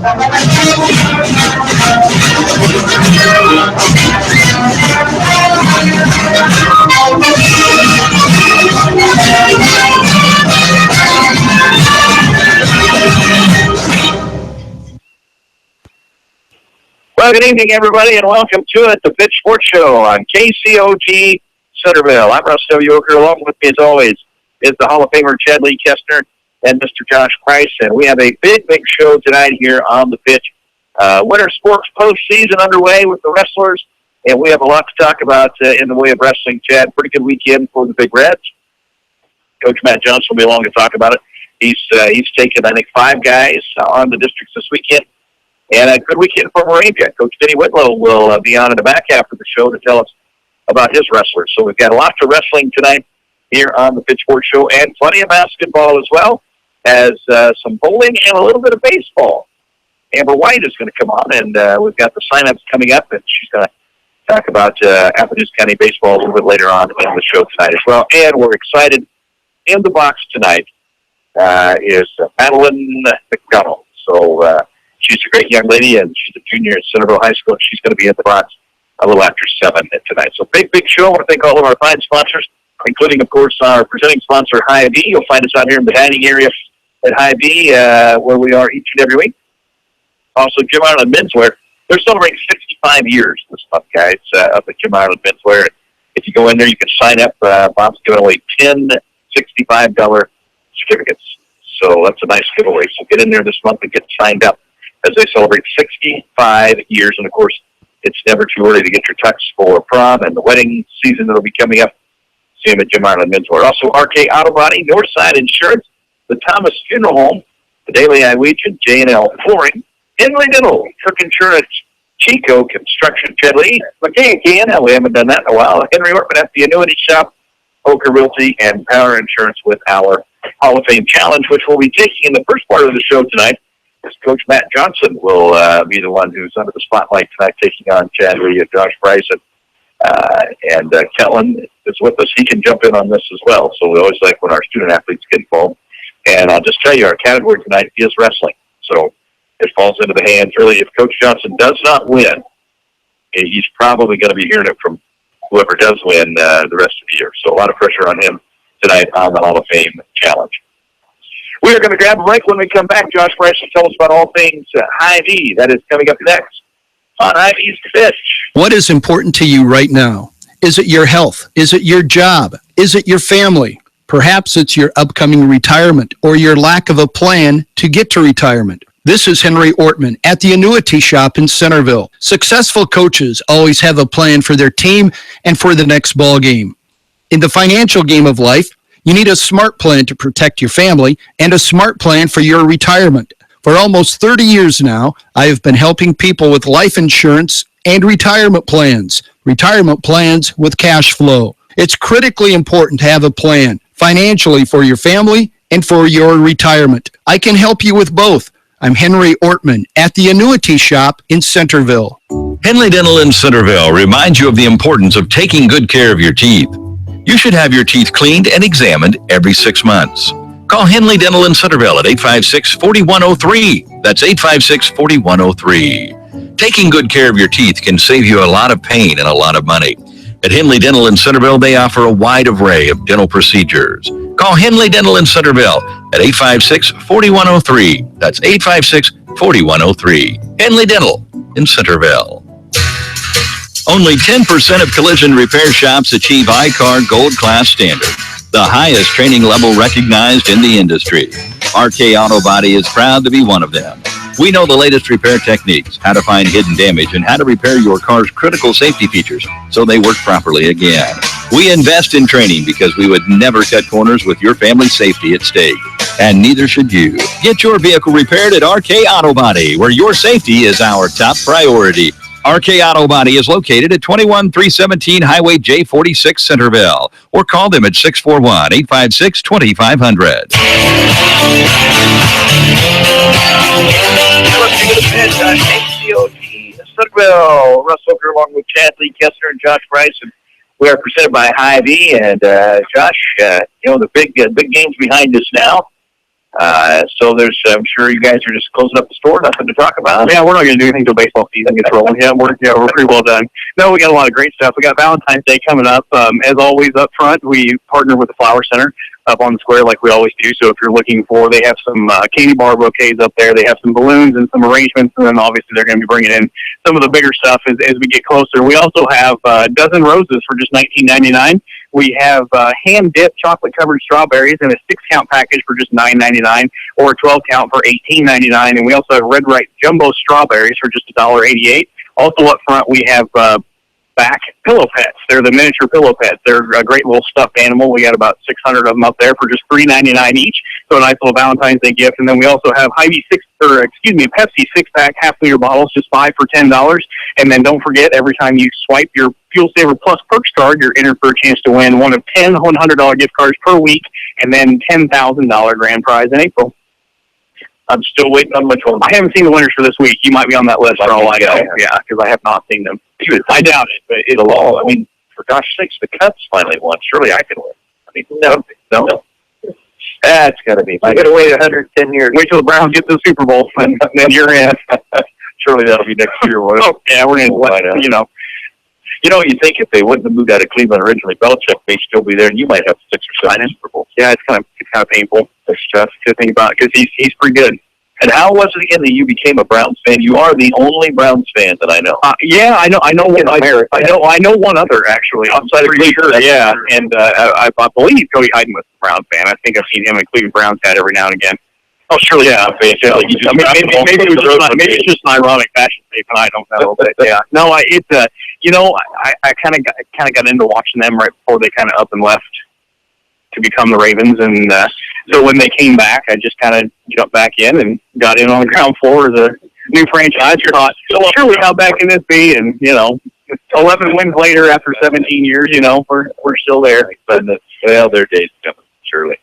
Well, good evening, everybody, and welcome to it, the Pitch Sports Show on KCOG Centerville. I'm Russ W. Ocker. Along with me, as always, is the Hall of Famer Chadley Koestner and Mr. Josh Price, and we have a big show tonight here on the pitch. Winter sports postseason underway with the wrestlers, and we have a lot to talk about in the way of wrestling. Chad, pretty good weekend for the Big Reds. Coach Matt Johnson will be along to talk about it. He's taken, I think, 5 guys on the districts this weekend. And a good weekend for Moravia. Coach Denny Whitlow will be on in the back half of the show to tell us about his wrestlers. So we've got lots of wrestling tonight here on the Pitch Sports Show, and plenty of basketball as well as some bowling and a little bit of baseball. Amber White is going to come on, and we've got the sign-ups coming up, and she's going to talk about Appalachian County baseball a little bit later on in the show tonight as well. And we're excited. In the box tonight is Madeline McDonald. So she's a great young lady, and she's a junior at Centerville High School. She's going to be in the box a little after 7 tonight. So big show. I want to thank all of our fine sponsors, including, of course, our presenting sponsor, Hy-Vee. You'll find us out here in the dining area at Hy-Vee, where we are each and every week. Also, Jim Ireland Menswear. They're celebrating 65 years this month, guys, up at Jim Ireland Menswear. If you go in there, you can sign up. Bob's giving away 10 $65 certificates. So that's a nice giveaway. So get in there this month and get signed up as they celebrate 65 years. And, of course, it's never too early to get your tux for prom and the wedding season that will be coming up. See them at Jim Ireland Menswear. Also, RK Auto Body, Northside Insurance, the Thomas Funeral Home, the Daily Iowegian, J&L Flooring, Henley Dental, Cook Insurance, Chico Construction, Chedley, McKay and we haven't done that in a while. Henry Ortman at the Annuity Shop, Ocker Realty, and Power Insurance with our Hall of Fame Challenge, which we'll be taking in the first part of the show tonight. As Coach Matt Johnson will be the one who's under the spotlight tonight, taking on Chadley and Josh Price. And Kellen is with us. He can jump in on this as well. So we always like when our student athletes get involved. And I'll just tell you, our category tonight is wrestling. So it falls into the hands, really. If Coach Johnson does not win, he's probably going to be hearing it from whoever does win the rest of the year. So a lot of pressure on him tonight on the Hall of Fame Challenge. We are going to grab a break. When we come back, Josh Price will tell us about all things Hy-Vee. That is coming up next on Hy-Vee's Pitch. What is important to you right now? Is it your health? Is it your job? Is it your family? Perhaps it's your upcoming retirement or your lack of a plan to get to retirement. This is Henry Ortman at the Annuity Shop in Centerville. Successful coaches always have a plan for their team and for the next ball game. In the financial game of life, you need a smart plan to protect your family and a smart plan for your retirement. For almost 30 years now, I have been helping people with life insurance and retirement plans with cash flow. It's critically important to have a plan financially for your family and for your retirement. I can help you with both. I'm Henry Ortman at the Annuity Shop in Centerville. Henley Dental in Centerville reminds you of the importance of taking good care of your teeth. You should have your teeth cleaned and examined every 6 months. Call Henley Dental in Centerville at 856-4103. That's 856-4103. Taking good care of your teeth can save you a lot of pain and a lot of money. At Henley Dental in Centerville, they offer a wide array of dental procedures. Call Henley Dental in Centerville at 856-4103. That's 856-4103. Henley Dental in Centerville. Only 10% of collision repair shops achieve I-CAR Gold Class standard, the highest training level recognized in the industry. RK Auto Body is proud to be one of them. We know the latest repair techniques, how to find hidden damage, and how to repair your car's critical safety features so they work properly again. We invest in training because we would never cut corners with your family's safety at stake. And neither should you. Get your vehicle repaired at RK Auto Body, where your safety is our top priority. RK Auto Body is located at 21317 Highway J46 Centerville, or call them at 641-856-2500. KCOG Centerville. Russ Ocker along with Chadley Koestner and Josh Price, and we are presented by Hy-Vee. And Josh, the big game's behind us now. So I'm sure you guys are just closing up the store, nothing to talk about. Yeah, we're not going to do anything until baseball season gets rolling. Yeah, we're pretty well done. No, we got a lot of great stuff. We got Valentine's Day coming up. As always, up front, we partner with the Flower Center up on the square like we always do. So if you're looking they have some candy bar bouquets up there. They have some balloons and some arrangements, and then obviously they're going to be bringing in some of the bigger stuff as we get closer. We also have a dozen roses for just $19.99. We have hand-dipped chocolate-covered strawberries in a 6-count package for just $9.99 or a 12-count for $18.99. And we also have Red Right Jumbo strawberries for just $1.88. Also up front, we have back pillow pets. They're the miniature pillow pets. They're a great little stuffed animal. We got about 600 of them up there for just $3.99 each. So a nice little Valentine's Day gift. And then we also have Hy-Vee Pepsi 6-pack half-liter bottles, just $5 for $10. And then don't forget, every time you swipe your Fuel Saver Plus Perks card, you're entered for a chance to win one of 10 $100 gift cards per week, and then $10,000 grand prize in April. I'm still waiting on which one. I haven't seen the winners for this week. You might be on that list for all I know. Yeah, because I have not seen them. I doubt it, but it'll all. I mean, for gosh sakes, the Cubs finally won. Surely I can win. I mean, no. That's got to be. I got to wait 110 years. Wait till the Browns get to the Super Bowl, and then you're in. Surely that'll be next year, won't it? Oh, yeah, we're in. You think if they wouldn't have moved out of Cleveland originally, Belichick may still be there, and you might have 6 or 7 Super Bowls. Yeah, it's kind of painful. It's tough to think about because he's pretty good. And how was it again that you became a Browns fan? You are the only Browns fan that I know. Yeah, I know. I know one other actually outside of Cleveland. Yeah, and I believe Cody Hyden was a Browns fan. I think I've seen him in Cleveland Browns hat every now and again. Oh, surely, yeah. Maybe it's just an ironic fashion statement. I don't know, but yeah. No, I kind of got into watching them right before they kind of up and left to become the Ravens, and so when they came back, I just kind of jumped back in and got in on the ground floor as a new franchise. Thought, surely how bad can this be? And 11 wins later after 17 years, we're still there. But their days coming, surely.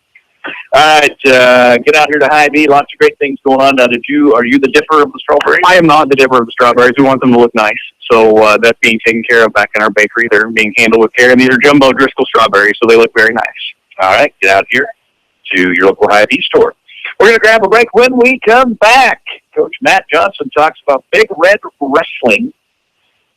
All right, get out here to Hy-Vee. Lots of great things going on. Now, are you the dipper of the strawberries? I am not the dipper of the strawberries. We want them to look nice. So that's being taken care of back in our bakery. They're being handled with care. And these are jumbo Driscoll strawberries, so they look very nice. All right, get out here to your local Hy-Vee store. We're going to grab a break. When we come back, Coach Matt Johnson talks about Big Red Wrestling.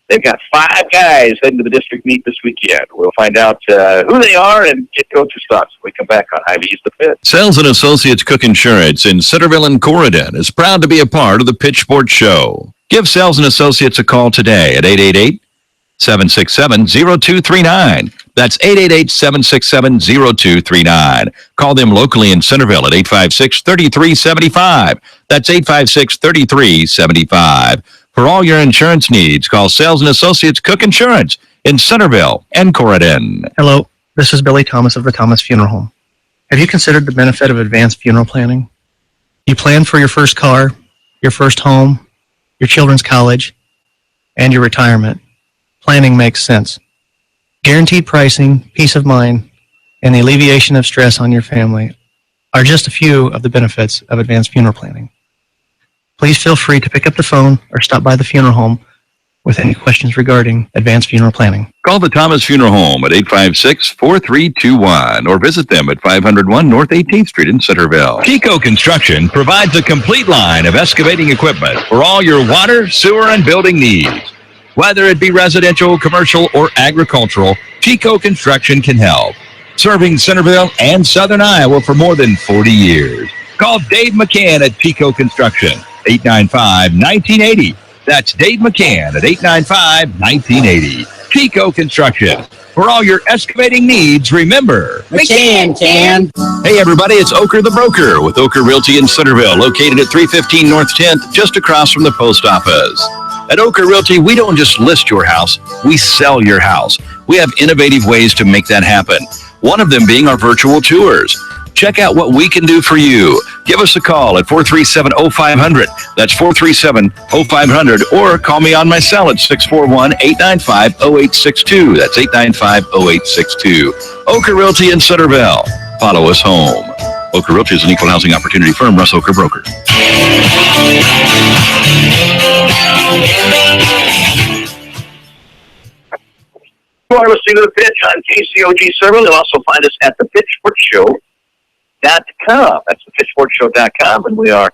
They've got 5 guys heading to the district meet this weekend. We'll find out who they are and get Coach's thoughts when we come back on Hy-Vee's The Pit. Sales and Associates Cook Insurance in Centerville and Corridon is proud to be a part of the Pitch Sports Show. Give Sales and Associates a call today at 888-767-0239. That's 888-767-0239. Call them locally in Centerville at 856-3375. That's 856-3375. For all your insurance needs, call Sales and Associates Cook Insurance in Centerville and Corridon. Hello, this is Billy Thomas of the Thomas Funeral Home. Have you considered the benefit of advanced funeral planning? You plan for your first car, your first home, your children's college, and your retirement. Planning makes sense. Guaranteed pricing, peace of mind, and the alleviation of stress on your family are just a few of the benefits of advanced funeral planning. Please feel free to pick up the phone or stop by the funeral home with any questions regarding advanced funeral planning. Call the Thomas Funeral Home at 856-4321 or visit them at 501 North 18th Street in Centerville. Chico Construction provides a complete line of excavating equipment for all your water, sewer, and building needs. Whether it be residential, commercial, or agricultural, Chico Construction can help. Serving Centerville and Southern Iowa for more than 40 years. Call Dave McCann at Chico Construction, 895-1980. That's Dave McCann at 895-1980. Chico Construction. For all your excavating needs, remember, McCann can. Hey everybody, it's Ocker the Broker with Ocker Realty in Centerville, located at 315 North 10th, just across from the post office. At Ocker Realty, we don't just list your house, we sell your house. We have innovative ways to make that happen. One of them being our virtual tours. Check out what we can do for you. Give us a call at 437-0500. That's 437-0500. Or call me on my cell at 641-895-0862. That's 895-0862. Ocker Realty in Centerville. Follow us home. Ocker Realty is an equal housing opportunity firm. Russ Ocker Broker. You are listening to The Pitch on KCOG Centerville. You'll also find us at the Pitch Sports Show pitchfortshow.com. That's the pitchfortshow.com, and we are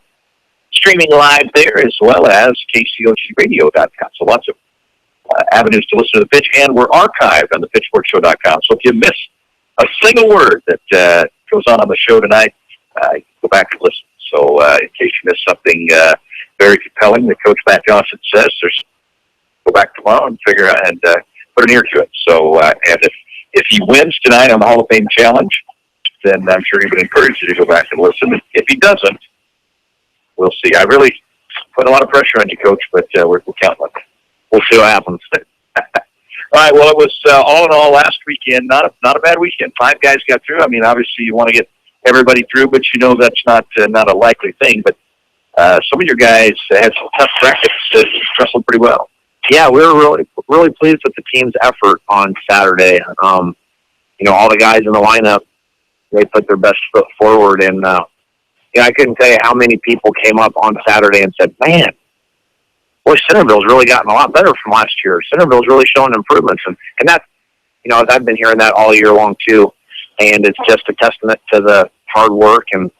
streaming live there as well as KCOGradio.com. So lots of avenues to listen to the pitch, and we're archived on the pitchfortshow.com. So if you miss a single word that goes on the show tonight, go back and listen. So in case you missed something very compelling that Coach Matt Johnson says, go back tomorrow and figure out and put an ear to it. So and if he wins tonight on the Hall of Fame Challenge, then I'm sure he would encourage you to go back and listen. If he doesn't, we'll see. I really put a lot of pressure on you, Coach, but we're counting on it. We'll see what happens. All right, well, it was all in all last weekend. Not a bad weekend. 5 guys got through. I mean, obviously you want to get everybody through, but you know that's not a likely thing. But some of your guys had some tough brackets that wrestled pretty well. Yeah, we were really pleased with the team's effort on Saturday. All the guys in the lineup, they put their best foot forward, and I couldn't tell you how many people came up on Saturday and said, "Man, boy, Centerville's really gotten a lot better from last year. Centerville's really showing improvements," and that, I've been hearing that all year long too, and it's just a testament to the hard work and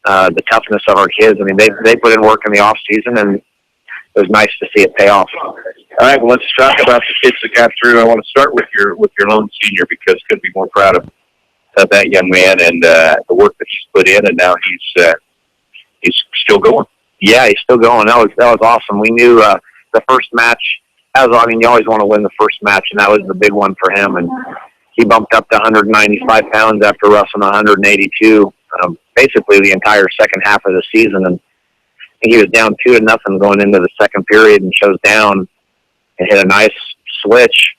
the toughness of our kids. I mean, they put in work in the off season, and it was nice to see it pay off. All right, well, let's talk about the kids that got through. I want to start with your lone senior because couldn't be more proud of that young man and the work that he's put in, and now he's still going. Yeah, he's still going. That was awesome. We knew the first match. You always want to win the first match, and that was the big one for him. And he bumped up to 195 pounds after wrestling 182, basically the entire second half of the season. And he was down 2-0 going into the second period and chose down and hit a nice switch.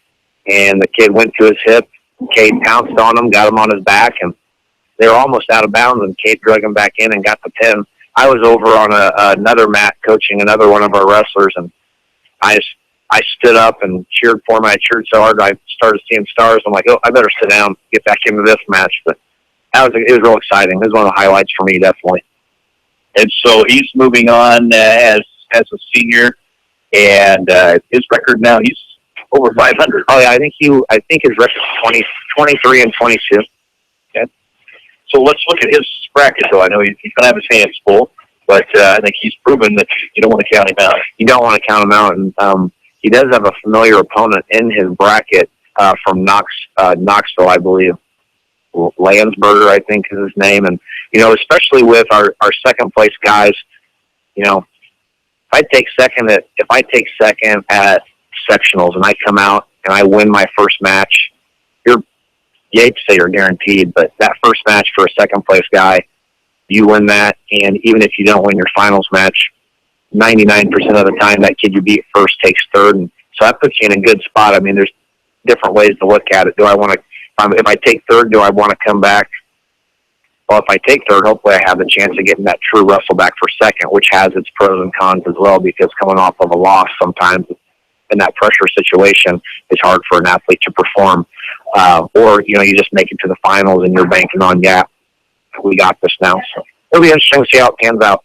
And the kid went to his hip. Cade pounced on him, got him on his back, and they were almost out of bounds, and Cade drug him back in and got the pin. I was over on another mat coaching another one of our wrestlers, and I stood up and cheered for him. I cheered so hard I started seeing stars. I'm like, oh, I better sit down, get back into this match. But it was real exciting. It was one of the highlights for me, definitely. And so he's moving on as a senior, and his record now, he's over 500. Oh yeah, I think his record is 23 and 22. Okay. So let's look at his bracket, though. I know he's going to have his hands full, but I think he's proven that you don't want to count him out. You don't want to count him out, and he does have a familiar opponent in his bracket from Knoxville, I believe. Landsberger, I think, is his name. And, especially with our second place guys, if I take second at sectionals and I come out and I win my first match, you hate to say you're guaranteed, but that first match for a second place guy, you win that. And even if you don't win your finals match, 99% of the time that kid you beat first takes third. And so that puts you in a good spot. I mean, there's different ways to look at it. If I take third, do I want to come back? Well, if I take third, hopefully I have the chance of getting that true wrestle back for second, which has its pros and cons as well, because coming off of a loss sometimes in that pressure situation, it's hard for an athlete to perform. Or, you just make it to the finals and you're banking on, we got this now. So it'll be interesting to see how it pans out.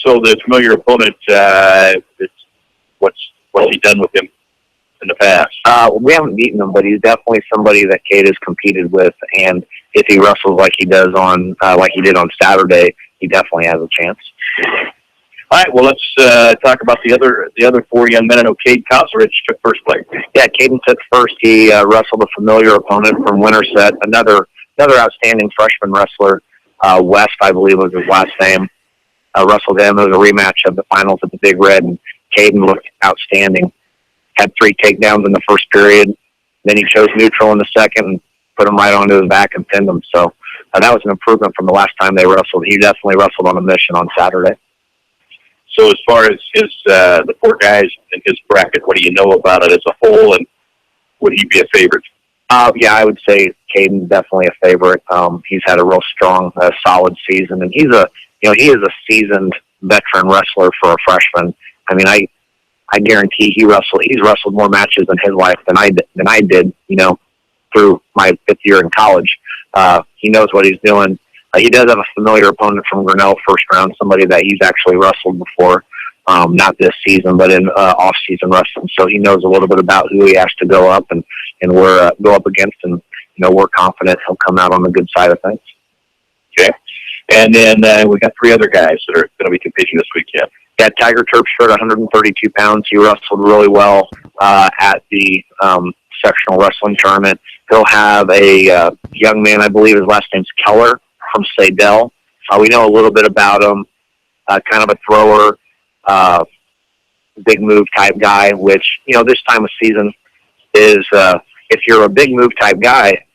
So the familiar opponent, what's he done with him in the past? We haven't beaten him, but he's definitely somebody that Cade has competed with. And if he wrestles like he does like he did on Saturday, he definitely has a chance. All right, well, let's talk about the other 4 young men. I know Cade Kosserich took first place. Yeah, Caden took first. He wrestled a familiar opponent from Winterset, another outstanding freshman wrestler, West, I believe was his last name. Wrestled him. It was a rematch of the finals at the Big Red, and Caden looked outstanding. Had 3 takedowns in the first period. Then he chose neutral in the second and put him right onto his back and pinned him. So that was an improvement from the last time they wrestled. He definitely wrestled on a mission on Saturday. So as far as the 4 guys in his bracket, what do you know about it as a whole, and would he be a favorite? Yeah, I would say Caden's definitely a favorite. He's had a real strong, solid season, and he is a seasoned veteran wrestler for a freshman. I mean, I guarantee he's wrestled more matches in his life than I did, through my 5th year in college. He knows what he's doing. He does have a familiar opponent from Grinnell first round, somebody that he's actually wrestled before, not this season, but in off-season wrestling. So he knows a little bit about who he has to go up go up against, and we're confident he'll come out on the good side of things. Okay. And then we got 3 other guys that are going to be competing this weekend. Yeah, Tiger Terpstra at 132 pounds. He wrestled really well at the sectional wrestling tournament. He'll have a young man, I believe his last name's Keller, from Sadell. We know a little bit about him, kind of a thrower, big move type guy, which, this time of season is, if you're a big move type guy,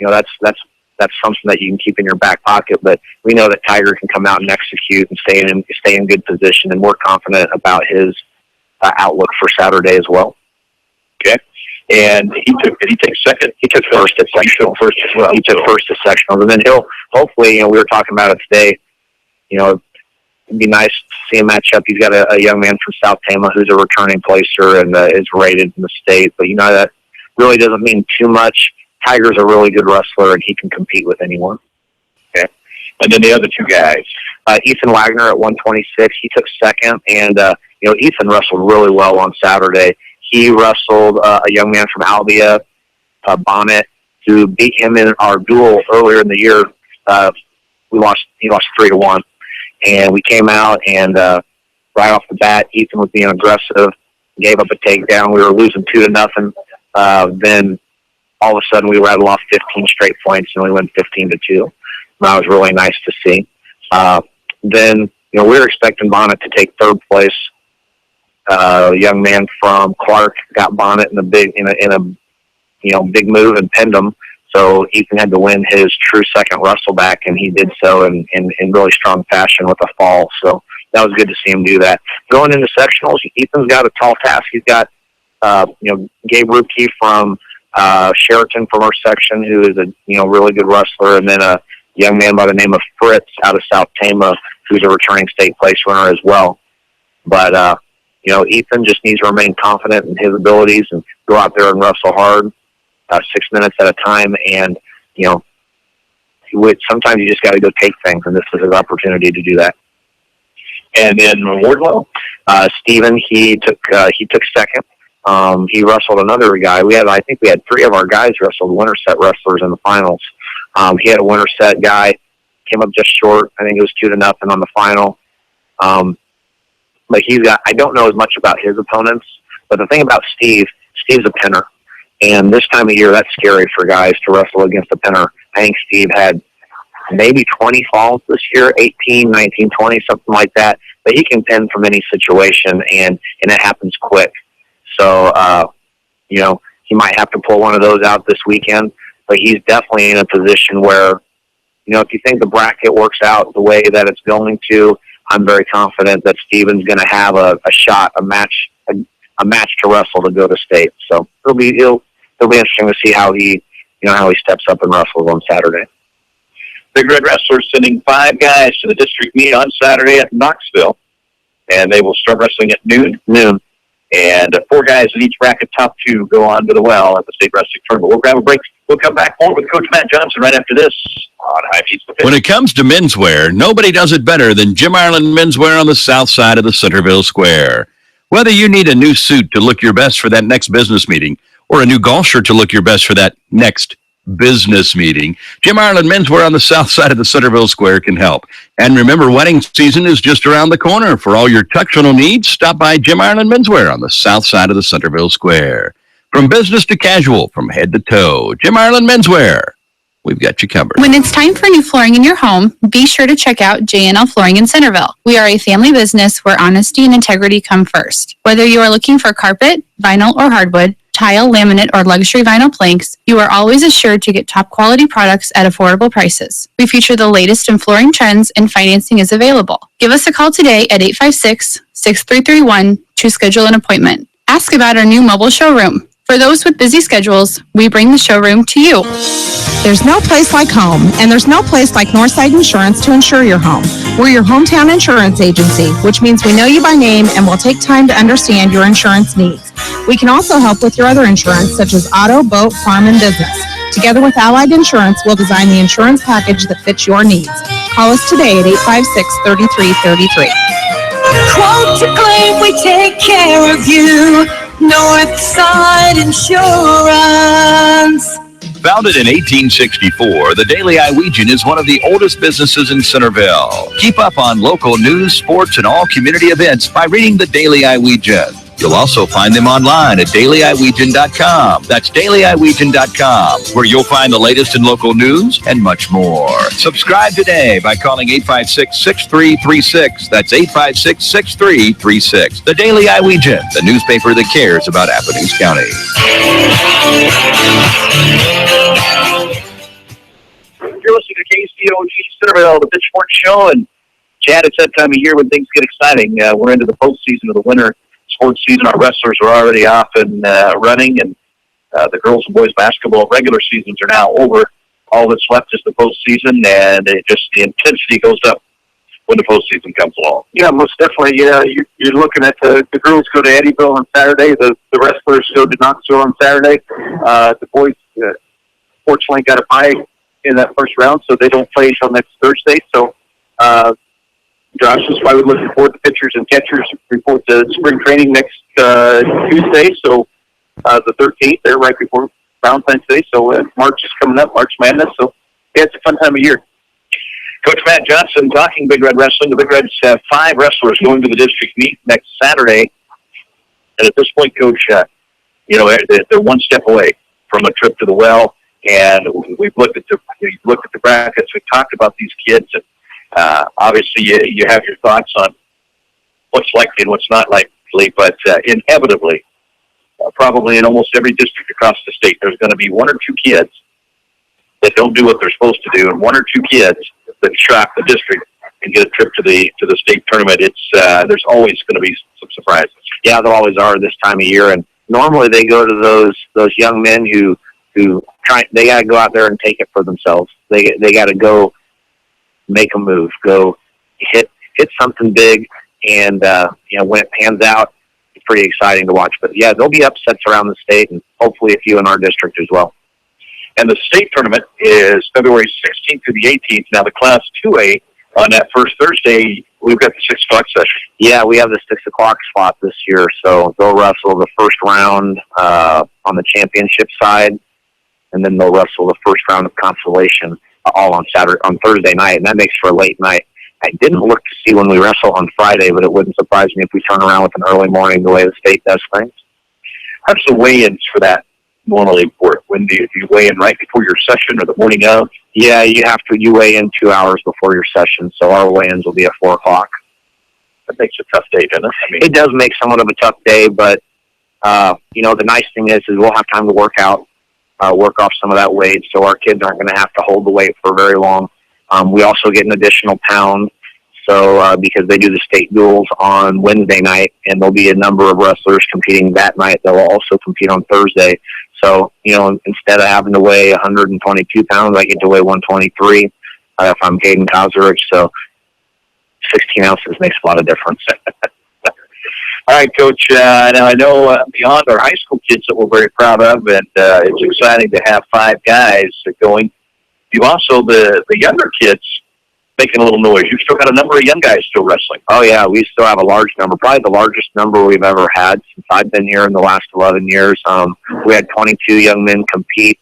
that's something that you can keep in your back pocket. But we know that Tiger can come out and execute and stay in good position, and we're confident about his outlook for Saturday as well. Okay. And did he take second? He took first at sectional. First as well. He took first at sectional, and then he'll hopefully. We were talking about it today. It'd be nice to see him match up. He's got a young man from South Tama who's a returning placer and is rated in the state. But that really doesn't mean too much. Tiger's a really good wrestler, and he can compete with anyone. Okay. And then the other 2 guys. Ethan Wagner at 126. He took second, and Ethan wrestled really well on Saturday. He wrestled a young man from Albia, Bonnet, who beat him in our duel earlier in the year. He lost 3-1, and we came out and right off the bat, Ethan was being aggressive, gave up a takedown. We were losing 2-0. Then all of a sudden, we rattled off 15 straight points, and we went 15-2. That was really nice to see. Then we were expecting Bonnet to take 3rd place. A young man from Clark got Bonnet in a big move and pinned him. So Ethan had to win his true second wrestle back, and he did so in really strong fashion with a fall. So that was good to see him do that. Going into sectionals, Ethan's got a tall task. He's got Gabe Rupke from Sheraton from our section, who is a really good wrestler, and then a young man by the name of Fritz out of South Tama, who's a returning state place winner as well. But Ethan just needs to remain confident in his abilities and go out there and wrestle hard, 6 minutes at a time. And, sometimes you just got to go take things, and this is his opportunity to do that. And then Wardlow? Steven, he took second. He wrestled another guy. I think we had 3 of our guys wrestled winter set wrestlers in the finals. He had a winter set guy, came up just short. I think it was 2-0 on the final. But I don't know as much about his opponents, but the thing about Steve's a pinner. And this time of year, that's scary for guys to wrestle against a pinner. I think Steve had maybe 20 falls this year, 18, 19, 20, something like that. But he can pin from any situation, and it happens quick. So, he might have to pull one of those out this weekend, but he's definitely in a position where, if you think the bracket works out the way that it's going to, I'm very confident that Steven's going to have a shot, a match to wrestle to go to state. So it'll be interesting to see how he steps up and wrestles on Saturday. Big Red Wrestlers sending 5 guys to the district meet on Saturday at Knoxville, and they will start wrestling at noon. And 4 guys in each bracket, top 2, go on to the well at the state wrestling tournament. We'll grab a break. We'll come back more with Coach Matt Johnson right after this on Hy-Vee. When it comes to menswear, nobody does it better than Jim Ireland Menswear on the south side of the Centerville Square. Whether you need a new suit to look your best for that next business meeting or a new golf shirt to look your best for that next business meeting, Jim Ireland Menswear on the south side of the Centerville Square can help. And remember, wedding season is just around the corner. For all your tuxedo needs, stop by Jim Ireland Menswear on the south side of the Centerville Square. From business to casual, from head to toe, Jim Ireland Menswear. We've got you covered. When it's time for new flooring in your home, be sure to check out J&L Flooring in Centerville. We are a family business where honesty and integrity come first. Whether you are looking for carpet, vinyl, or hardwood, tile, laminate, or luxury vinyl planks, you are always assured to get top quality products at affordable prices. We feature the latest in flooring trends, and financing is available. Give us a call today at 856-6331 to schedule an appointment. Ask about our new mobile showroom. For those with busy schedules, we bring the showroom to you. There's no place like home, and there's no place like Northside Insurance to insure your home. We're your hometown insurance agency, which means we know you by name and will take time to understand your insurance needs. We can also help with your other insurance, such as auto, boat, farm, and business. Together with Allied Insurance, we'll design the insurance package that fits your needs. Call us today at 856-3333. Quote to claim, we take care of you. Northside Insurance. Founded in 1864, the Daily Iowegian is one of the oldest businesses in Centerville. Keep up on local news, sports, and all community events by reading the Daily Iowegian. You'll also find them online at dailyiowegian.com. That's dailyiowegian.com, where you'll find the latest in local news and much more. Subscribe today by calling 856-6336. That's 856-6336. The Daily Iowegian, the newspaper that cares about Appomattox County. You're listening to KCOG Centerville, the Pitchfork Show, and Chad, it's that time of year when things get exciting. We're into the postseason of the winter sports season. Our wrestlers are already off and running, and the girls and boys basketball regular seasons are now over. All that's left is the postseason, and the intensity goes up when the postseason comes along. Yeah, most definitely. Yeah, you're looking at the girls go to Eddyville on Saturday. The wrestlers go to Knoxville on Saturday. The boys fortunately got a bye in that first round, so they don't play until next Thursday. So Josh is probably looking forward to pitchers and catchers report to spring training next Tuesday. So the 13th, they're right before Valentine's Day. So March is coming up, March Madness. So yeah, it's a fun time of year. Coach Matt Johnson talking Big Red Wrestling. The Big Reds have 5 wrestlers going to the district meet next Saturday. And at this point, Coach, they're one step away from a trip to the well. And we've looked at the brackets. We've talked about these kids, and obviously you have your thoughts on what's likely and what's not likely. But inevitably, probably in almost every district across the state, there's going to be 1 or 2 kids that don't do what they're supposed to do, and 1 or 2 kids that shock the district and get a trip to the state tournament. There's always going to be some surprises. Yeah, there always are this time of year, and normally they go to those young men who they got to go out there and take it for themselves. They got to go make a move, go hit something big, and when it pans out, it's pretty exciting to watch. But yeah, there'll be upsets around the state, and hopefully a few in our district as well. And the state tournament is February 16th through the 18th. Now, the Class 2A on that first Thursday, we've got the 6 o'clock session. Yeah, we have the 6 o'clock spot this year, so they'll wrestle the first round on the championship side, and then they'll wrestle the first round of consolation all on Thursday night, and that makes for a late night. I didn't look to see when we wrestle on Friday, but it wouldn't surprise me if we turn around with an early morning the way the state does things. How does the weigh-ins for that normally work? When do you weigh in right before your session or the morning of? Yeah, you weigh in 2 hours before your session, so our weigh-ins will be at 4 o'clock. That makes a tough day, doesn't it? It does make somewhat of a tough day, but the nice thing is we'll have time to work off some of that weight, so our kids aren't going to have to hold the weight for very long. We also get an additional pound, so because they do the state duels on Wednesday night, and there'll be a number of wrestlers competing that night that will also compete on Thursday. So, instead of having to weigh 122 pounds, I get to weigh 123 if I'm Caden Kazarich. So 16 ounces makes a lot of difference. All right, Coach. Now, I know beyond our high school kids that we're very proud of, and it's exciting to have 5 guys going, you also, the younger kids, making a little noise. You've still got a number of young guys still wrestling. Oh, yeah, we still have a large number, probably the largest number we've ever had since I've been here in the last 11 years. We had 22 young men compete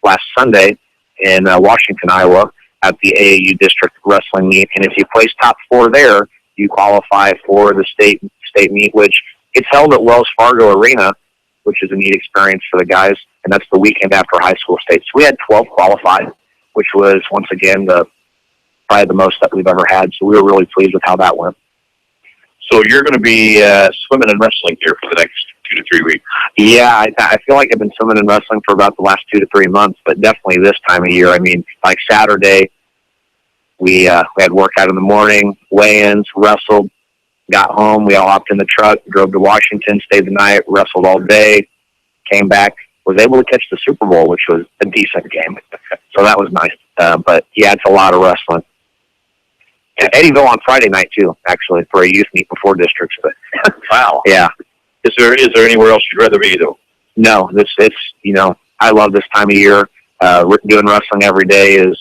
last Sunday in Washington, Iowa, at the AAU district wrestling meet, and if you place top 4 there, you qualify for the state meet, which it's held at Wells Fargo Arena, which is a neat experience for the guys, and that's the weekend after high school state. So we had 12 qualified, which was, once again, probably the most that we've ever had, so we were really pleased with how that went. So you're going to be swimming and wrestling here for the next 2 to 3 weeks. Yeah, I feel like I've been swimming and wrestling for about the last 2 to 3 months, but definitely this time of year. I mean, like Saturday, we had workout in the morning, weigh-ins, wrestled, got home, we all hopped in the truck, drove to Washington, stayed the night, wrestled all day, came back, was able to catch the Super Bowl, which was a decent game. So that was nice. But yeah, it's a lot of wrestling. And Eddyville on Friday night too, actually, for a youth meet before districts. But wow. Yeah. Is there anywhere else you'd rather be though? No, I love this time of year. Doing wrestling every day is,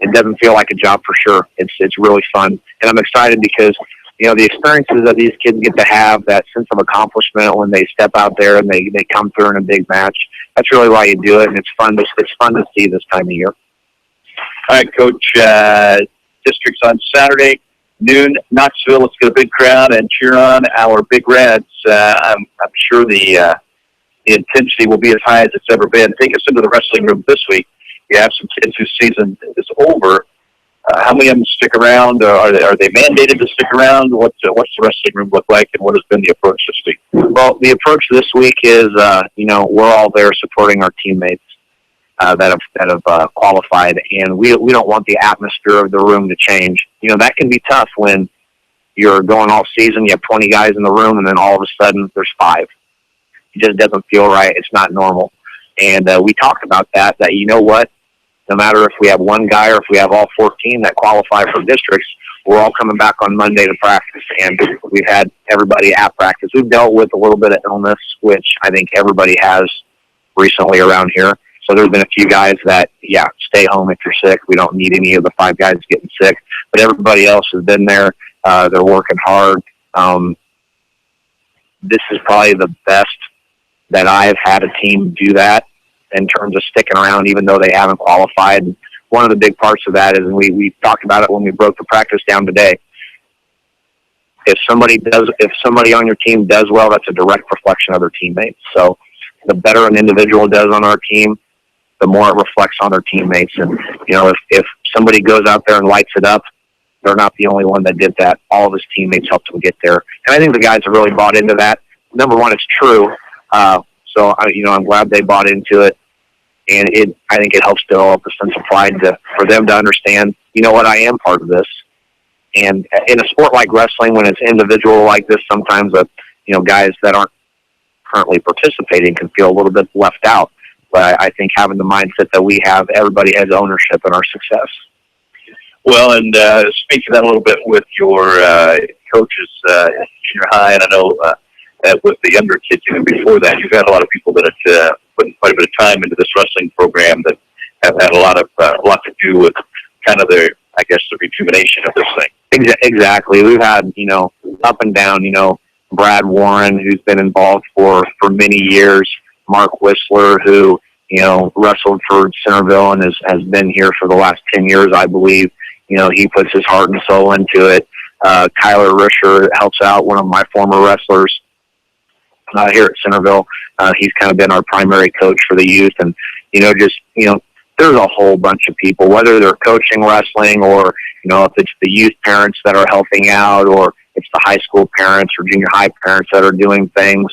it doesn't feel like a job for sure. It's really fun, and I'm excited because the experiences that these kids get to have, that sense of accomplishment when they step out there and they come through in a big match. That's really why you do it, and it's fun to see this time of year. All right, Coach. Districts on Saturday, noon, Knoxville. Let's get a big crowd and cheer on our Big Reds. I'm sure the intensity will be as high as it's ever been. Take us into the wrestling room this week. You have some kids whose season is over. How many of them stick around? Are they mandated to stick around? What's the wrestling room look like, and what has been the approach this week? Well, the approach this week is, we're all there supporting our teammates that have qualified, and we don't want the atmosphere of the room to change. That can be tough when you're going all season. You have 20 guys in the room, and then all of a sudden there's 5. It just doesn't feel right. It's not normal. And we talked about that. You know what? No matter if we have one guy or if we have all 14 that qualify for districts, we're all coming back on Monday to practice, and we've had everybody at practice. We've dealt with a little bit of illness, which I think everybody has recently around here. So there's been a few guys that, stay home if you're sick. We don't need any of the 5 guys getting sick. But everybody else has been there. They're working hard. This is probably the best that I've had a team do that in terms of sticking around, even though they haven't qualified. And one of the big parts of that is, and we talked about it when we broke the practice down today, if somebody on your team does well, that's a direct reflection of their teammates. So the better an individual does on our team, the more it reflects on their teammates. And, if somebody goes out there and lights it up, they're not the only one that did that. All of his teammates helped him get there. And I think the guys have really bought into that. Number one, it's true. So, I'm glad they bought into it. And I think it helps develop a sense of pride for them to understand, I am part of this. And in a sport like wrestling, when it's individual like this, sometimes, guys that aren't currently participating can feel a little bit left out. But I think having the mindset that we have, everybody has ownership in our success. Well, and speak to that a little bit with your coaches in junior high, and I know with the younger kids, even before that, you've had a lot of people that have put quite a bit of time into this wrestling program that have had a lot to do with kind of the rejuvenation of this thing. Exactly. We've had, up and down, Brad Warren, who's been involved for many years, Mark Whistler, who, wrestled for Centerville and has been here for the last 10 years, I believe. He puts his heart and soul into it. Kyler Risher helps out, one of my former wrestlers here at Centerville. He's kind of been our primary coach for the youth. And, there's a whole bunch of people, whether they're coaching wrestling or, if it's the youth parents that are helping out, or it's the high school parents or junior high parents that are doing things.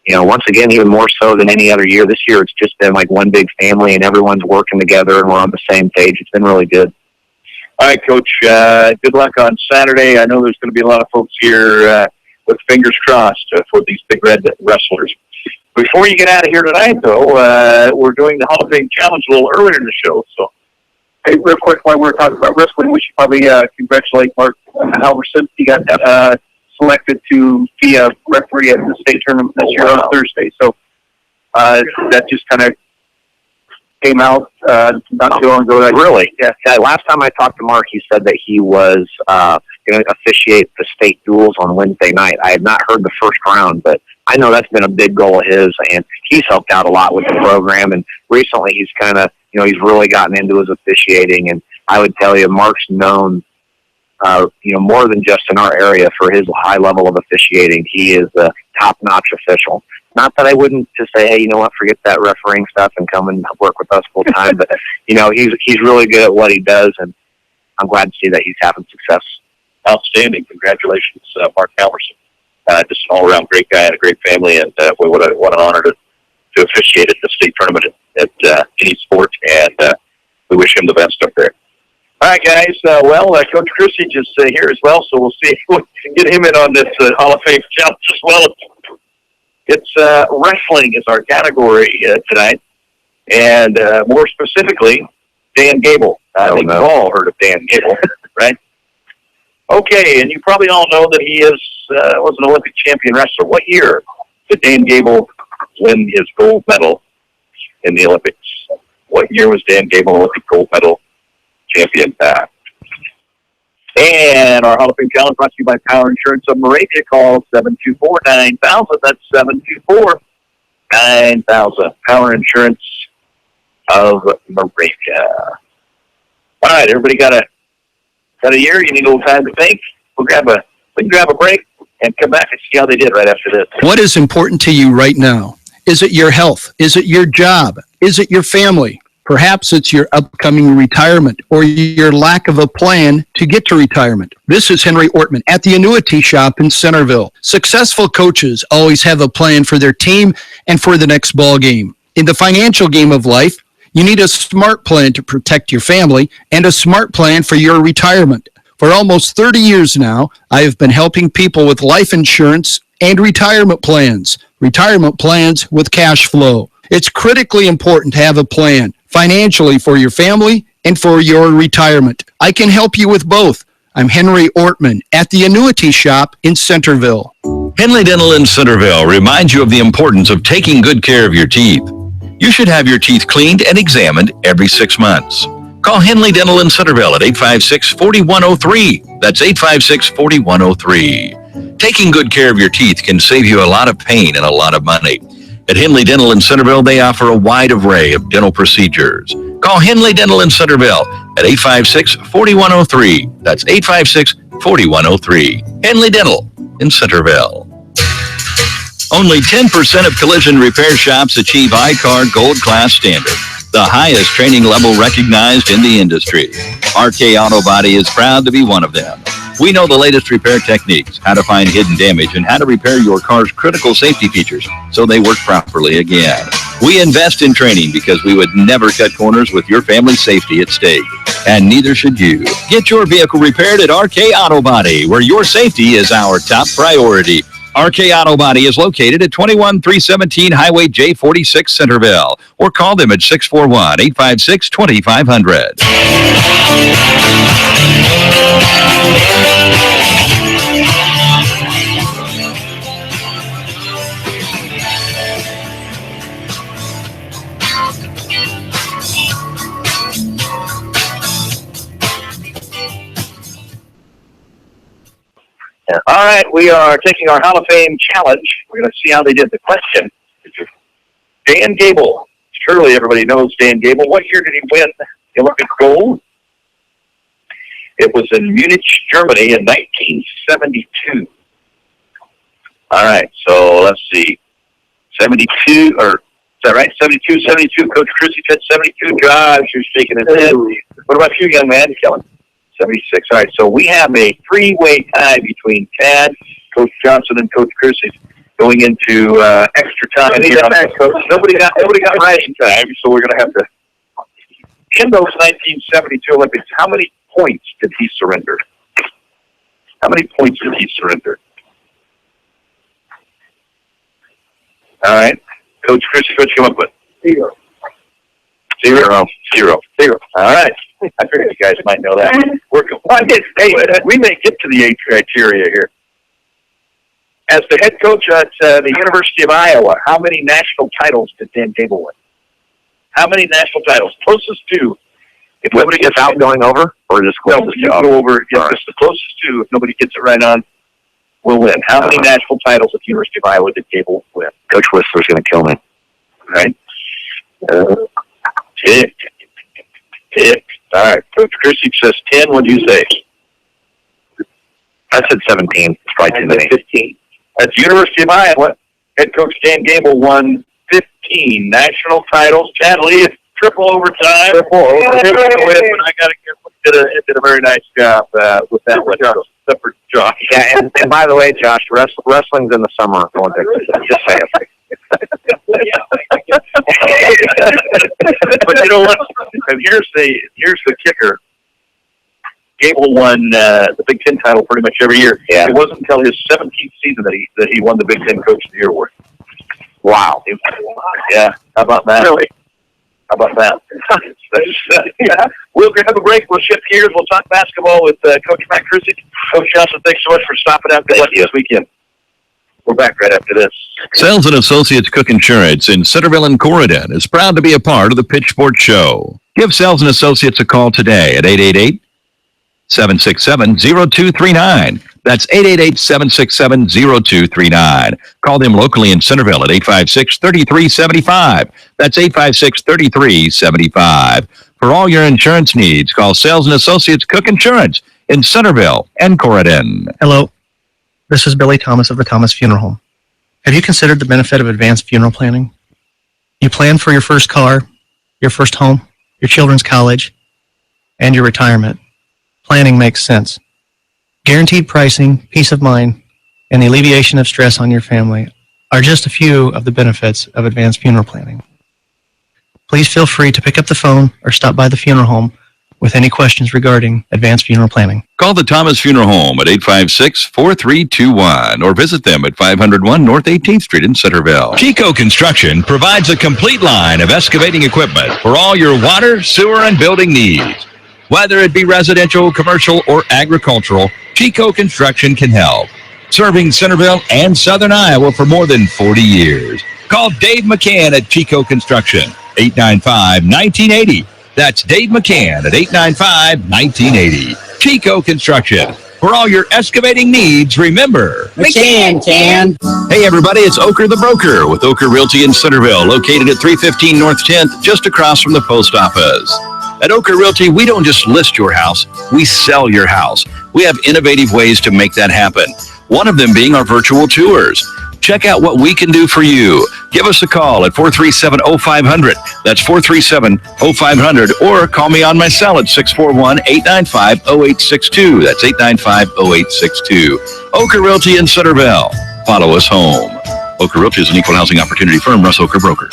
Once again, even more so than any other year, this year it's just been like one big family and everyone's working together and we're on the same page. It's been really good. All right, Coach, good luck on Saturday. I know there's going to be a lot of folks here with fingers crossed for these Big Red wrestlers. Before you get out of here tonight, though, we're doing the Hall of Fame Challenge a little earlier in the show. So, hey, real quick, while we're talking about wrestling, we should probably congratulate Mark Halverson. He got selected to be a referee at the state tournament this year on Thursday. So that just kind of came out not too long ago. Really? Yeah. Last time I talked to Mark, he said that he was going to officiate the state duels on Wednesday night. I had not heard the first round, but I know that's been a big goal of his, and he's helped out a lot with the program. And recently he's kind of, he's really gotten into his officiating. And I would tell you, Mark's known, more than just in our area for his high level of officiating. He is a top-notch official. Not that I wouldn't just say, hey, forget that refereeing stuff and come and work with us full time. But, he's really good at what he does, and I'm glad to see that he's having success. Outstanding. Congratulations, Mark Halverson. Just an all-around great guy and a great family, and what an honor to officiate at the state tournament at any sport, and we wish him the best up there. All right, guys. Coach Chrissy is here as well, so we'll see if we can get him in on this Hall of Fame challenge as well. It's wrestling is our category tonight, and more specifically, Dan Gable. I think we've all heard of Dan Gable, right? Okay, and you probably all know that he was an Olympic champion wrestler. What year did Dan Gable win his gold medal in the Olympics? What year was Dan Gable Olympic gold medal champion? And our Hall of Fame Challenge brought to you by Power Insurance of Moravia. Call 724-9000. That's 724-9000. Power Insurance of Moravia. All right, everybody got a year? You need a little time to think? We can grab a break and come back and see how they did right after this. What is important to you right now? Is it your health? Is it your job? Is it your family? Perhaps it's your upcoming retirement or your lack of a plan to get to retirement. This is Henry Ortman at the Annuity Shop in Centerville. Successful coaches always have a plan for their team and for the next ball game. In the financial game of life, you need a smart plan to protect your family and a smart plan for your retirement. For almost 30 years now, I have been helping people with life insurance and retirement plans with cash flow. It's critically important to have a plan financially for your family and for your retirement. I can help you with both. I'm Henry Ortman at the Annuity Shop in Centerville. Henley Dental in Centerville reminds you of the importance of taking good care of your teeth. You should have your teeth cleaned and examined every 6 months. Call Henley Dental in Centerville at 856-4103. That's 856-4103. Taking good care of your teeth can save you a lot of pain and a lot of money. At Henley Dental in Centerville, they offer a wide array of dental procedures. Call Henley Dental in Centerville at 856-4103. That's 856-4103. Henley Dental in Centerville. Only 10% of collision repair shops achieve I-CAR Gold Class standard, the highest training level recognized in the industry. RK Auto Body is proud to be one of them. We know the latest repair techniques, how to find hidden damage, and how to repair your car's critical safety features so they work properly again. We invest in training because we would never cut corners with your family's safety at stake. And neither should you. Get your vehicle repaired at RK Auto Body, where your safety is our top priority. RK Auto Body is located at 21317 Highway J46 Centerville, or call them at 641-856-2500. All right, we are taking our Hall of Fame challenge. We're going to see how they did. The question, Dan Gable. Surely everybody knows Dan Gable. What year did he win the Olympic gold? It was in Munich, Germany in 1972. All right, so let's see. 72, or is that right? 72. Coach Chrissy said 72. Josh, you're shaking his head. What about you, young man? Kellen? 76. All right, so we have a three-way tie between Tad, Coach Johnson, and Coach Chrissy going into extra time. Nobody got right in time, so we're going to have to. In those 1972 Olympics, how many points did he surrender? How many points did he surrender? All right, Coach Chrissy, what you come up with? Zero. All right. I figured you guys might know that. We may get to the age criteria here. As the head coach at the University of Iowa, how many national titles did Dan Gable win? How many national titles? Closest to. If nobody gets out going over, or just closest to? Go over. Yes, just the closest to. If nobody gets it right on, we'll win. How many national titles at the University of Iowa did Gable win? Coach Whistler's going to kill me. All right. Tick. All right. Coach Chrissy says 10. What do you say? I said 17. It's probably too many. 15. At the University of Iowa, head coach Dan Gable won 15 national titles. Chad Lee, triple overtime. Triple overtime. I got to give did a very nice job with that one. Except for Josh. Yeah, and by the way, Josh, wrestling's in the summer Olympics. Just saying. But you know what? And here's the kicker. Gable won the Big Ten title pretty much every year. Yeah. It wasn't until his 17th season that he won the Big Ten Coach of the Year award. Wow. Yeah. How about that? Really? How about that? Yeah. We'll have a break. We'll shift gears. We'll talk basketball with Coach Matt Chrissy. Coach Johnson, thanks so much for stopping out. Good luck this weekend. We're back right after this. Sales and Associates Cook Insurance in Centerville and Corridon is proud to be a part of the Pitch Sports Show. Give Sales and Associates a call today at 888-767-0239. That's 888-767-0239. Call them locally in Centerville at 856-3375. That's 856-3375. For all your insurance needs, call Sales and Associates Cook Insurance in Centerville and Corydon. Hello, this is Billy Thomas of the Thomas Funeral Home. Have you considered the benefit of advanced funeral planning? You plan for your first car, your first home, your children's college, and your retirement. Planning makes sense. Guaranteed pricing, peace of mind, and the alleviation of stress on your family are just a few of the benefits of advanced funeral planning. Please feel free to pick up the phone or stop by the funeral home with any questions regarding advanced funeral planning. Call the Thomas Funeral Home at 856-4321 or visit them at 501 North 18th Street in Centerville. Chico Construction provides a complete line of excavating equipment for all your water, sewer, and building needs. Whether it be residential, commercial, or agricultural, Chico Construction can help. Serving Centerville and Southern Iowa for more than 40 years. Call Dave McCann at Chico Construction, 895-1980. That's Dave McCann at 895-1980. Chico Construction. For all your excavating needs, remember, McCann can. Hey everybody, it's Ocker the Broker with Ocker Realty in Centerville, located at 315 North 10th, just across from the post office. At Ocker Realty, we don't just list your house, we sell your house. We have innovative ways to make that happen. One of them being our virtual tours. Check out what we can do for you. Give us a call at 437-0500. That's 437-0500. Or call me on my cell at 641-895-0862. That's 895-0862. Ocker Realty in Centerville. Follow us home. Ocker Realty is an equal housing opportunity firm. Russ Ocker Broker.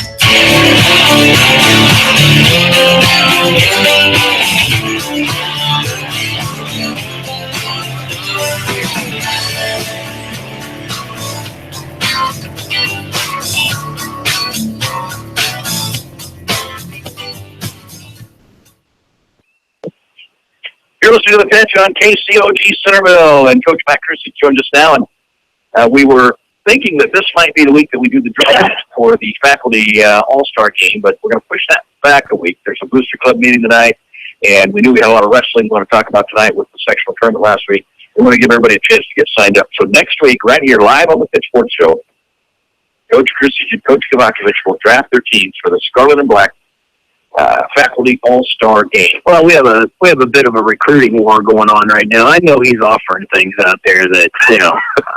You're listening to The Pitch on KCOG Centerville, and Coach Matt Christie joined us now, and we were thinking that this might be the week that we do the draft for the faculty all-star game, but we're going to push that back a week. There's a booster club meeting tonight, and we knew we had a lot of wrestling we want to talk about tonight with the sectional tournament last week. We want to give everybody a chance to get signed up. So next week, right here, live on the Pitch Sports Show, Coach Christie and Coach Kovacevic will draft their teams for the Scarlet and Black faculty all-star game. Well, we have a bit of a recruiting war going on right now. I know he's offering things out there that,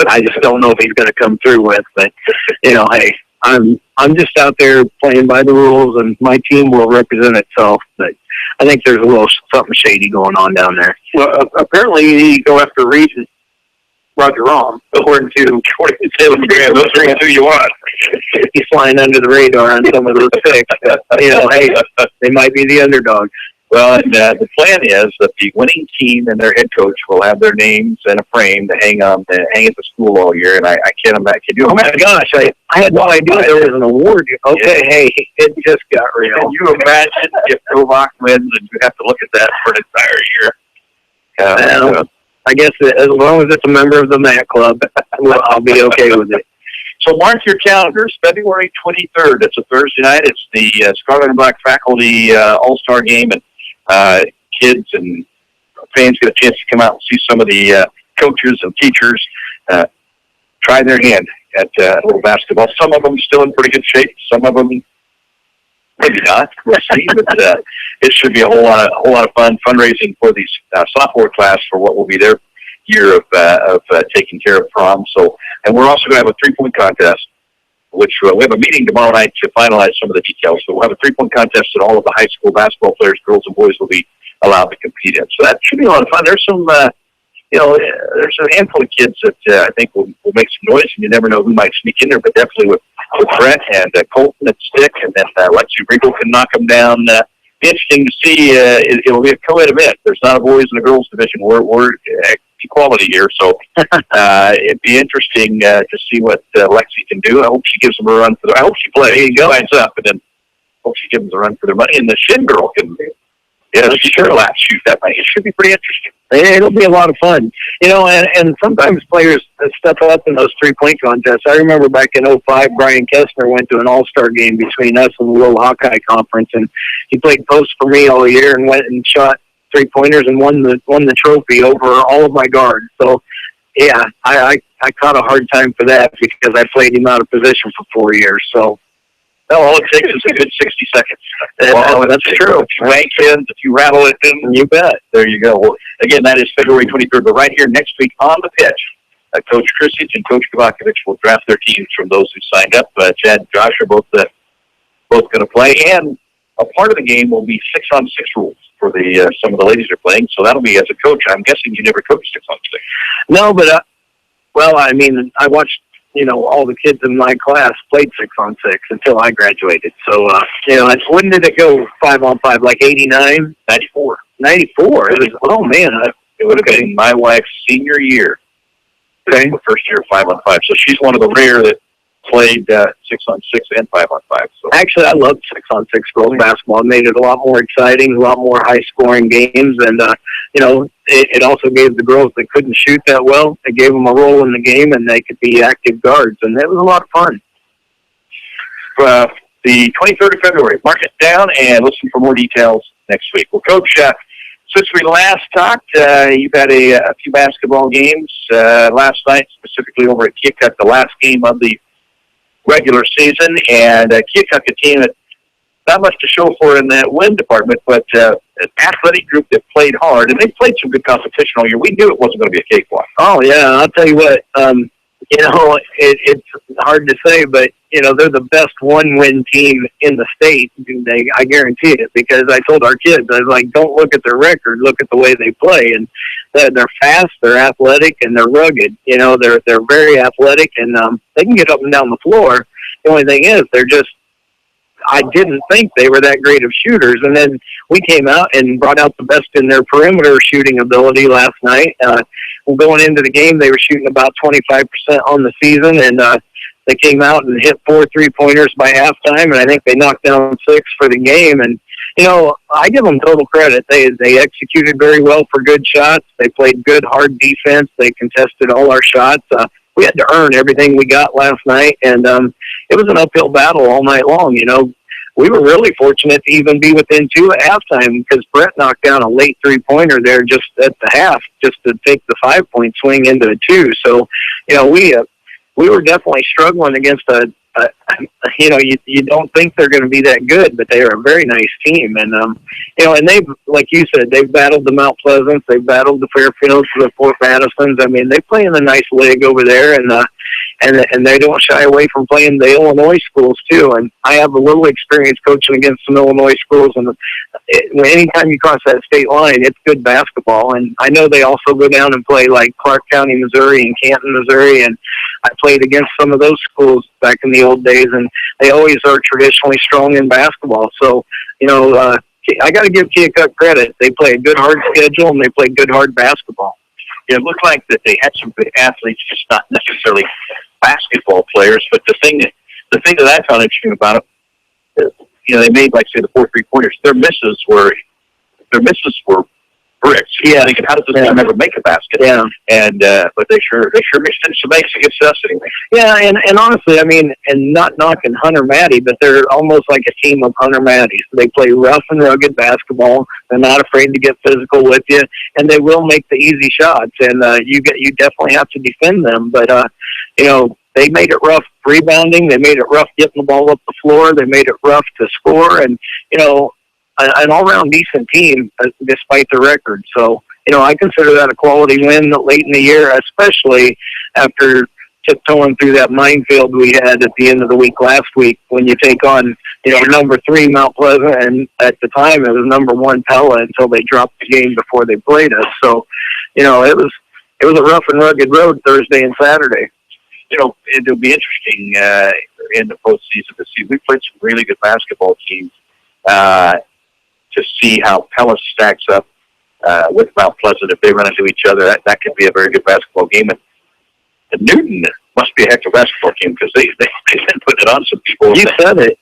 I just don't know if he's going to come through with. But, hey, I'm just out there playing by the rules, and my team will represent itself. But I think there's a little something shady going on down there. Well, apparently you go after Reed and Roger Rom, according to Instagram. Those are who you want. He's flying under the radar on some of those picks. Hey, they might be the underdog. Well, and the plan is that the winning team and their head coach will have their names in a frame to hang at the school all year. And I can't imagine. Oh my gosh, I had no idea there was an award. Okay, Yeah. Hey, it just got real. Can you imagine if Kovac wins and you have to look at that for an entire year? I guess as long as it's a member of the MAC club, I'll be okay with it. So mark your calendars, February 23rd. It's a Thursday night. It's the Scarlet and Black faculty all-star game, and kids and fans get a chance to come out and see some of the coaches and teachers try their hand at a little basketball. Some of them still in pretty good shape. Some of them maybe not. We'll see. But it should be a whole lot of fun fundraising for the sophomore class for what will be their year of taking care of prom. So, and we're also going to have a 3-point contest, which we have a meeting tomorrow night to finalize some of the details. So we'll have a 3-point contest that all of the high school basketball players, girls and boys, will be allowed to compete in. So that should be a lot of fun. There's some, there's a handful of kids that I think will make some noise, and you never know who might sneak in there, but definitely with Brett and Colton at stick, and then Lexi Riegel can knock them down. Be interesting to see. It'll be a co-ed event. There's not a boys and a girls division. We're equality here, so it'd be interesting to see what Lexi can do. I hope she gives them a run for their. I hope she plays up, and then hope she gives them a run for their money. And the Shin girl can, she sure lap shoot that money. It should be pretty interesting. It'll be a lot of fun, and sometimes players step up in those 3-point contests. I remember back in 2005, Brian Koestner went to an all-star game between us and the Little Hawkeye Conference, and he played post for me all year and went and shot 3-pointers and won the trophy over all of my guards. So, yeah, I caught a hard time for that because I played him out of position for 4 years. So, no, all it takes is a good 60 seconds. Well, that's true. If you rank in, if you rattle it in, You bet. there you go. Well, again, that is February 23rd. But right here next week on the pitch, Coach Krisic and Coach Kovacevic will draft their teams from those who signed up. Chad and Josh are both going to play, and a part of the game will be 6-on-6 rules for the some of the ladies are playing. So that'll be as a coach. I'm guessing you never coached 6-on-6. No, but well, I mean, I watched all the kids in my class played 6-on-6 until I graduated. So when did it go 5-on-5? Like 89, 94. 94. It was. Oh man, It would have been my wife's senior year. Okay. The first year of 5-on-5. So she's one of the rare that played 6-on-6 and 5-on-5. So actually, I loved 6-on-6 girls basketball. It made it a lot more exciting, a lot more high-scoring games, and it also gave the girls that couldn't shoot that well. It gave them a role in the game, and they could be active guards, and it was a lot of fun. The 23rd of February. Mark it down and listen for more details next week. Well, Coach, since we last talked, you've had a few basketball games last night, specifically over at Keokuk, the last game of the regular season, and Keokuk, a team that not much to show for in that win department, but an athletic group that played hard, and they played some good competition all year. We knew it wasn't going to be a cakewalk. Oh, yeah, I'll tell you what, it's hard to say, but, they're the best one-win team in the state. I guarantee it, because I told our kids, I was like, don't look at their record, look at the way they play. And they're fast, they're athletic, and they're rugged. They're very athletic, and they can get up and down the floor. The only thing is, I didn't think they were that great of shooters. And then we came out and brought out the best in their perimeter shooting ability last night. Going into the game, they were shooting about 25% on the season, and they came out and hit 4 3-pointers by halftime, and I think they knocked down 6 for the game. And, I give them total credit. They executed very well for good shots. They played good, hard defense. They contested all our shots. We had to earn everything we got last night, and it was an uphill battle all night long. We were really fortunate to even be within 2 at halftime, because Brett knocked down a late 3-pointer there just at the half, just to take the 5-point swing into a 2. So, we were definitely struggling against you don't think they're going to be that good, but they are a very nice team. And, and they've, like you said, they've battled the Mount Pleasants, they've battled the Fairfields, the Fort Madisons. I mean, they play in a nice league over there, and they don't shy away from playing the Illinois schools too. And I have a little experience coaching against some Illinois schools, and anytime you cross that state line, it's good basketball. And I know they also go down and play like Clark County, Missouri, and Canton, Missouri, and I played against some of those schools back in the old days, and they always are traditionally strong in basketball. So, I got to give Keokuk credit. They play a good, hard schedule, and they play good, hard basketball. It looked like that they had some good athletes, just not necessarily basketball players. But the thing that I found interesting about it is, they made, like, say, the 4 3-pointers. Their misses were bricks. Yeah. Thinking, how does this team ever make a basket? Yeah. And but they sure mixed in some eggs against us anyway. Yeah, and honestly, I mean, and not knocking Hunter Matty, but they're almost like a team of Hunter Matties. They play rough and rugged basketball. They're not afraid to get physical with you, and they will make the easy shots. And you definitely have to defend them. But they made it rough rebounding. They made it rough getting the ball up the floor. They made it rough to score, and an all-around decent team despite the record. So, I consider that a quality win late in the year, especially after tiptoeing through that minefield we had at the end of the week last week when you take on, number 3 Mount Pleasant, and at the time it was number 1 Pella until they dropped the game before they played us. So, it was a rough and rugged road Thursday and Saturday. It'll be interesting in the postseason to see. We played some really good basketball teams. To see how Pella stacks up with Mount Pleasant. If they run into each other, that could be a very good basketball game. And Newton must be a heck of a basketball team, because they've been putting it on some people. You said it.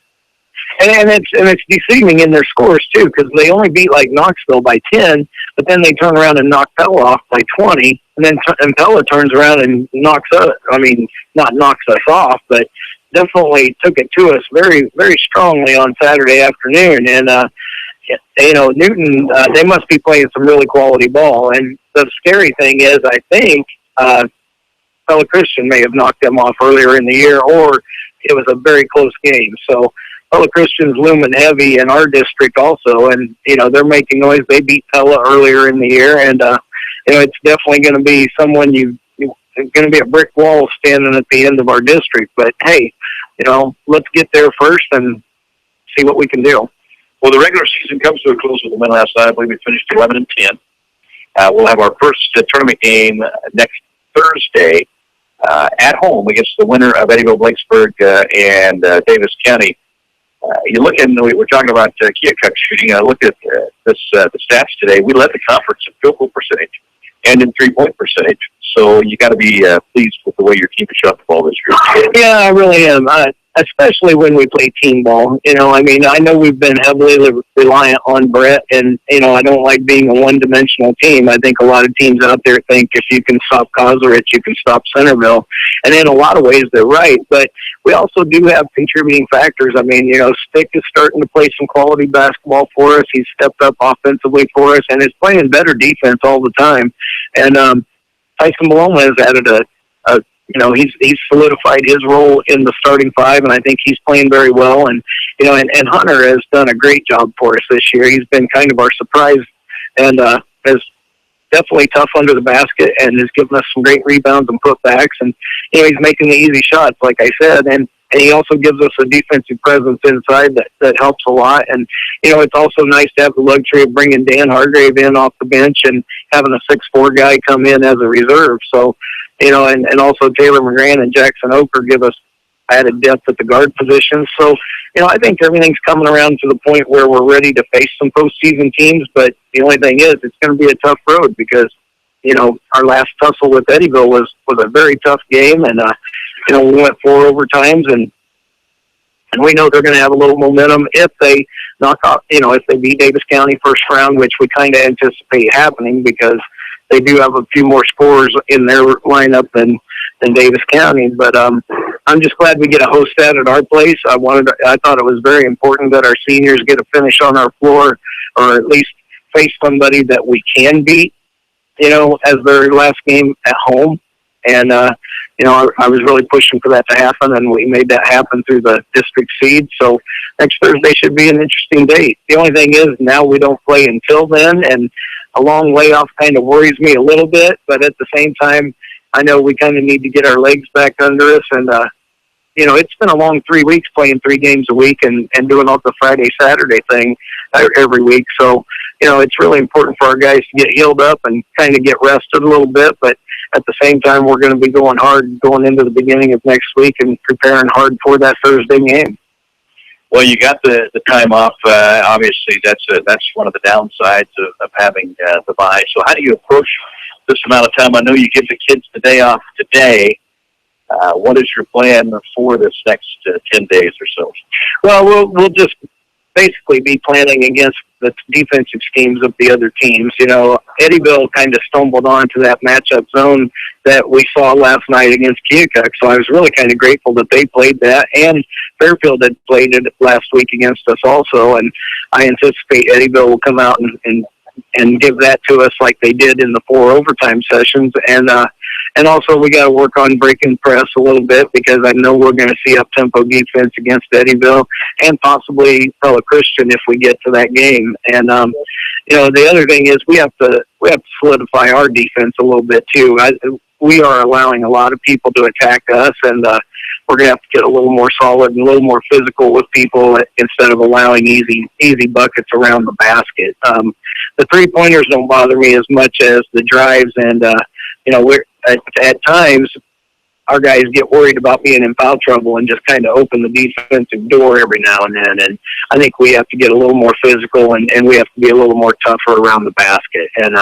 And it's deceiving in their scores, too, because they only beat, like, Knoxville by 10, but then they turn around and knock Pella off by 20, and then Pella turns around and not knocks us off, but definitely took it to us very, very strongly on Saturday afternoon. And, Newton, they must be playing some really quality ball. And the scary thing is, I think fellow Christian may have knocked them off earlier in the year, or it was a very close game. So fellow Christian's looming heavy in our district also, and they're making noise. They beat Pella earlier in the year, and it's definitely going to be someone going to be a brick wall standing at the end of our district. But hey, let's get there first and see what we can do. Well, the regular season comes to a close with the win last night. I believe we finished 11-10. We'll have our first tournament game next Thursday at home against the winner of Eddyville, Blacksburg, and Davis County. You look and we're talking about Keokuk shooting. Look at the stats today. We led the conference in field goal percentage and in 3-point percentage. So you got to be pleased with the way your team has shot the ball this year. Yeah, I really am. Especially when we play team ball. I know we've been heavily reliant on Brett, and, I don't like being a one-dimensional team. I think a lot of teams out there think if you can stop Kosterich, you can stop Centerville. And in a lot of ways, they're right. But we also do have contributing factors. Stick is starting to play some quality basketball for us. He's stepped up offensively for us, and is playing better defense all the time. And Tyson Malone has added he's solidified his role in the starting five, and I think he's playing very well. And and Hunter has done a great job for us this year. He's been kind of our surprise, and is definitely tough under the basket, and has given us some great rebounds and putbacks. And he's making the easy shots, like I said, and he also gives us a defensive presence inside that helps a lot. And it's also nice to have the luxury of bringing Dan Hargrave in off the bench and having a 6'4" guy come in as a reserve. So. And also Taylor McGran and Jackson Ocker give us added depth at the guard position. So, I think everything's coming around to the point where we're ready to face some postseason teams. But the only thing is, it's going to be a tough road because, our last tussle with Eddyville was a very tough game. And, we went 4 overtimes, and we know they're going to have a little momentum if they knock off, if they beat Davis County first round, which we kind of anticipate happening because they do have a few more scorers in their lineup than Davis County. But I'm just glad we get a host at our place. I thought it was very important that our seniors get a finish on our floor, or at least face somebody that we can beat, as their last game at home. And I was really pushing for that to happen, and we made that happen through the district seed. So next Thursday should be an interesting date. The only thing is now we don't play until then, and a long layoff kind of worries me a little bit, but at the same time, I know we kind of need to get our legs back under us. And, it's been a long 3 weeks playing 3 games a week and doing all the Friday, Saturday thing every week. So, it's really important for our guys to get healed up and kind of get rested a little bit. But at the same time, we're going to be going hard going into the beginning of next week and preparing hard for that Thursday game. Well, you got the time off. Obviously, that's one of the downsides of having the bye. So how do you approach this amount of time? I know you give the kids the day off today. What is your plan for this next 10 days or so? Well, we'll just basically be planning against the defensive schemes of the other teams. Eddyville kind of stumbled onto that matchup zone that we saw last night against Keokuk, so I was really kind of grateful that they played that, and Fairfield had played it last week against us also, and I anticipate Eddyville will come out and give that to us like they did in the 4 overtime sessions. And also we got to work on breaking press a little bit because I know we're going to see up-tempo defense against Eddyville and possibly fellow Christian if we get to that game. And, the other thing is we have to solidify our defense a little bit too. We are allowing a lot of people to attack us, and we're going to have to get a little more solid and a little more physical with people instead of allowing easy buckets around the basket. The 3-pointers don't bother me as much as the drives, and we're at times our guys get worried about being in foul trouble and just kind of open the defensive door every now and then. And I think we have to get a little more physical and we have to be a little more tougher around the basket. And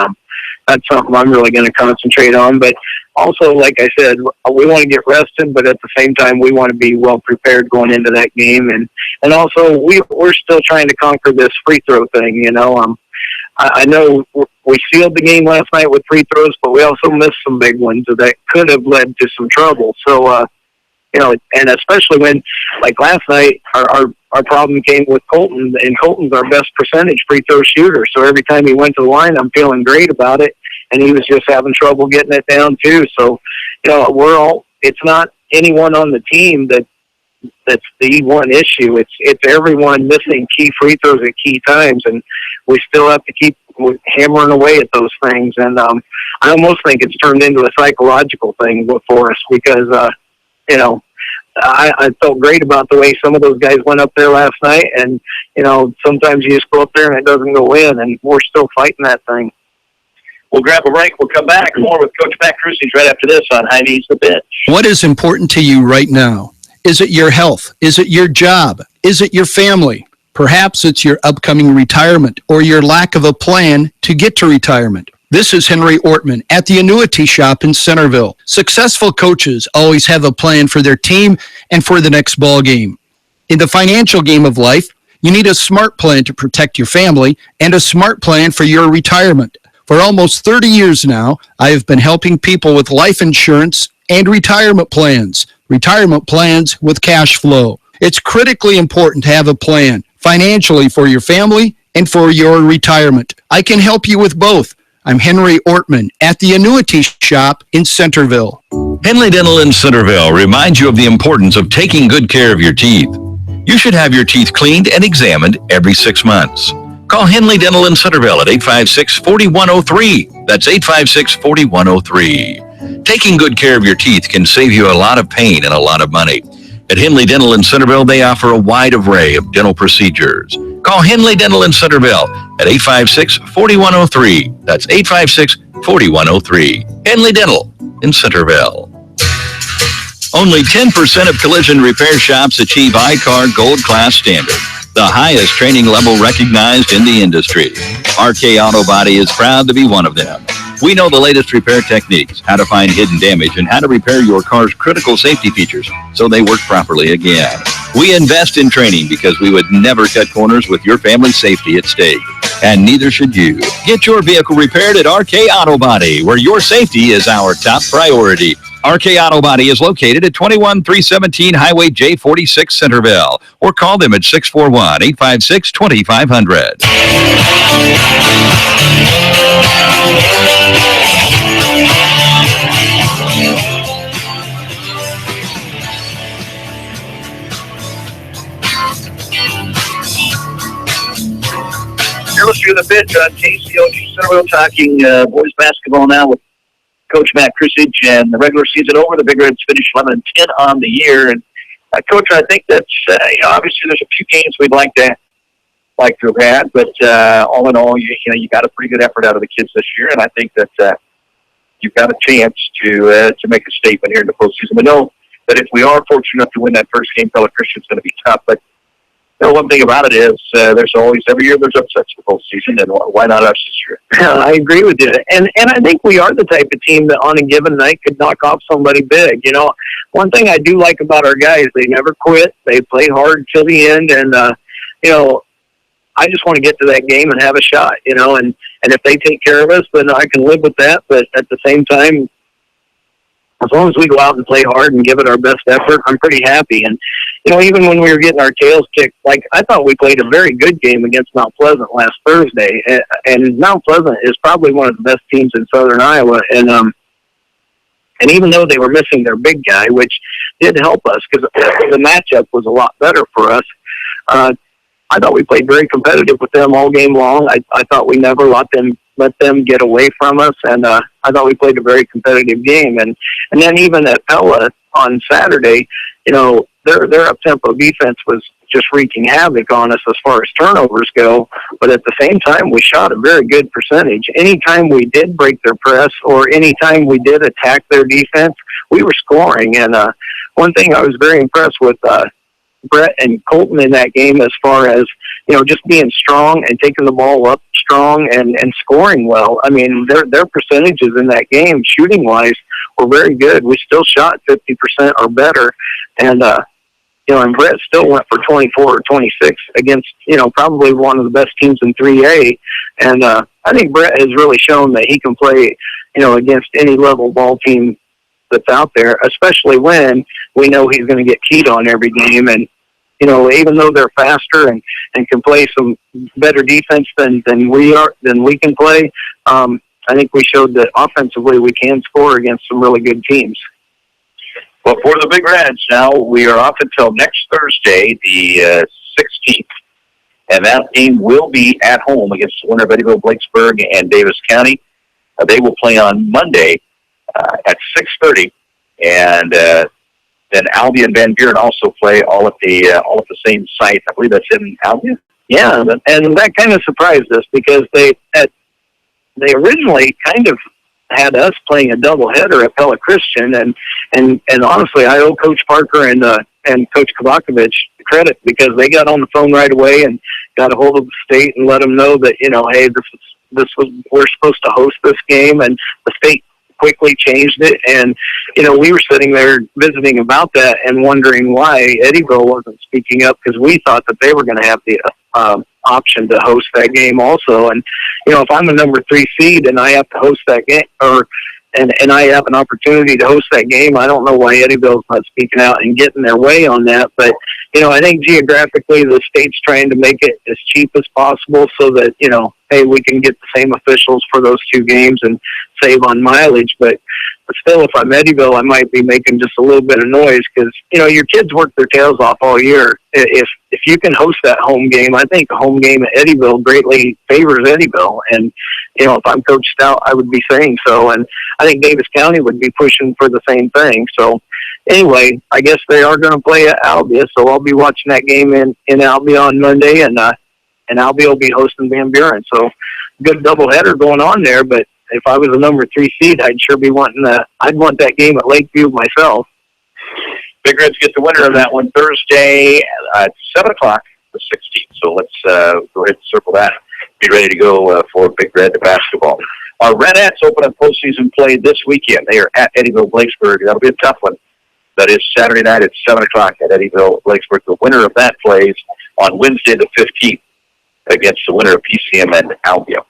that's something I'm really going to concentrate on. But also, like I said, we want to get rested, but at the same time, we want to be well prepared going into that game. And also, we're still trying to conquer this free throw thing. I know we sealed the game last night with free throws, but we also missed some big ones that could have led to some trouble. So, and especially when, like last night, our problem came with Colton, and Colton's our best percentage free throw shooter. So every time he went to the line, I'm feeling great about it, and he was just having trouble getting it down too. So, it's not anyone on the team that's the one issue. It's everyone missing key free throws at key times, and we still have to keep hammering away at those things. And I almost think it's turned into a psychological thing for us because, I felt great about the way some of those guys went up there last night, and, sometimes you just go up there and it doesn't go in, and we're still fighting that thing. We'll grab a break. We'll come back. More with Coach Matt Crucich right after this on Hy-Vee's The Bench. What is important to you right now? Is it your health? Is it your job? Is it your family? Perhaps it's your upcoming retirement or your lack of a plan to get to retirement. This is Henry Ortman at the Annuity Shop in Centerville. Successful coaches always have a plan for their team and for the next ball game. In the financial game of life, you need a smart plan to protect your family and a smart plan for your retirement. For almost 30 years now, I have been helping people with life insurance and retirement plans with cash flow. It's critically important to have a plan financially for your family and for your retirement. I can help you with both. I'm Henry Ortman at the Annuity Shop in Centerville. Henley Dental in Centerville reminds you of the importance of taking good care of your teeth. You should have your teeth cleaned and examined every 6 months. Call Henley Dental in Centerville at 856-4103. That's 856-4103. Taking good care of your teeth can save you a lot of pain and a lot of money. At Henley Dental in Centerville, they offer a wide array of dental procedures. Call Henley Dental in Centerville at 856-4103. That's 856-4103. Henley Dental in Centerville. Only 10% of collision repair shops achieve I-CAR Gold Class standard, the highest training level recognized in the industry. RK Auto Body is proud to be one of them. We know the latest repair techniques, how to find hidden damage, and how to repair your car's critical safety features so they work properly again. We invest in training because we would never cut corners with your family's safety at stake. And neither should you. Get your vehicle repaired at RK Auto Body, where your safety is our top priority. RK Auto Body is located at 21317 Highway J46 Centerville, or call them at 641-856-2500. You're listening to The Bench on KCOG Centerville, talking boys basketball now with Coach Matt Crucich, and the regular season over. The Big Reds finished 11-10 on the year. And Coach, I think that's obviously there's a few games we'd like to have had, but all in all, you got a pretty good effort out of the kids this year, and I think that you've got a chance to make a statement here in the postseason. We know that if we are fortunate enough to win that first game, Pella Christian's going to be tough, but one thing about it is there's always, every year there's upsets in the postseason, and why not us this year? I agree with you. And I think we are the type of team that on a given night could knock off somebody big. One thing I do like about our guys, they never quit. They play hard till the end, and, I just want to get to that game and have a shot, and if they take care of us, then I can live with that. But at the same time, as long as we go out and play hard and give it our best effort, I'm pretty happy. And, even when we were getting our tails kicked, I thought we played a very good game against Mount Pleasant last Thursday. And Mount Pleasant is probably one of the best teams in Southern Iowa. And even though they were missing their big guy, which did help us because the matchup was a lot better for us, I thought we played very competitive with them all game long. I thought we never let them get away from us, and I thought we played a very competitive game. And then even at Pella on Saturday, their up-tempo defense was just wreaking havoc on us as far as turnovers go, but at the same time, we shot a very good percentage. Anytime we did break their press or anytime we did attack their defense, we were scoring. And one thing I was very impressed with Brett and Colton in that game as far as, just being strong and taking the ball up strong and scoring well. I mean, their percentages in that game, shooting-wise, were very good. We still shot 50% or better. And, and Brett still went for 24 or 26 against, probably one of the best teams in 3A. And I think Brett has really shown that he can play, against any level ball team that's out there, especially when we know he's going to get keyed on every game. And, even though they're faster and can play some better defense than we can play, I think we showed that offensively we can score against some really good teams. Well, for the Big Reds, now we are off until next Thursday, the 16th. And that game will be at home against the winner of Eddyville, Blakesburg, and Davis County. They will play on Monday at 6:30, and then Albia and Van Buren also play all at the same site. I believe that's in Albia. Yeah, and that kind of surprised us because they originally kind of had us playing a doubleheader at Pella Christian, and honestly, I owe Coach Parker and Coach Kovakovich credit because they got on the phone right away and got a hold of the state and let them know that hey, we're supposed to host this game, and the state quickly changed it. And we were sitting there visiting about that and wondering why Eddyville wasn't speaking up, because we thought that they were going to have the option to host that game also. And if I'm a number 3 seed and I have to host that game, and I have an opportunity to host that game, I don't know why Eddyville's not speaking out and getting their way on that. But I think geographically the state's trying to make it as cheap as possible so that hey, we can get the same officials for those 2 games and save on mileage. But still, if I'm Eddyville, I might be making just a little bit of noise because your kids work their tails off all year. If you can host that home game, I think a home game at Eddyville greatly favors Eddyville. And if I'm Coach Stout, I would be saying so. And I think Davis County would be pushing for the same thing. So anyway, I guess they are going to play at Albia, so I'll be watching that game in Albia on Monday, and Albia will be hosting Van Buren. So good doubleheader going on there. But if I was a number 3 seed, I'd sure be wanting I'd want that game at Lakeview myself. Big Reds get the winner of that one Thursday at 7 o'clock, the 16th. So let's go ahead and circle that. Be ready to go for Big Red basketball. Our Redettes open up postseason play this weekend. They are at Eddyville, Blakesburg. That'll be a tough one. That is Saturday night at 7 o'clock at Eddyville, Blakesburg. The winner of that plays on Wednesday the 15th against the winner of PCM and Albia.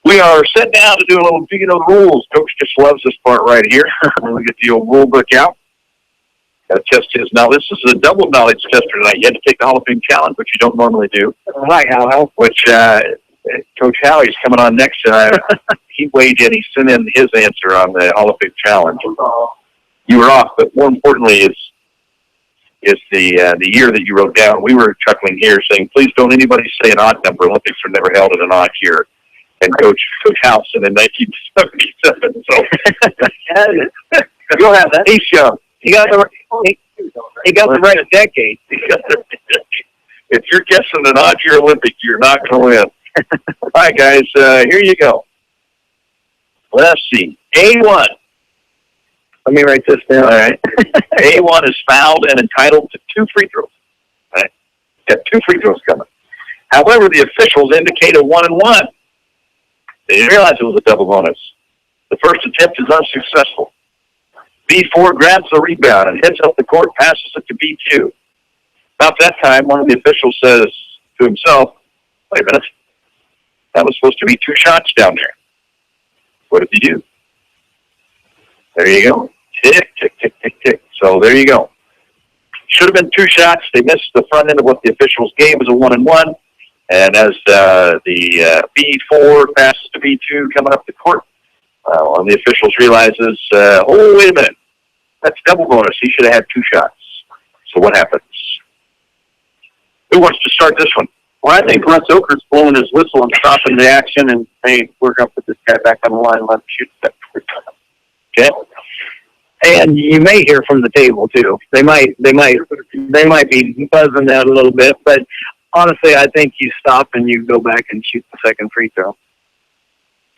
We are set down to do a little digging of the rules. Coach just loves this part right here. We get the old rule book out. Got to test his knowledge. This is a double knowledge tester tonight. You had to take the Hall of Fame challenge, which you don't normally do. Hi, Hal. Which Coach Howie's coming on next. He weighed in. He sent in his answer on the Hall of Fame challenge. You were off, but more importantly is the year that you wrote down. We were chuckling here saying, please don't anybody say an odd number. Olympics are never held in an odd year. And Coach Howson in 1977. So you'll have that. He got the right decade. If you're guessing an odd year Olympic, you're not going to win. All right, guys, here you go. Let's see. A1. Let me write this down. All right. A1 is fouled and entitled to 2 free throws. All right. Got 2 free throws coming. However, the officials indicate a 1-and-1. They didn't realize it was a double bonus. The first attempt is unsuccessful. B4 grabs the rebound and heads up the court, passes it to B2. About that time, one of the officials says to himself, wait a minute, that was supposed to be 2 shots down there. What did he do? There you go. Tick, tick, tick, tick, tick. So there you go. Should have been 2 shots. They missed the front end of what the officials gave as a 1-and-1. And as the B4 passes to B2 coming up the court, one of the officials realizes, oh, wait a minute. That's double bonus. He should have had 2 shots. So what happens? Who wants to start this one? Well, I think Russ Oker's blowing his whistle and stopping the action, and hey, we're going to put this guy back on the line and let him shoot that. Okay. And you may hear from the table too. They might be buzzing that a little bit, but honestly, I think you stop and you go back and shoot the second free throw.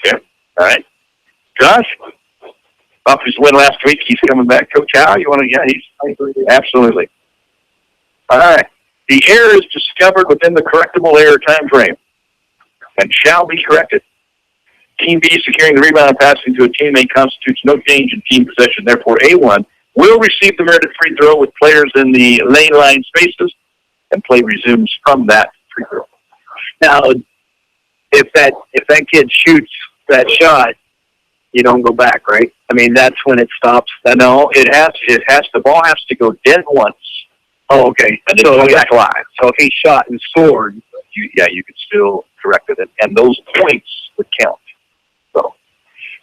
Okay. All right. Josh? Off his win last week, he's coming back. Coach Howe, you want to? Yeah, he's absolutely. All right. The error is discovered within the correctable error time frame and shall be corrected. Team B securing the rebound and passing to a teammate constitutes no change in team possession. Therefore, A1 will receive the merited free throw with players in the lane line spaces, and play resumes from that free throw. Now, if that kid shoots that shot you don't go back, right? I mean, that's when it stops. No, the ball has to go dead once. Oh, okay. And then come back live. So if he shot and scored, you could still correct it, and those points would count. So,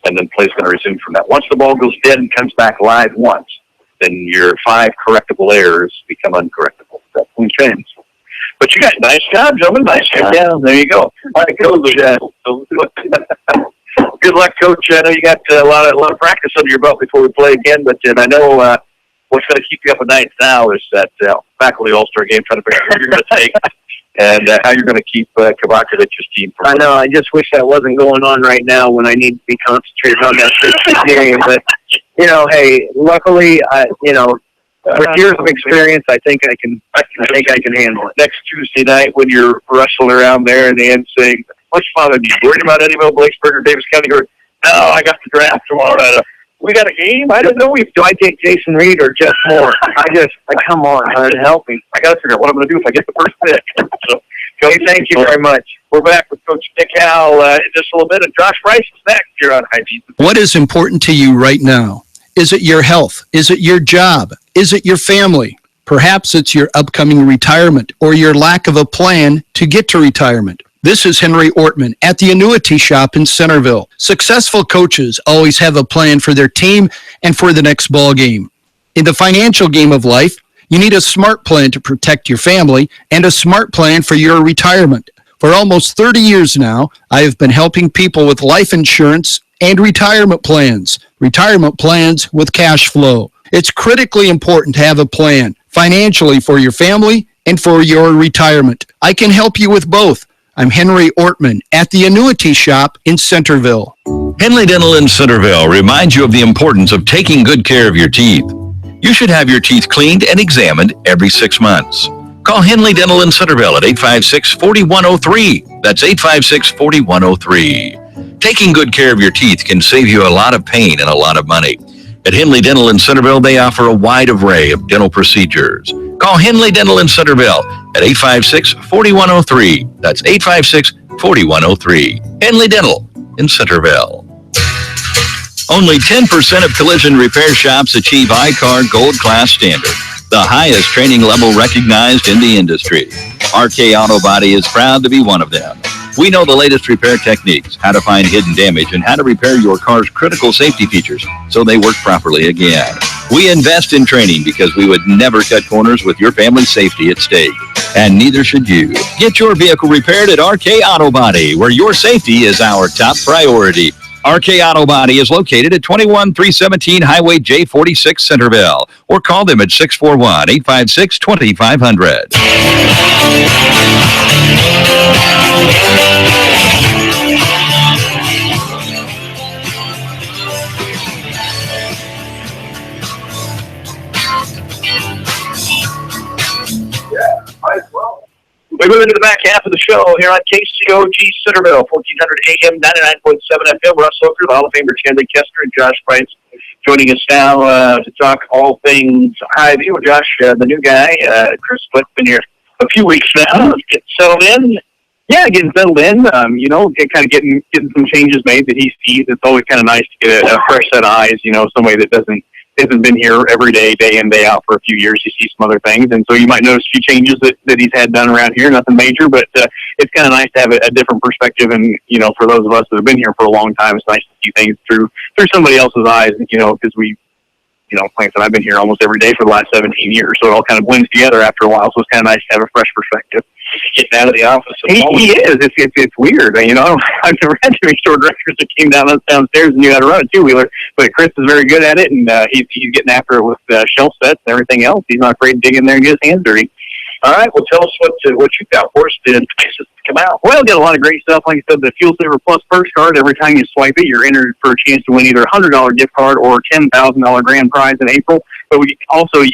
and then play's going to resume from that. Once the ball goes dead and comes back live once, then your 5 correctable errors become uncorrectable. Okay. But you got nice job, gentlemen. Nice job. Yeah, there you go. All right, Coach. Good luck, Coach. I know you got a lot of practice under your belt before we play again, but I know what's going to keep you up at night now is that faculty all-star game, trying to figure out who you're going to take and how you're going to keep Kovacevich's team. I know. I just wish that wasn't going on right now when I need to be concentrated on that game. But hey, luckily, with years of experience, I think I can handle it. Next Tuesday night, when you're wrestling around there and the end saying, "What's father? Are you worried about Eddyville, Blacksburg, or Davis County?" Or, "No, I got the draft tomorrow night. We got a game. I didn't know we." Do I take Jason Reed or Jeff Moore? Come on, help me. I got to figure out what I'm going to do if I get the first pick. So, Coach, thank you very much. We're back with Coach Nick Howell in just a little bit, and Josh Price is next here on Hy-Vee. What is important to you right now? Is it your health? Is it your job? Is it your family? Perhaps it's your upcoming retirement or your lack of a plan to get to retirement. This is Henry Ortman at the Annuity Shop in Centerville. Successful coaches always have a plan for their team and for the next ball game. In the financial game of life, you need a smart plan to protect your family and a smart plan for your retirement. For almost 30 years now, I have been helping people with life insurance and retirement plans with cash flow. It's critically important to have a plan financially for your family and for your retirement. I can help you with both. I'm Henry Ortman at the Annuity Shop in Centerville. Henley Dental in Centerville reminds you of the importance of taking good care of your teeth. You should have your teeth cleaned and examined every 6 months. Call Henley Dental in Centerville at 856-4103. That's 856-4103. Taking good care of your teeth can save you a lot of pain and a lot of money. At Henley Dental in Centerville, they offer a wide array of dental procedures. Call Henley Dental in Centerville at 856-4103. That's 856-4103. Henley Dental in Centerville. Only 10% of collision repair shops achieve I-CAR Gold Class standard, the highest training level recognized in the industry. RK Auto Body is proud to be one of them. We know the latest repair techniques, how to find hidden damage, and how to repair your car's critical safety features so they work properly again. We invest in training because we would never cut corners with your family's safety at stake. And neither should you. Get your vehicle repaired at RK Auto Body, where your safety is our top priority. RK Auto Body is located at 21317 Highway J46 Centerville, or call them at 641-856-2500. We move into the back half of the show here on KCOG Centerville, 1400 AM, 99.7 FM. Russ Ocker, the Hall of Famer Chandler Koestner, and Josh Price joining us now to talk all things Hy-Vee. Well, Josh, the new guy, Chris Splitt's been here a few weeks now. Let's get settled in. Yeah, getting settled in. Kind of getting some changes made that he sees. It's always kind of nice to get a fresh set of eyes. Somebody that hasn't been here every day, day in, day out for a few years. You see some other things, and so you might notice a few changes that he's had done around here. Nothing major, but it's kind of nice to have a different perspective. And for those of us that have been here for a long time, it's nice to see things through somebody else's eyes. Because we, like I said, I've been here almost every day for the last 17 years, so it all kind of blends together after a while. So it's kind of nice to have a fresh perspective. Getting out of the office. He is. It's weird. I've never had too many store directors that came downstairs and knew how to run a two-wheeler. But Chris is very good at it, and he's getting after it with shelf sets and everything else. He's not afraid to dig in there and get his hands dirty. All right. Well, tell us what you got for us to entice us to come out. Well, got a lot of great stuff. Like I said, the Fuel Saver Plus Perks card. Every time you swipe it, you're entered for a chance to win either a $100 gift card or a $10,000 grand prize in April. But you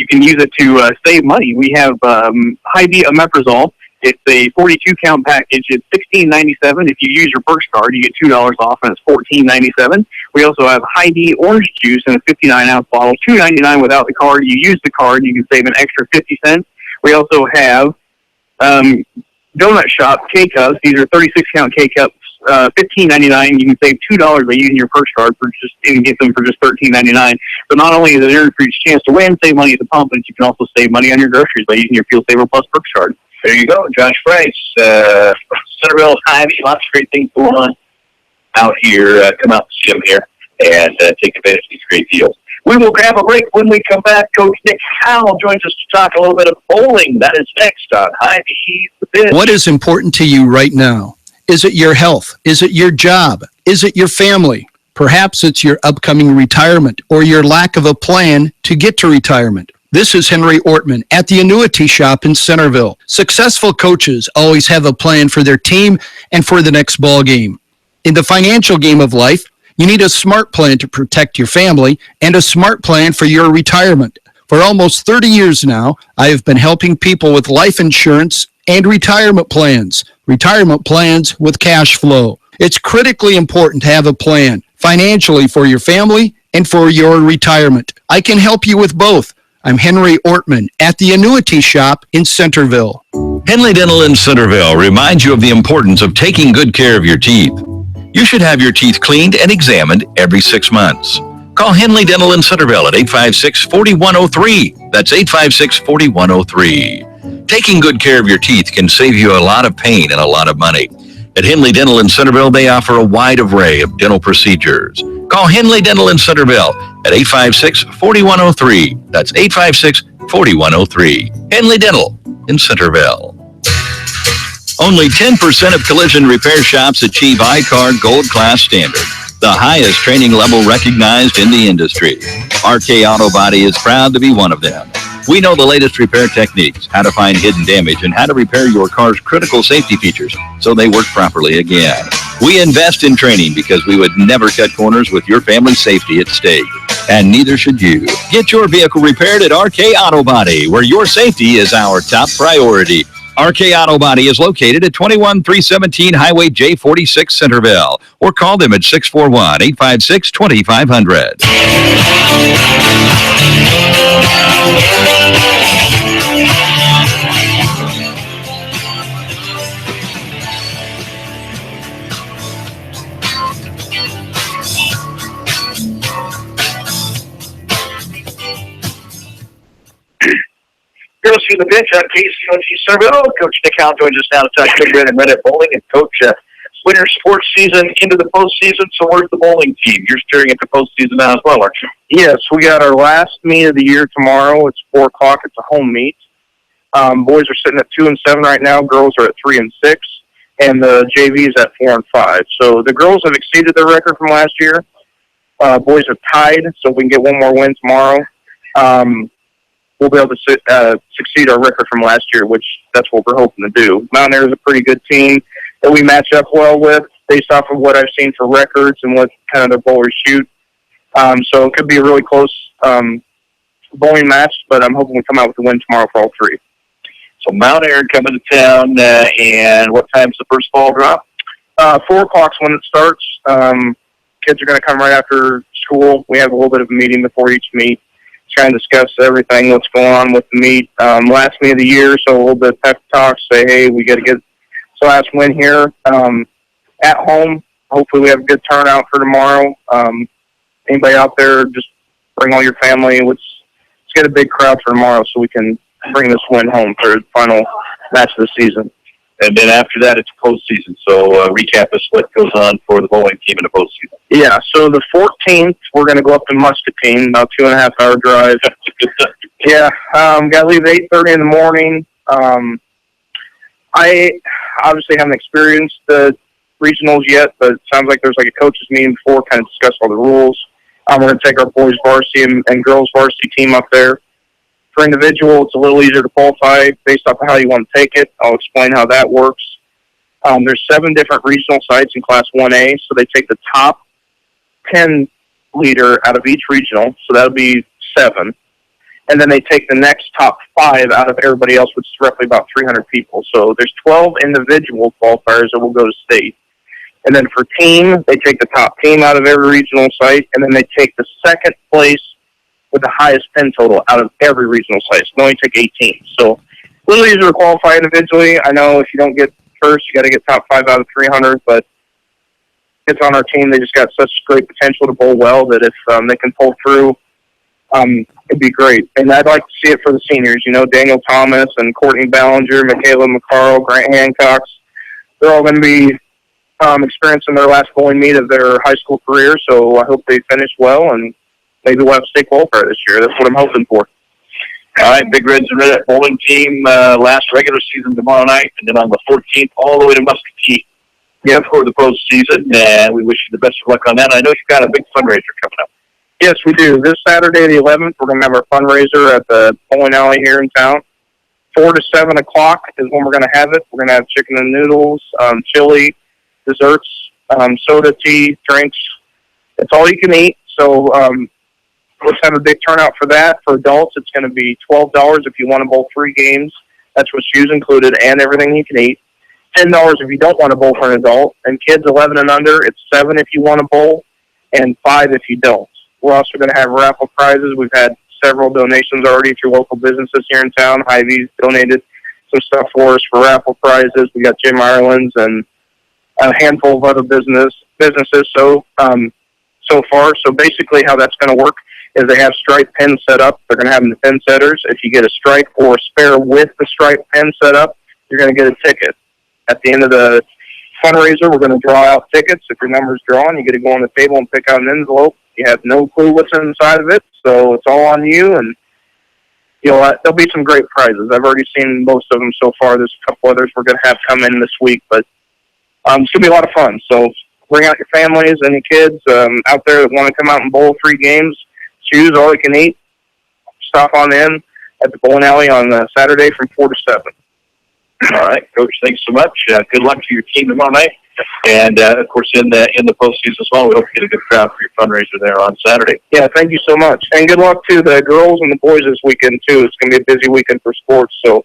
can use it to save money. We have Hy-Vee omeprazole. It's a 42-count package. It's $16.97. If you use your Perks card, you get $2 off, and it's $14.97. We also have Hy-Vee orange juice in a 59-ounce bottle, $2.99 without the card. You use the card, you can save an extra 50 cents. We also have Donut Shop K-Cups. These are 36-count K-Cups $15.99. You can save $2 by using your Perks card and get them for just $13.99. So not only is it an increased chance to win, save money at the pump, but you can also save money on your groceries by using your Fuel Saver Plus Perks card. There you go, Josh Price, Centerville, Hy-Vee, lots of great things going on out here. Come out to see him here and take advantage of these great deals. We will grab a break. When we come back, Coach Nick Howell joins us to talk a little bit of bowling. That is next on Hy-Vee the Pitch. What is important to you right now? Is it your health? Is it your job? Is it your family? Perhaps it's your upcoming retirement or your lack of a plan to get to retirement. This is Henry Ortman at the Annuity Shop in Centerville. Successful coaches always have a plan for their team and for the next ball game. In the financial game of life, you need a smart plan to protect your family and a smart plan for your retirement. For almost 30 years now, I have been helping people with life insurance and retirement plans with cash flow. It's critically important to have a plan financially for your family and for your retirement. I can help you with both. I'm Henry Ortman at the Annuity Shop in Centerville. Henley Dental in Centerville reminds you of the importance of taking good care of your teeth. You should have your teeth cleaned and examined every 6 months. Call Henley Dental in Centerville at 856-4103. That's 856-4103. Taking good care of your teeth can save you a lot of pain and a lot of money. At Henley Dental in Centerville, they offer a wide array of dental procedures. Call Henley Dental in Centerville at 856-4103. That's 856-4103. Henley Dental in Centerville. Only 10% of collision repair shops achieve I-CAR Gold Class standard, the highest training level recognized in the industry. RK Auto Body is proud to be one of them. We know the latest repair techniques, how to find hidden damage, and how to repair your car's critical safety features so they work properly again. We invest in training because we would never cut corners with your family's safety at stake. And neither should you. Get your vehicle repaired at RK Auto Body, where your safety is our top priority. RK Auto Body is located at 21317 Highway J46 Centerville, or call them at 641-856-2500. Girls see the bench on KCOG Centerville. Coach Nick Howell joins us now to talk Big Red and Red at bowling. And Coach, winter sports season into the postseason, so where's the bowling team? You're steering into postseason now as well, aren't you? Yes, we got our last meet of the year tomorrow. It's 4 o'clock. It's a home meet. Boys are sitting at 2-7 right now. Girls are at 3-6, and the JV is at 4-5. So the girls have exceeded their record from last year. Boys have tied, so if we can get one more win tomorrow, we'll be able to succeed our record from last year, which that's what we're hoping to do. Mount Air is a pretty good team that we match up well with based off of what I've seen for records and what kind of their bowlers shoot. So it could be a really close bowling match, but I'm hoping we come out with a win tomorrow for all three. So Mount Air coming to town, and what time's the first ball drop? 4 o'clock's when it starts. Kids are going to come right after school. We have a little bit of a meeting before each meet, try and discuss everything, what's going on with the meet. Last meet of the year, so a little bit of pep talk, say, hey, we got to get this last win here at home. Hopefully we have a good turnout for tomorrow. Anybody out there, just bring all your family. Let's get a big crowd for tomorrow so we can bring this win home for the final match of the season. And then after that, it's postseason. So recap us what goes on for the bowling team in the postseason. Yeah, so the 14th, we're going to go up to Muscatine, about 2.5-hour drive. Yeah, got to leave at 8:30 in the morning. I obviously haven't experienced the regionals yet, but it sounds like there's like a coaches meeting before, kind of discuss all the rules. We're going to take our boys varsity and girls varsity team up there. For individual, it's a little easier to qualify based off of how you want to take it. I'll explain how that works. There's 7 different regional sites in Class 1A, so they take the top 10 leader out of each regional, so that'll be 7. And then they take the next top 5 out of everybody else, which is roughly about 300 people. So there's 12 individual qualifiers that will go to state. And then for team, they take the top team out of every regional site, and then they take the second place with the highest pin total out of every regional site. So they only take 18. So a little easier to qualify individually. I know if you don't get first, you got to get top 5 out of 300, but kids on our team, they just got such great potential to bowl well that if they can pull through, it'd be great. And I'd like to see it for the seniors. You know, Daniel Thomas and Courtney Ballinger, Michaela McCarl, Grant Hancox. They're all going to be experiencing their last bowling meet of their high school career, so I hope they finish well, and maybe we'll have a state qualifier this year. That's what I'm hoping for. All right, Big Reds and Red bowling team, last regular season tomorrow night, and then on the 14th, all the way to Muscatine. Yeah, for the postseason, and we wish you the best of luck on that. I know you've got a big fundraiser coming up. Yes, we do. This Saturday, the 11th, we're going to have our fundraiser at the bowling alley here in town. 4 to 7 o'clock is when we're going to have it. We're going to have chicken and noodles, chili, desserts, soda, tea, drinks. It's all you can eat. So let's have a big turnout for that. For adults, it's going to be $12 if you want to bowl 3 games. That's with shoes included and everything you can eat. $10 if you don't want to bowl for an adult. And kids 11 and under, it's $7 if you want to bowl and $5 if you don't. We're also going to have raffle prizes. We've had several donations already through local businesses here in town. Hy-Vee's donated some stuff for us for raffle prizes. We got Jim Ireland's and a handful of other businesses so far. So basically how that's going to work is they have stripe pins set up. They're going to have them the pin setters. If you get a stripe or a spare with the stripe pin set up, you're going to get a ticket. At the end of the fundraiser, we're going to draw out tickets. If your number's drawn, you get to go on the table and pick out an envelope. You have no clue what's inside of it, so it's all on you. And there'll be some great prizes. I've already seen most of them so far. There's a couple others we're going to have come in this week, but it's going to be a lot of fun. So bring out your families and your kids out there that want to come out and bowl 3 games. Choose all you can eat. Stop on in at the bowling alley on Saturday from 4 to 7. All right, Coach, thanks so much. Good luck to your team tomorrow night. And, of course, in the postseason as well, we hope you get a good crowd for your fundraiser there on Saturday. Yeah, thank you so much. And good luck to the girls and the boys this weekend, too. It's going to be a busy weekend for sports, so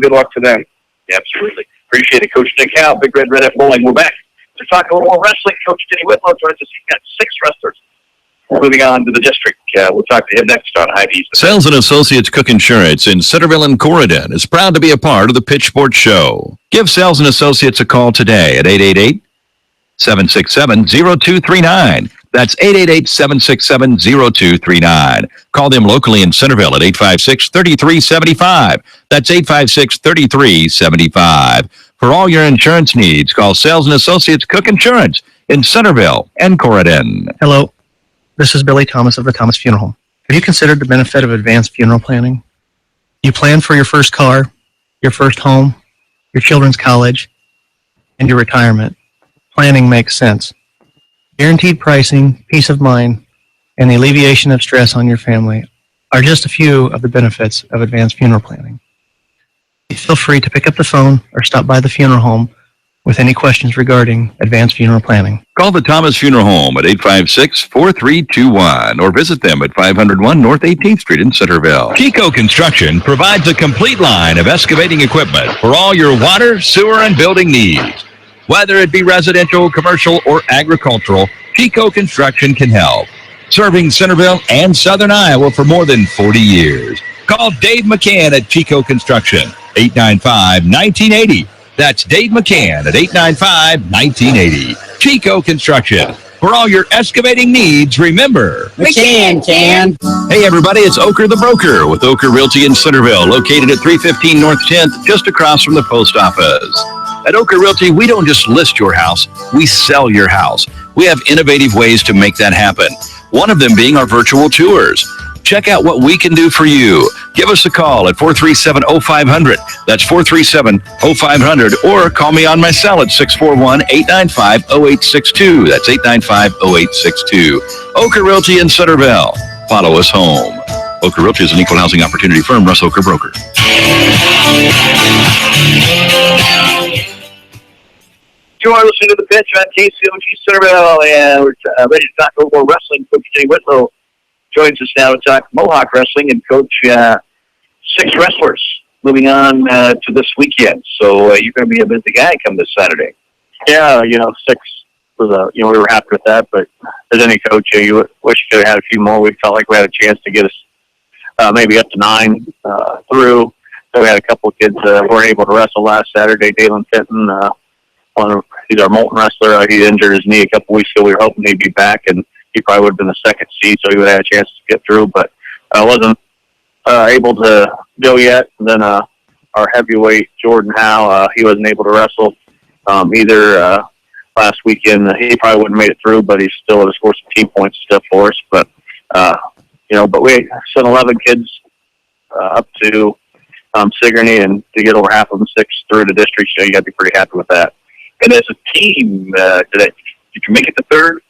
good luck to them. Yeah, absolutely. Appreciate it, Coach Nick Howe, Big Red at Bowling. We're back to talk a little more wrestling. Coach Denny Whitlow joins us. He's got 6 wrestlers. Moving on to the district, we'll talk to him next on Hy-Vee. Sales and Associates Cook Insurance in Centerville and Corridon is proud to be a part of the Pitch Sports Show. Give Sales and Associates a call today at 888-767-0239. That's 888-767-0239. Call them locally in Centerville at 856-3375. That's 856-3375. For all your insurance needs, call Sales and Associates Cook Insurance in Centerville and Corridon. Hello. This is Billy Thomas of the Thomas Funeral Home. Have you considered the benefit of advanced funeral planning? You plan for your first car, your first home, your children's college, and your retirement. Planning makes sense. Guaranteed pricing, peace of mind, and the alleviation of stress on your family are just a few of the benefits of advanced funeral planning. Feel free to pick up the phone or stop by the funeral home with any questions regarding advanced funeral planning. Call the Thomas Funeral Home at 856-4321 or visit them at 501 North 18th Street in Centerville. Chico Construction provides a complete line of excavating equipment for all your water, sewer, and building needs. Whether it be residential, commercial, or agricultural, Chico Construction can help. Serving Centerville and Southern Iowa for more than 40 years. Call Dave McCann at Chico Construction, 895-1980. That's Dave McCann at 895-1980. Chico Construction. For all your excavating needs, remember, McCann can. Hey everybody, it's Ocker the Broker with Ocker Realty in Centerville, located at 315 North 10th, just across from the post office. At Ocker Realty, we don't just list your house, we sell your house. We have innovative ways to make that happen. One of them being our virtual tours. Check out what we can do for you. Give us a call at 437-0500. That's 437-0500. Or call me on my cell at 641-895-0862. That's 895-0862. Ocker Realty in Centerville. Follow us home. Ocker Realty is an equal housing opportunity firm. Russ Ocker Broker. You are listening to The Pitch on KCOG Centerville, and we're ready to talk a little more wrestling. Coach Denny Whitlow joins us now to talk Mohawk wrestling, and Coach, 6 wrestlers moving on to this weekend. So you're going to be a busy guy come this Saturday. Yeah, 6 was we were happy with that, but as any coach, you wish you could have had a few more. We felt like we had a chance to get us maybe up to 9 through. So we had a couple of kids weren't able to wrestle last Saturday. Dalen Fenton, he's our Molten wrestler. He injured his knee a couple weeks ago. We were hoping he'd be back, and he probably would have been the second seed, so he would have had a chance to get through. But wasn't able to go yet. And then our heavyweight Jordan Howe, he wasn't able to wrestle either last weekend. He probably wouldn't have made it through, but he still would have scored some team points and stuff for us. But but we sent 11 kids up to Sigourney, and to get over half of them 6 through the district, so you got to be pretty happy with that. And as a team, did you make it to third?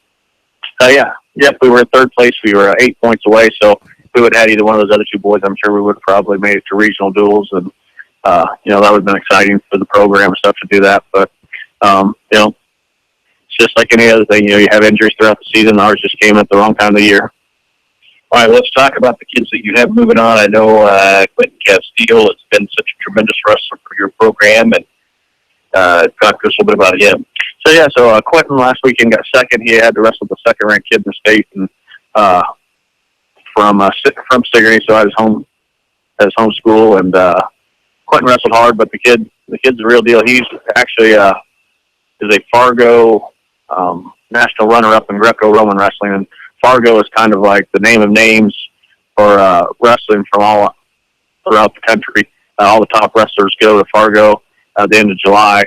Yep, we were in third place. We were 8 points away, so if we would have had either one of those other 2 boys, I'm sure we would have probably made it to regional duels, and that would have been exciting for the program and stuff to do that. But it's just like any other thing. You have injuries throughout the season. Ours just came at the wrong time of the year. All right, let's talk about the kids that you have moving on. I know Quentin Castile has been such a tremendous wrestler for your program, and talk to us a little bit about him. So Quentin last weekend got second. He had to wrestle the second-ranked kid in the state, and from Sigourney, so at his home school. And Quentin wrestled hard, but the kid's the real deal. He's actually is a Fargo national runner-up in Greco-Roman wrestling, and Fargo is kind of like the name of names for wrestling from all throughout the country. All the top wrestlers go to Fargo at the end of July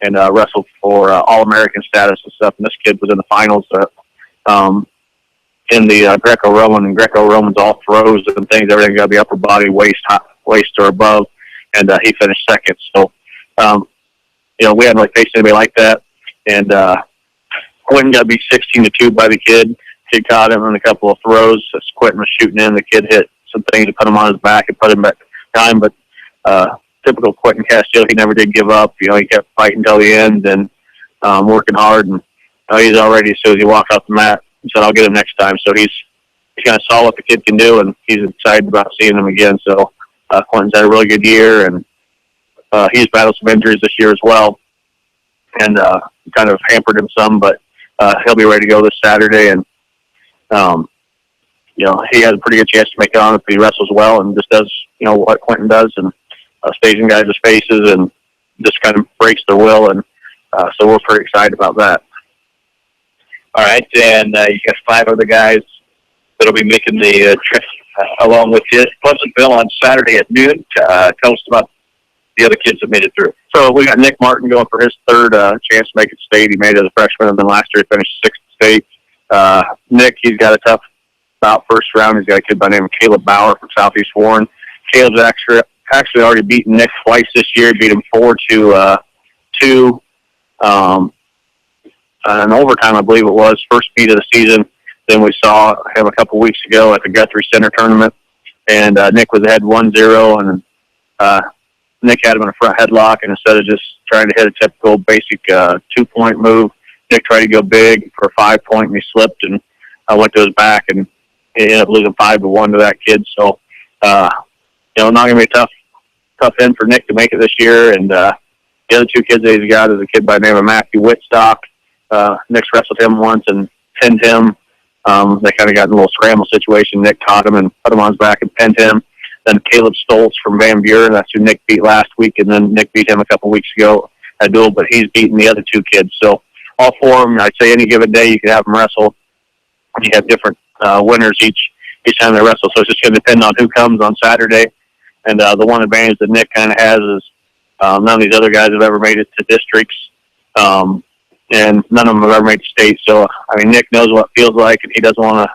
and wrestle for All-American status and stuff. And this kid was in the finals in the Greco-Roman, and Greco-Roman's all throws and things. Everything got to be upper body, waist or above, and he finished second. So, we hadn't really faced anybody like that. And Quentin got beat 16-2 by the kid. Kid caught him in a couple of throws. As Quentin was shooting in, the kid hit some things to put him on his back and put him back time. But typical Quentin Castile, he never did give up. He kept fighting until the end and working hard. And he's already, as soon as he walked off the mat, he said, "I'll get him next time." So he kind of saw what the kid can do, and he's excited about seeing him again. So Quentin's had a really good year, and he's battled some injuries this year as well, and kind of hampered him some. But he'll be ready to go this Saturday, and he has a pretty good chance to make it on if he wrestles well and just does, what Quentin does, and stays in guys' faces and just kind of breaks their will. And so we're pretty excited about that. All right, and you got 5 other guys that'll be making the trip along with you. Pleasantville on Saturday at noon. Tell us about the other kids that made it through. So we got Nick Martin going for his third chance to make it state. He made it as a freshman, and then last year he finished 6th state. Nick, he's got a tough bout first round. He's got a kid by the name of Caleb Bauer from Southeast Warren. Caleb's actually already beaten Nick twice this year. Beat him 4-2 in overtime, I believe it was, first meet of the season. Then we saw him a couple weeks ago at the Guthrie Center tournament, and Nick was ahead 1-0, and Nick had him in a front headlock, and instead of just trying to hit a typical basic 2-point move, Nick tried to go big for a 5-point, and he slipped and went to his back, and he ended up losing 5-1 to that kid. So, not going to be a tough end for Nick to make it this year. And the other 2 kids that he's got is a kid by the name of Matthew Whitstock. Nick's wrestled him once and pinned him. They kind of got in a little scramble situation. Nick caught him and put him on his back and pinned him. Then Caleb Stoltz from Van Buren, that's who Nick beat last week, and then Nick beat him a couple weeks ago at duel, but he's beaten the other 2 kids. So all 4 of them, I'd say any given day you could have them wrestle. You have different winners each time they wrestle, so it's just going to depend on who comes on Saturday. And the one advantage that Nick kind of has is none of these other guys have ever made it to districts, and none of them have ever made state. So, Nick knows what it feels like, and he doesn't want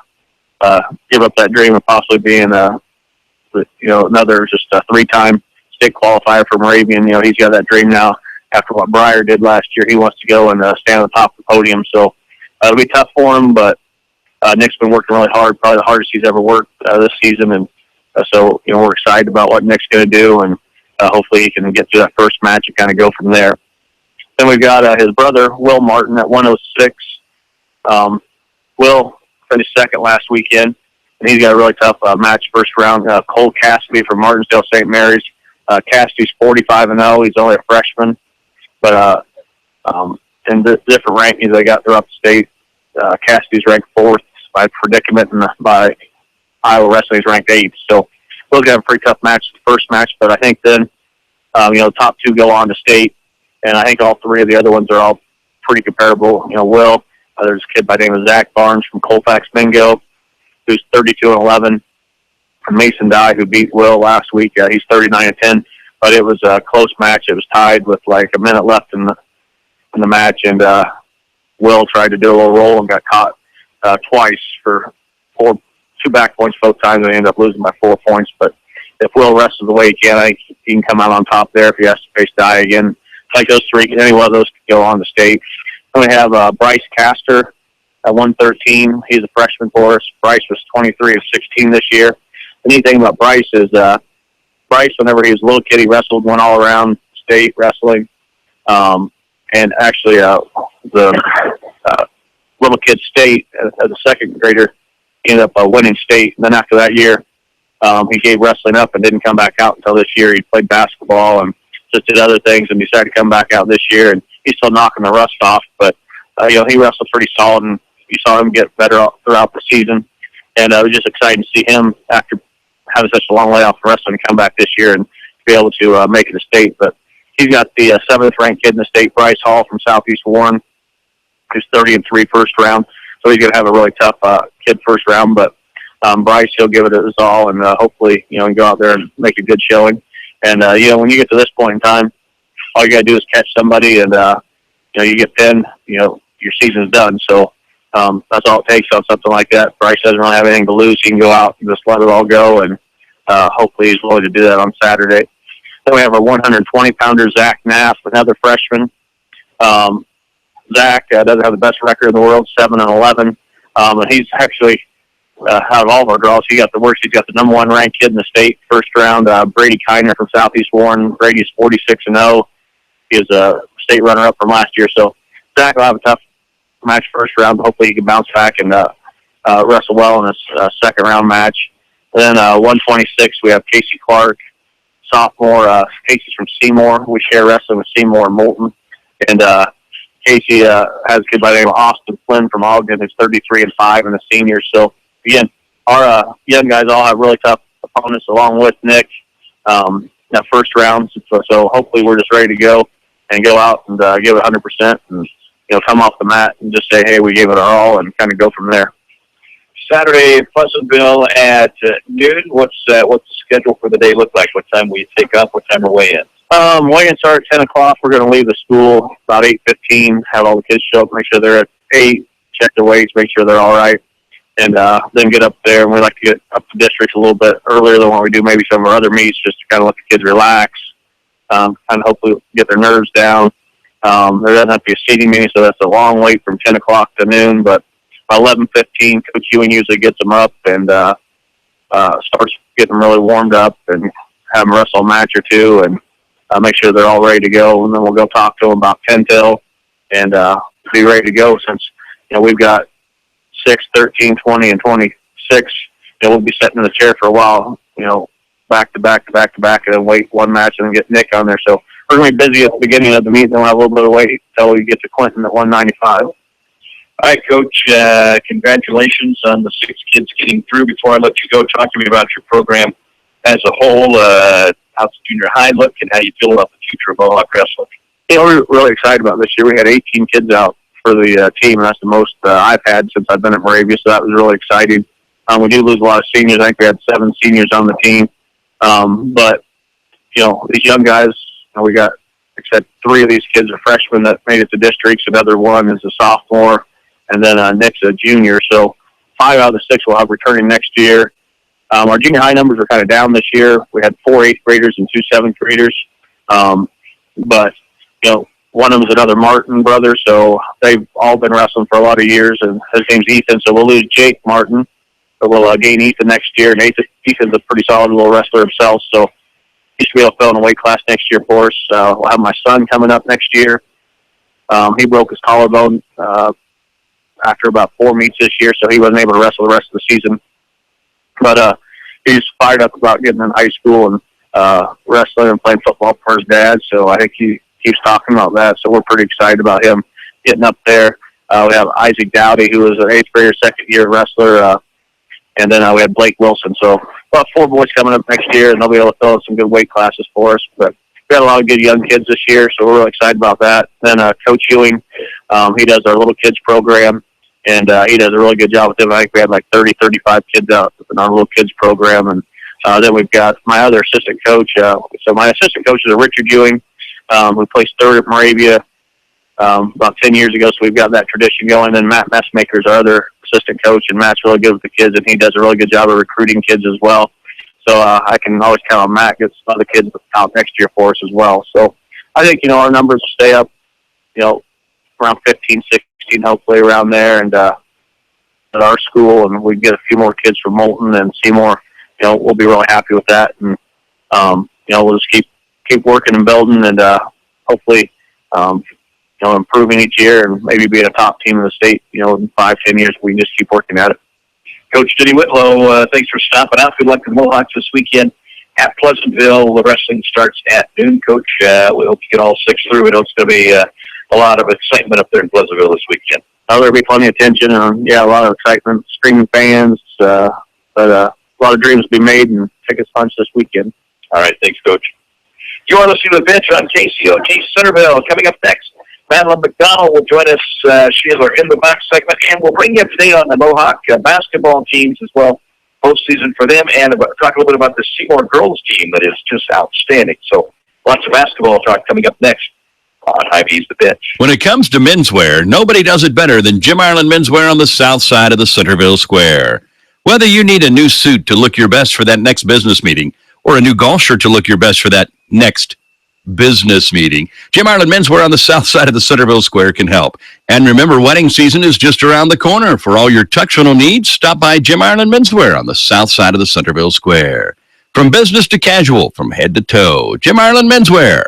to give up that dream of possibly being another just a 3-time state qualifier for Moravian. He's got that dream now after what Breyer did last year. He wants to go and stand on the top of the podium. So it'll be tough for him, but Nick's been working really hard, probably the hardest he's ever worked this season. And so, we're excited about what Nick's going to do, and hopefully he can get through that first match and kind of go from there. Then we've got his brother, Will Martin, at 106. Will finished second last weekend, and he's got a really tough match first round. Cole Cassidy from Martinsdale St. Mary's. Cassidy's 45-0. He's only a freshman, but in the different rankings they got throughout the state, Cassidy's ranked 4th by predicament, and by Iowa Wrestling's ranked 8th. So we'll have a pretty tough match, the first match, but I think then, the top 2 go on to state, and I think all 3 of the other ones are all pretty comparable. Will, there's a kid by the name of Zach Barnes from Colfax Mingo, who's 32-11. Mason Dye, who beat Will last week, he's 39-10. But it was a close match. It was tied with like a minute left in the match, and Will tried to do a little roll and got caught twice for two back points both times, and they ended up losing by 4 points. But if Will wrestles the way he can, I think he can come out on top there if he has to face Dye again. I think those three, any one of those could go on the state. Then we have Bryce Castor at 113. He's a freshman for us. Bryce was 23 of 16 this year. The neat thing about Bryce is Bryce, whenever he was a little kid, he wrestled, went all around state wrestling. And actually, the little kid state, as a second grader, ended up winning state. And then after that year, he gave wrestling up and didn't come back out until this year. He played basketball and just did other things and decided to come back out this year. And he's still knocking the rust off. But, he wrestled pretty solid, and you saw him get better throughout the season. And it was just exciting to see him, after having such a long layoff from wrestling, come back this year and be able to make it a state. But he's got the 7th-ranked kid in the state, Bryce Hall from Southeast Warren, who's 30-3 first round. So he's going to have a really tough kid first round. But Bryce, he'll give it his all, and hopefully, he can go out there and make a good showing. And, when you get to this point in time, all you got to do is catch somebody, and, you get pinned, your season's done. So that's all it takes on something like that. Bryce doesn't really have anything to lose. He can go out and just let it all go, and hopefully he's willing to do that on Saturday. Then we have our 120-pounder, Zach Naff, another freshman. Zach doesn't have the best record in the world, 7-11. And he's actually, out of all of our draws, he got the worst. He's got the number 1 ranked kid in the state, first round, Brady Koestner from Southeast Warren. Brady's 46-0. He is a state runner-up from last year. So Zach will have a tough match first round. Hopefully he can bounce back and wrestle well in this second-round match. Then 126, we have Casey Clark, sophomore. Casey's from Seymour. We share wrestling with Seymour and Moulton. And Casey has a kid by the name of Austin Flynn from Ogden, who's 33-5 and a senior. So, again, our young guys all have really tough opponents, along with Nick, that first round. So hopefully we're just ready to go and go out and give it 100% and, come off the mat and just say, hey, we gave it our all, and kind of go from there. Saturday, Pleasantville at noon. What's the schedule for the day look like? What time will you take off? What time are weigh-ins? Weigh-ins are at 10 o'clock. We're going to leave the school about 8:15, have all the kids show up, make sure they're at 8, check their weights, make sure they're all right, and then get up there. And we like to get up to districts a little bit earlier than what we do maybe some of our other meets, just to kind of let the kids relax, kind of hopefully get their nerves down. There doesn't have to be a seating meeting, so that's a long wait from 10 o'clock to noon, but by 11:15, Coach Ewing usually gets them up and starts getting them really warmed up and have them wrestle a match or two and make sure they're all ready to go. And then we'll go talk to them about 10 till and be ready to go, since we've got 6, 13, 20, and 26. We'll be sitting in the chair for a while, back to back, and then wait one match and then get Nick on there. So we're going to be busy at the beginning of the meet, then we'll have a little bit of wait until we get to Clinton at 195. All right, Coach, congratulations on the 6 kids getting through. Before I let you go, talk to me about your program as a whole. How's junior high look, and how you feel about the future of Mohawk wrestling? We're really excited about this year. We had 18 kids out for the team, and that's the most I've had since I've been at Moravia, so that was really exciting. We do lose a lot of seniors. I think we had 7 seniors on the team. But, these young guys, we got, like I said, 3 of these kids are freshmen that made it to districts. Another one is a sophomore. And then Nick's a junior. So 5 out of the 6 will have returning next year. Our junior high numbers are kind of down this year. We had 4 8th graders and 2 7th graders. But, one of them is another Martin brother. So they've all been wrestling for a lot of years. And his name's Ethan. So we'll lose Jake Martin. But we'll gain Ethan next year. And Ethan's a pretty solid little wrestler himself. So he should be able to fill in a weight class next year for us. We'll have my son coming up next year. He broke his collarbone after about 4 meets this year, so he wasn't able to wrestle the rest of the season. But he's fired up about getting in high school and wrestling and playing football for his dad, so I think he keeps talking about that, so we're pretty excited about him getting up there. We have Isaac Dowdy, who is an 8th grader, second-year wrestler, and then we have Blake Wilson. So about 4 boys coming up next year, and they'll be able to fill in some good weight classes for us. But we got a lot of good young kids this year, so we're really excited about that. Then Coach Ewing He does our little kids program, and he does a really good job with them. I think we had like 30, 35 kids out in our little kids program, and then we've got my other assistant coach. So my assistant coach is a Richard Ewing, who placed third at Moravia about 10 years ago, so we've got that tradition going. Then Matt Messmaker is our other assistant coach, and Matt's really good with the kids, and he does a really good job of recruiting kids as well. So I can always count on Matt, get some other kids out next year for us as well. So I think, our numbers will stay up, around 15, 16, hopefully around there, and at our school, and we get a few more kids from Moulton and Seymour. We'll be really happy with that, and we'll just keep working and building, and hopefully improving each year, and maybe being a top team in the state. In 5-10 years, we can just keep working at it. Coach Denny Whitlow, thanks for stopping out. Good luck to the Mohawks this weekend at Pleasantville. The wrestling starts at noon, Coach. We hope you get all 6 through. We know it's going to be a lot of excitement up there in Pleasantville this weekend. There'll be plenty of attention, and a lot of excitement, screaming fans, but a lot of dreams to be made, and tickets punch this weekend. All right, thanks, Coach. You are listening to The Bench on KCOG Centerville. Coming up next, Madeline McDonald will join us. She is our In the Box segment, and we'll bring you up to date on the Mohawk basketball teams as well, postseason for them, and talk a little bit about the Seymour girls team that is just outstanding. So lots of basketball talk coming up next on Hy-Vee's The Bench. When it comes to menswear, nobody does it better than Jim Ireland Menswear on the south side of the Centerville Square. Whether you need a new suit to look your best for that next business meeting, or a new golf shirt to look your best for that next business meeting, Jim Ireland Menswear on the south side of the Centerville Square can help. And remember, wedding season is just around the corner. For all your tuxedo needs, stop by Jim Ireland Menswear on the south side of the Centerville Square. From business to casual, from head to toe, Jim Ireland Menswear.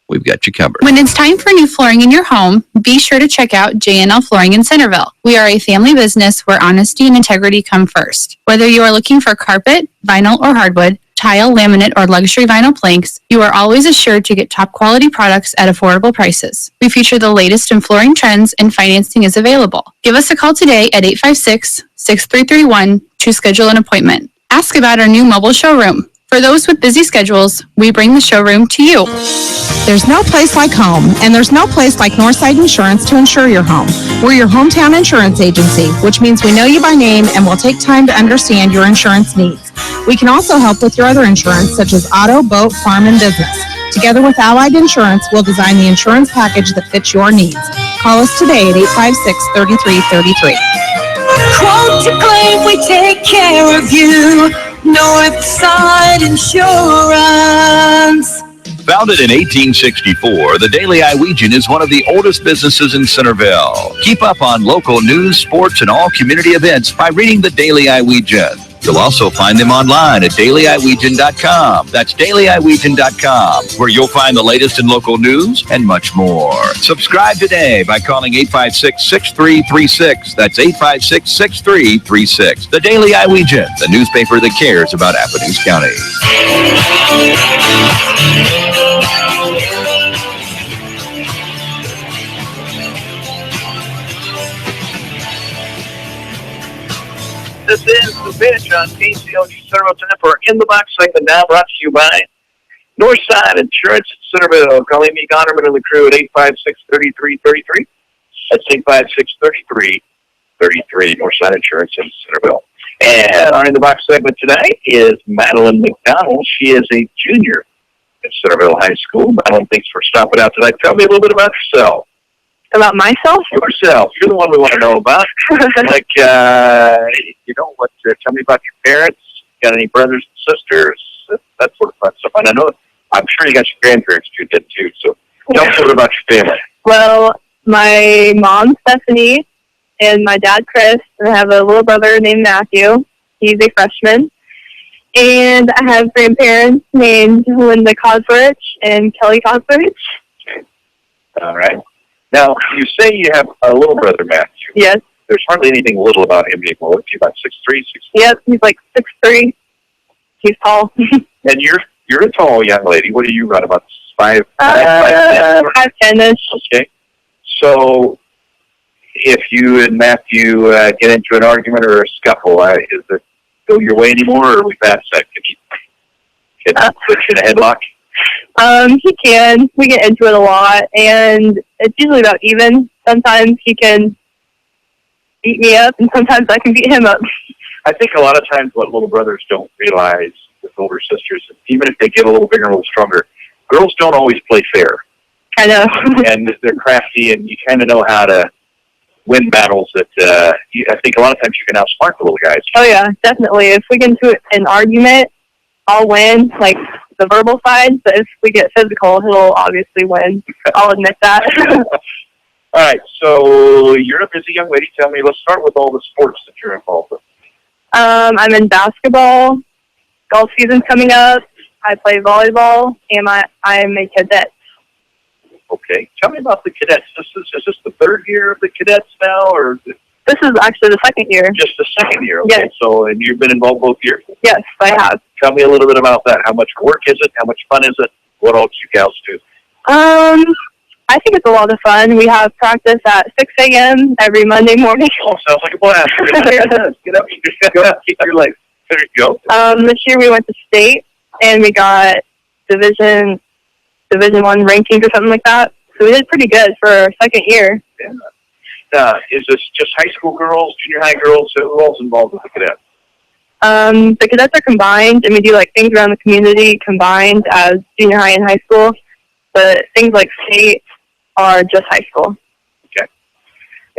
We've got you covered. When it's time for new flooring in your home, be sure to check out J&L Flooring in Centerville. We are a family business where honesty and integrity come first. Whether you are looking for carpet, vinyl, or hardwood, tile, laminate, or luxury vinyl planks, you are always assured to get top quality products at affordable prices. We feature the latest in flooring trends, and financing is available. Give us a call today at 856-6331 to schedule an appointment. Ask about our new mobile showroom. For those with busy schedules, we bring the showroom to you. There's no place like home, and there's no place like Northside Insurance to insure your home. We're your hometown insurance agency, which means we know you by name and will take time to understand your insurance needs. We can also help with your other insurance, such as auto, boat, farm, and business. Together with Allied Insurance, we'll design the insurance package that fits your needs. Call us today at 856-3333. Quote to claim, we take care of you. Northside Insurance. Founded in 1864, the Daily Iowegian is one of the oldest businesses in Centerville. Keep up on local news, sports, and all community events by reading the Daily Iowegian. You'll also find them online at dailyiwegian.com. That's dailyiwegian.com, where you'll find the latest in local news and much more. Subscribe today by calling 856-6336. That's 856-6336. The Daily Iowegian, the newspaper that cares about Appomattox County. This is The Bench on KCOG Centerville tonight for In the Box segment, now brought to you by Northside Insurance at Centerville. Call Amy Gonerman and the crew at 856-3333. That's 856-3333, Northside Insurance in Centerville. And our In the Box segment tonight is Madeline McDonald. She is a junior at Centerville High School. Madeline, thanks for stopping out tonight. Tell me a little bit about yourself. About myself? Yourself. You're the one we want to know about. Like, tell me about your parents. Got any brothers and sisters? That sort of fun stuff. And I know, I'm sure you got your grandparents too, so tell me a little about your family. Well, my mom, Stephanie, and my dad, Chris, and I have a little brother named Matthew. He's a freshman. And I have grandparents named Linda Cosworth and Kelly Cosworth. Okay. All right. Now, you say you have a little brother, Matthew. Yes. There's hardly anything little about him being little. He's about 6'3", 6'4". Yep, he's like 6'3". He's tall. And you're a tall young lady. What do you run, about 5'10"? 5'10"-ish. Okay. So, if you and Matthew get into an argument or a scuffle, is it go your way anymore, or are we past that? Can you put you in a headlock? He can. We get into it a lot, and it's usually about even. sometimes he can beat me up, and sometimes I can beat him up. I think a lot of times what little brothers don't realize with older sisters, even if they get a little bigger and a little stronger, girls don't always play fair. I know. And they're crafty, and you kind of know how to win battles that I think a lot of times you can outsmart the little guys. Oh, yeah, definitely. If we get into an argument, I'll win, like the verbal side, but if we get physical, he'll obviously win. I'll admit that. All right, so you're a busy young lady. Tell me, let's start with all the sports that you're involved with. I'm in basketball. Golf season's coming up. I play volleyball, and I'm a cadet. Okay. Tell me about the cadets. Is this the third year of the cadets now, or? This is actually the second year. Just the second year, okay. Yes. So, and you've been involved both years? Yes, I have. Tell me a little bit about that. How much work is it? How much fun is it? What all do you gals do? I think it's a lot of fun. We have practice at 6 a.m. every Monday morning. Oh, sounds like a blast. Get up, keep your legs. There you go. This year we went to state, and we got Division 1 rankings or something like that. So we did pretty good for our second year. Yeah. Is this just high school girls, junior high girls? Who else involved with the cadets? The cadets are combined, and we do like things around the community combined as junior high and high school. But things like state are just high school. Okay.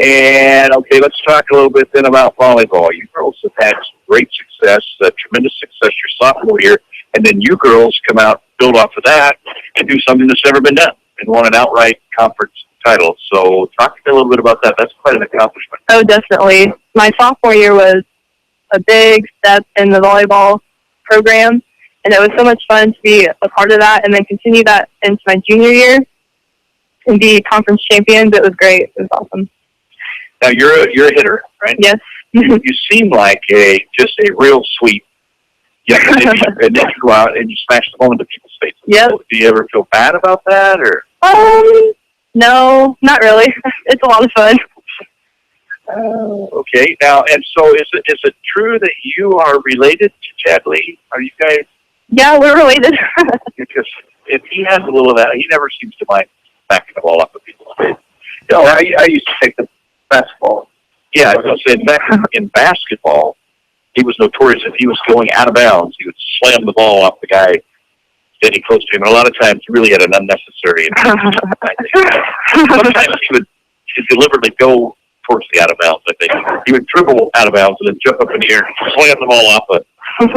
And, okay, let's talk a little bit then about volleyball. You girls have had some great success, tremendous success your sophomore year, and then you girls come out, build off of that, and do something that's never been done, and won an outright conference title. So talk to me a little bit about that. That's quite an accomplishment. Oh, definitely. My sophomore year was a big step in the volleyball program, and it was so much fun to be a part of that and then continue that into my junior year and be conference champions. It was great. It was awesome. Now, you're a hitter, right? Yes. You seem like just a real sweet young lady, and then you go out and you smash the ball into people's faces. Yep. Do you ever feel bad about that, or? No, not really. It's a lot of fun. Okay. Now, and so is it true that you are related to Chad Lee? Are you guys? Yeah, we're related. Because if he has a little of that, he never seems to mind backing the ball up with people's faces. No, I used to take the basketball. Yeah, I was going to say, back in basketball, he was notorious if he was going out of bounds, he would slam the ball off the guy standing close to him. And a lot of times he really had an unnecessary. Sometimes he would deliberately go towards the out of bounds, I think. He would dribble out of bounds and then jump up in the air and slam the ball off of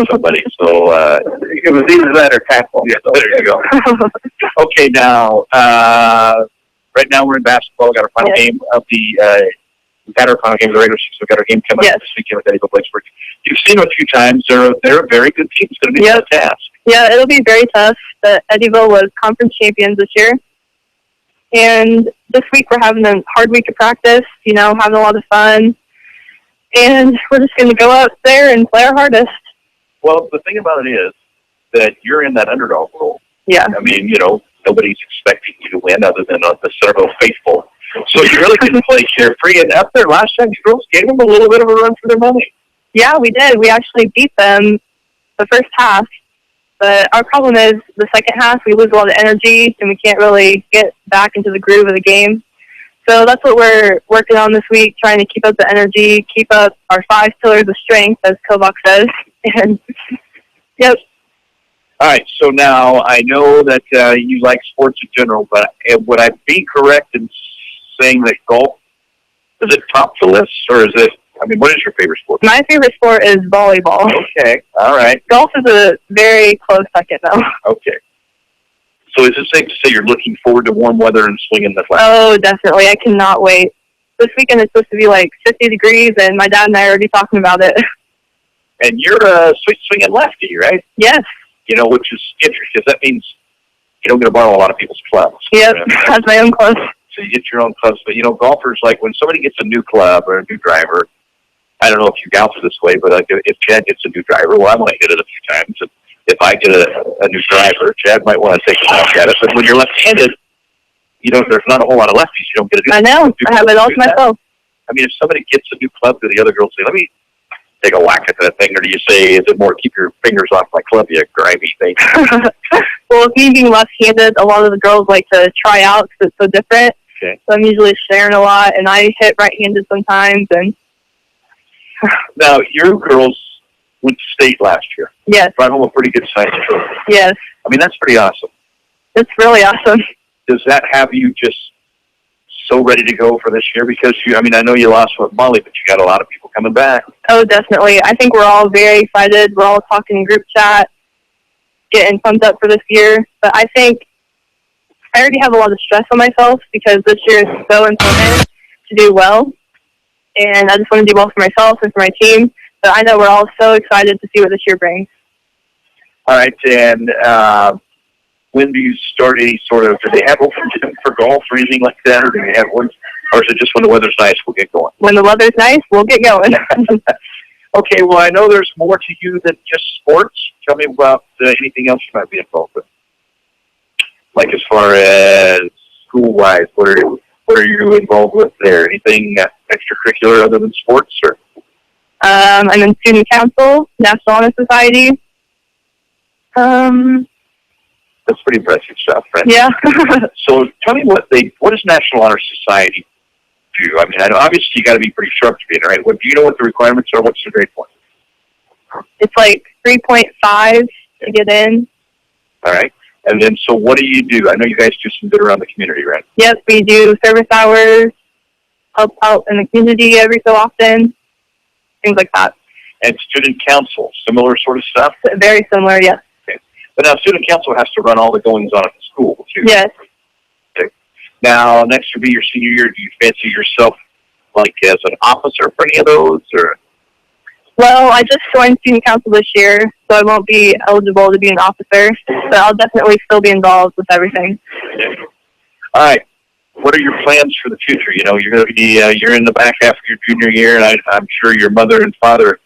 somebody. So it was either that or tackle. Yeah, there you go. Okay, now, right now we're in basketball. We got our final game of the we've had our final game of the regular season. We've got our game coming up this weekend with Eddyville Blacksburg. You've seen them a few times. They're a very good team. It's going to be a tough task. Yeah, it'll be very tough. But Eddyville was conference champions this year. And this week we're having a hard week of practice, having a lot of fun. And we're just going to go out there and play our hardest. Well, the thing about it is that you're in that underdog role. Yeah. I mean, nobody's expecting you to win other than the Centerville faithful. So you really can play carefree. And up there last time, you girls gave them a little bit of a run for their money. Yeah, we did. We actually beat them the first half. But our problem is the second half, we lose a lot of energy, and we can't really get back into the groove of the game. So that's what we're working on this week, trying to keep up the energy, keep up our 5 pillars of strength, as Kovac says. And, yep. All right, so now I know that you like sports in general, but would I be correct in saying that golf, is it top the list, or is it, what is your favorite sport? My favorite sport is volleyball. Okay, all right. Golf is a very close second, though. Okay. So is it safe to say you're looking forward to warm weather and swinging the flag? Oh, definitely. I cannot wait. This weekend is supposed to be like 50 degrees, and my dad and I are already talking about it. And you're a swinging lefty, right? Yes. Which is interesting, because that means you don't get to borrow a lot of people's clubs. Yep, I have my own clubs. So you get your own clubs. But, golfers, like when somebody gets a new club or a new driver, I don't know if you gals are this way, but like if Chad gets a new driver, well, I might hit it a few times. If I get a new driver, Chad might want to take a look at it. But when you're left-handed, there's not a whole lot of lefties. You don't get to do. I know. I have it all to myself. If somebody gets a new club, do the other girls say, "Let me take a whack at that thing," or do you say, "Is it more keep your fingers off my club, you grimy thing"? Well, with me being left-handed, a lot of the girls like to try out because it's so different. Okay. So I'm usually sharing a lot, and I hit right-handed sometimes. And now, your girls went to state last year. Yes. Brought home a pretty good sized trophy. Yes. I mean, that's pretty awesome. It's really awesome. Does that have you just so ready to go for this year? Because I know you lost with Molly, but you got a lot of people coming back. Oh, definitely. I think we're all very excited. We're all talking in group chat, getting pumped up for this year. But I think I already have a lot of stress on myself because this year is so important to do well. And I just want to do well for myself and for my team. But I know we're all so excited to see what this year brings. All right, and when do you start any sort of, do they have open gym for golf or anything like that, or do they have one, or is it just when the weather's nice, we'll get going? When the weather's nice, we'll get going. Okay, well, I know there's more to you than just sports. Tell me about anything else you might be involved with. Like as far as school-wise, what are you involved with there? Anything extracurricular other than sports? Or? I'm in student council, National Honor Society. That's pretty impressive stuff, right? Yeah. So tell me what does National Honor Society do? I mean, I know obviously you got to be pretty sharp to be in, right? Do you know what the requirements are? What's the grade point? It's like 3.5 to get in. All right. And then, so what do you do? I know you guys do some good around the community, right? Yes, we do service hours, help out in the community every so often, things like that. And student council, similar sort of stuff? Very similar, yes. Okay. But now student council has to run all the goings on at the school, too. Yes. Okay. Now, next will be your senior year. Do you fancy yourself like as an officer for any of those, or? Well, I just joined student council this year, so I won't be eligible to be an officer, but I'll definitely still be involved with everything. Okay. All right. What are your plans for the future? You know, you're going to be you're in the back half of your junior year, and I'm sure your mother and father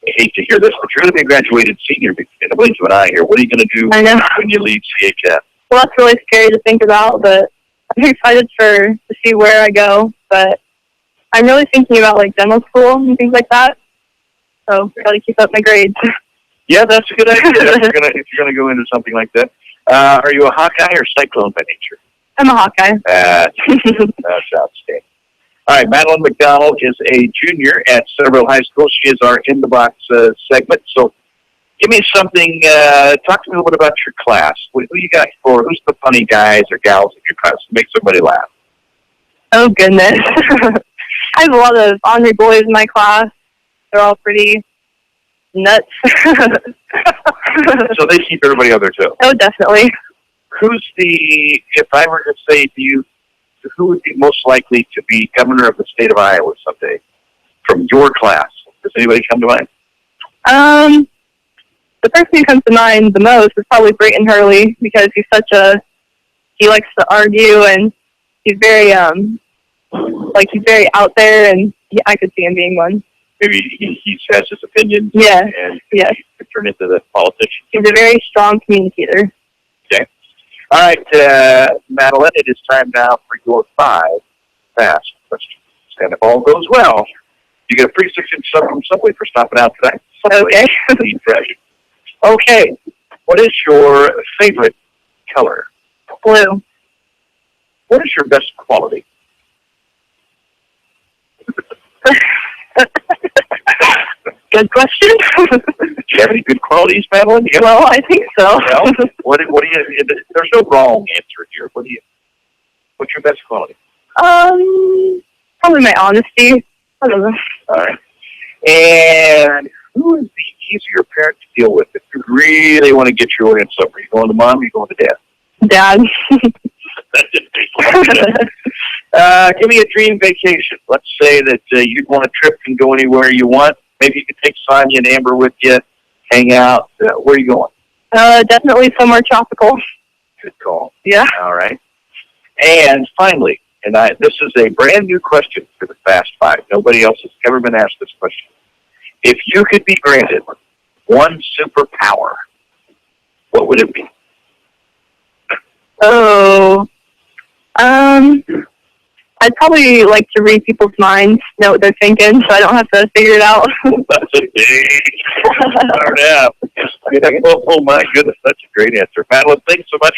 hate to hear this, but you're going to be a graduated senior between you and I here. What are you going to do when you leave CHS? Well, that's really scary to think about, but I'm excited to see where I go. But I'm really thinking about like dental school and things like that. So got to keep up my grades. Yeah, that's a good idea. if you're gonna go into something like that. Are you a Hawkeye or Cyclone by nature? I'm a Hawkeye. That's outstanding. All right, Madeline McDonald is a junior at Centerville High School. She is our In the Box segment. So give me something, talk to me a little bit about your class. Who you got who's the funny guys or gals in your class to make somebody laugh? Oh, goodness. I have a lot of ornery boys in my class. They're all pretty nuts. So they keep everybody on their toes. Oh, definitely. If I were to say to you, who would be most likely to be governor of the state of Iowa someday from your class? Does anybody come to mind? The person who comes to mind the most is probably Brayton Hurley because he likes to argue and he's very, he's very out there, and I could see him being one. Maybe he has his opinions. Yeah. And yes. He could turn into the politician. He's a very strong communicator. Okay. All right, Madeline, it is time now for your 5 fast questions. And if all goes well, you get a free 6-inch sub from Subway for stopping out today. Okay. Eat fresh. Okay. What is your favorite color? Blue. What is your best quality? Good question. Do you have any good qualities, Madeline? Well, I think so. Well, what do you? There's no wrong answer here. What's your best quality? Probably my honesty. I don't know. All right. And who is the easier parent to deal with if you really want to get your way in something? Are you going to mom or are you going to dad? Dad. That didn't take long. Give me a dream vacation. Let's say that you'd want a trip and go anywhere you want. Maybe you could take Sonia and Amber with you, hang out. Where are you going? Definitely somewhere tropical. Good call. Yeah. All right. And finally, this is a brand new question for the Fast 5. Nobody else has ever been asked this question. If you could be granted one superpower, what would it be? Oh, I'd probably like to read people's minds, know what they're thinking, so I don't have to figure it out. That's a big start out. Oh, my goodness, that's a great answer. Madeline, thanks so much.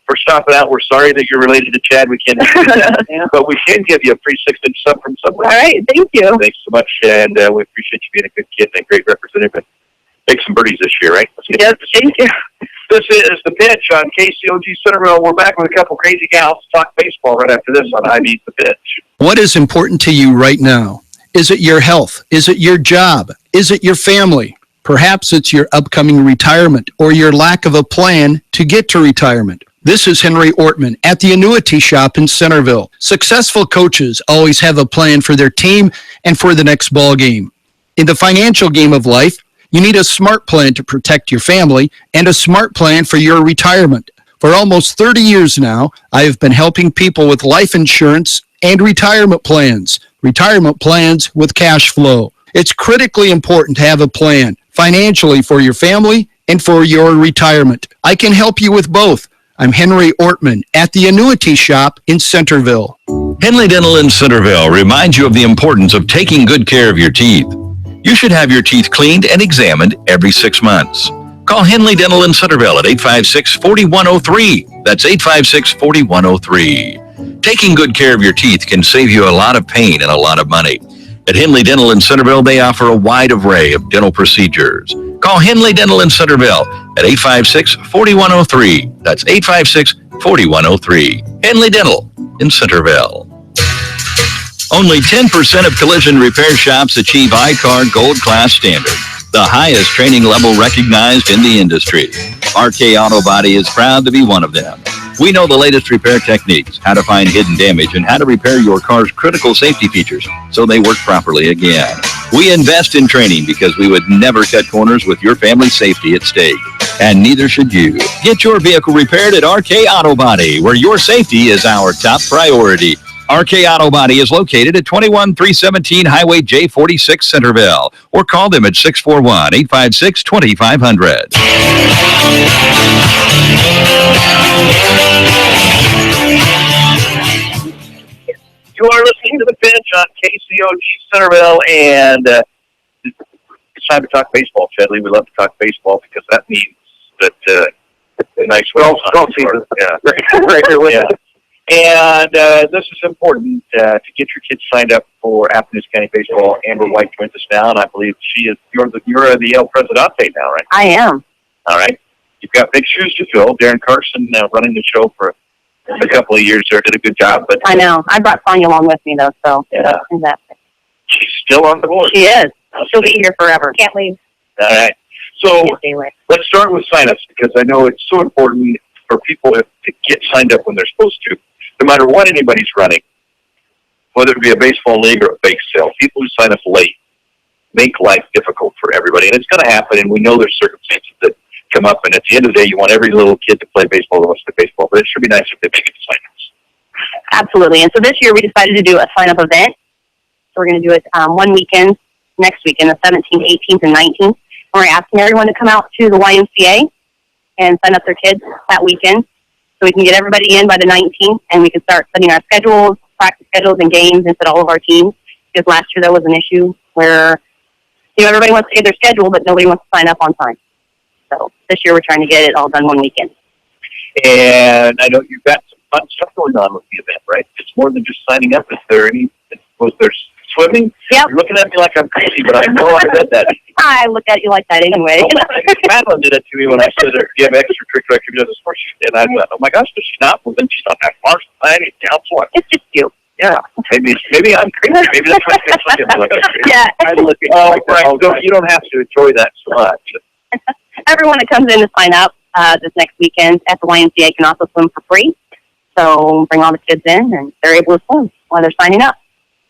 for stopping out. We're sorry that you're related to Chad. We can't do that, but we can give you a free 6-inch sub from Subway. All right, thank you. Thanks so much, and we appreciate you being a good kid and a great representative. And make some birdies this year, right? Yes, thank you. This is The Pitch on KCOG Centerville. We're back with a couple crazy gals to talk baseball right after this on Hy-Vee's The Pitch. What is important to you right now? Is it your health? Is it your job? Is it your family? Perhaps it's your upcoming retirement or your lack of a plan to get to retirement. This is Henry Ortman at the Annuity Shop in Centerville. Successful coaches always have a plan for their team and for the next ball game. In the financial game of life, you need a smart plan to protect your family and a smart plan for your retirement. For almost 30 years now, I have been helping people with life insurance and retirement plans with cash flow. It's critically important to have a plan financially for your family and for your retirement. I can help you with both. I'm Henry Ortman at the Annuity Shop in Centerville. Henley Dental in Centerville reminds you of the importance of taking good care of your teeth. You should have your teeth cleaned and examined every 6 months. Call Henley Dental in Centerville at 856-4103. That's 856-4103. Taking good care of your teeth can save you a lot of pain and a lot of money. At Henley Dental in Centerville, they offer a wide array of dental procedures. Call Henley Dental in Centerville at 856-4103. That's 856-4103. Henley Dental in Centerville. Only 10% of collision repair shops achieve I-CAR Gold Class standard, the highest training level recognized in the industry. RK Auto Body is proud to be one of them. We know the latest repair techniques, how to find hidden damage, and how to repair your car's critical safety features so they work properly again. We invest in training because we would never cut corners with your family's safety at stake. And neither should you. Get your vehicle repaired at RK Auto Body, where your safety is our top priority. RK Auto Body is located at 21317 Highway J46 Centerville, or call them at 641-856-2500. You are listening to The Pitch on KCOG Centerville, and it's time to talk baseball, Chadley. We love to talk baseball because that means that nice golf season. Yeah. Right here with us. And this is important to get your kids signed up for Appomattox County Baseball. Amber White joins us now, and I believe you're the El Presidente now, right? I am. All right. You've got big shoes to fill. Darren Carson running the show for a couple of years there, did a good job. But I know. I brought Sonia along with me, though, so yeah. Exactly. She's still on the board. She is. She'll be here forever. Can't leave. All right. So let's start with sign-ups, because I know it's so important for people to get signed up when they're supposed to. No matter what anybody's running, whether it be a baseball league or a bake sale, people who sign up late make life difficult for everybody. And it's going to happen, and we know there's circumstances that come up, and at the end of the day, you want every little kid to play baseball that wants to play baseball, but it should be nice if they make it to sign-ups. Absolutely. And so this year we decided to do a sign-up event. So we're going to do it one weekend, next weekend, the 17th, 18th, and 19th. And we're asking everyone to come out to the YMCA and sign up their kids that weekend, so we can get everybody in by the 19th, and we can start setting our schedules, practice schedules, and games, and set all of our teams. Because last year there was an issue where, everybody wants to get their schedule, but nobody wants to sign up on time. So this year we're trying to get it all done one weekend. And I know you've got some fun stuff going on with the event, right? It's more than just signing up. Is there was there swimming? Yep. You're looking at me like I'm crazy, but I know I read that. I look at you like that anyway. Madeline did it to me when I said, do you have extracurricular activities? Of course she did. I thought, oh my gosh, does she not? Well, then she's on that Marshall. I need counseling. It's just you. Yeah. Maybe I'm crazy. Maybe that's why it's looking like I'm crazy. Yeah. I look at you don't have to enjoy that so much. Everyone that comes in to sign up this next weekend at the YMCA can also swim for free. So bring all the kids in, and they're able to swim while they're signing up.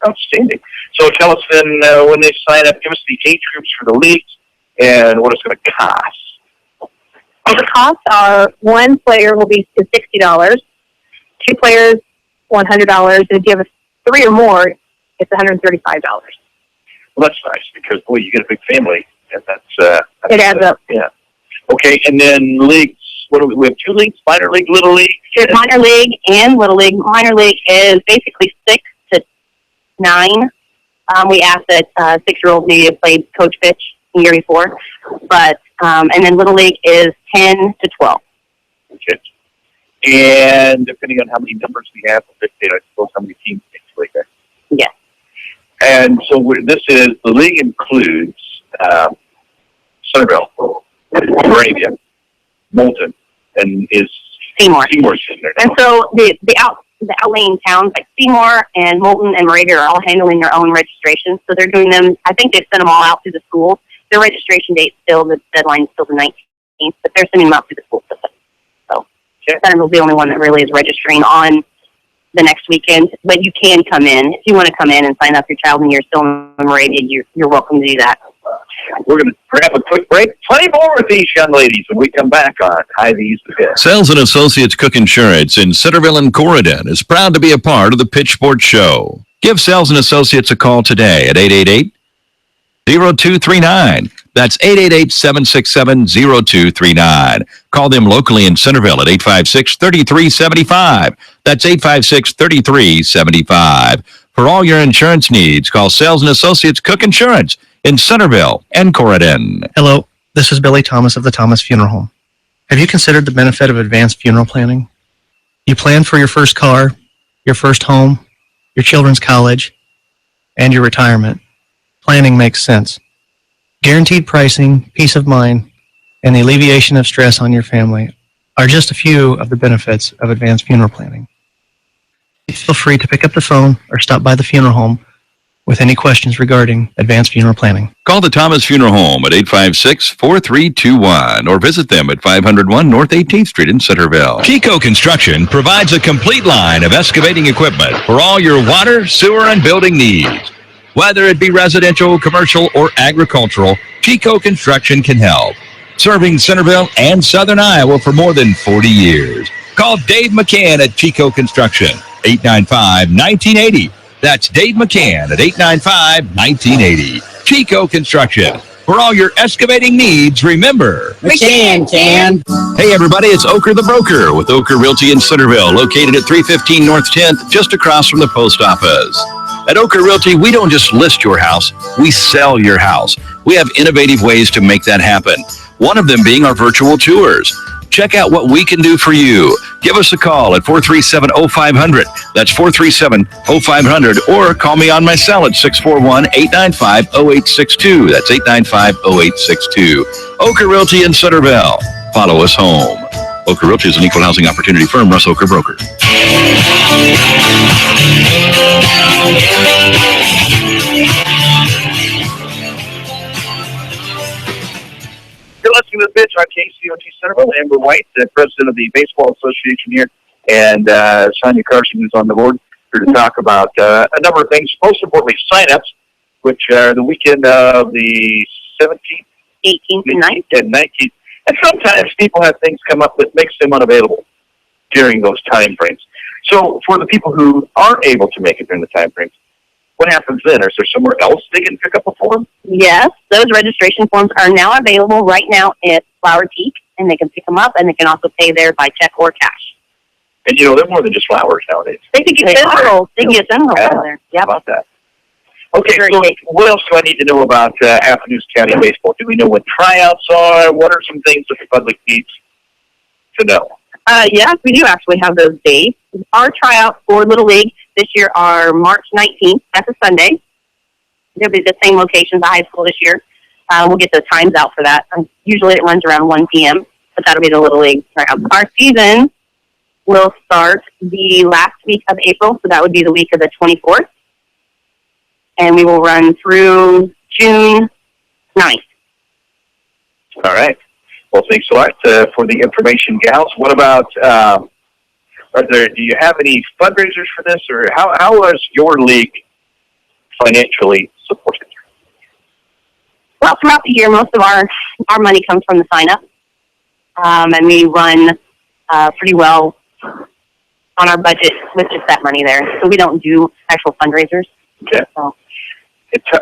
Outstanding. So tell us then, when they sign up, give us the age groups for the leagues and what it's going to cost. Well, the costs are one player will be $60, two players $100, and if you have 3 or more, it's $135. Well, that's nice because, boy, you get a big family, and that's it adds up. Yeah. Okay, and then leagues. What do we have? 2 leagues: minor league, little league. There's minor league and little league. Minor league is basically 6 to 9. We asked that 6-year-olds maybe have played coach pitch the year before, but and then little league is 10 to 12. Okay. And depending on how many members we have, we'll dictate, I suppose, how many teams take place. Yes. And so the league includes Centerville, Moravia, Moulton, and is Seymour's in there now. And so the outlying towns like Seymour and Moulton and Moravia are all handling their own registrations. So they're doing them. I think they've sent them all out through the school. Their registration date the deadline is still the 19th, but they're sending them out through the school system. So Centerville's the only one that really is registering on the next weekend. But you can come in if you want to come in and sign up your child, and you're still in Moravia. You're welcome to do that. We're going to grab a quick break. Plenty more with these young ladies when we come back on Hy-Vee's The Pitch. Sales and Associates Cook Insurance in Centerville and Corydon is proud to be a part of the Pitch Sports Show. Give Sales and Associates a call today at 888-0239. That's 888-767-0239. Call them locally in Centerville at 856-3375. That's 856-3375. For all your insurance needs, call Sales and Associates Cook Insurance in Centerville and Corydon. Hello, this is Billy Thomas of the Thomas Funeral Home. Have you considered the benefit of advanced funeral planning? You plan for your first car, your first home, your children's college, and your retirement. Planning makes sense. Guaranteed pricing, peace of mind, and the alleviation of stress on your family are just a few of the benefits of advanced funeral planning. Feel free to pick up the phone or stop by the funeral home with any questions regarding advanced funeral planning. Call the Thomas Funeral Home at 856-4321 or visit them at 501 North 18th Street in Centerville. Chico Construction provides a complete line of excavating equipment for all your water, sewer, and building needs. Whether it be residential, commercial, or agricultural, Chico Construction can help. Serving Centerville and Southern Iowa for more than 40 years. Call Dave McCann at Chico Construction, 895-1980. That's Dave McCann at 895-1980. Chico Construction. For all your excavating needs, remember, McCann can. Hey everybody, it's Ocker the Broker with Ocker Realty in Centerville, located at 315 North 10th, just across from the post office. At Ocker Realty, we don't just list your house, we sell your house. We have innovative ways to make that happen. One of them being our virtual tours. Check out what we can do for you. Give us a call at 437-0500. That's 437-0500. Or call me on my cell at 641-895-0862. That's 895-0862. Ocker Realty in Centerville. Follow us home. Ocker Realty is an equal housing opportunity firm. Russ Ocker Broker. You're listening to The Pitch on KCOT Centerville. Amber White, the president of the Baseball Association here, and Sonia Carson, who's on the board, here to talk about a number of things. Most importantly, sign-ups, which are the weekend of the 17th, 18th, and 19th. And sometimes people have things come up that makes them unavailable during those time frames. So for the people who aren't able to make it during the time frames, what happens then? Is there somewhere else they can pick up a form? Yes, those registration forms are now available right now at Flower Peak, and they can pick them up, and they can also pay there by check or cash. And, they're more than just flowers nowadays. They can get several. They can get several down there. Yep. How about that? Okay, so what else do I need to know about Appaloosa County Baseball? Do we know what tryouts are? What are some things that the public needs to know? Yes, we do actually have those dates. Our tryouts for Little League this year are March 19th. That's a Sunday. They'll be the same location as the high school this year. We'll get the times out for that. Usually it runs around 1 p.m., but that'll be the Little League tryouts. Our season will start the last week of April, so that would be the week of the 24th. And we will run through June 9th. All right. Well, thanks a lot for the information, gals. What about, do you have any fundraisers for this, or how is your league financially supported? Well, throughout the year, most of our money comes from the sign-up, and we run pretty well on our budget with just that money there. So we don't do actual fundraisers. Okay. So.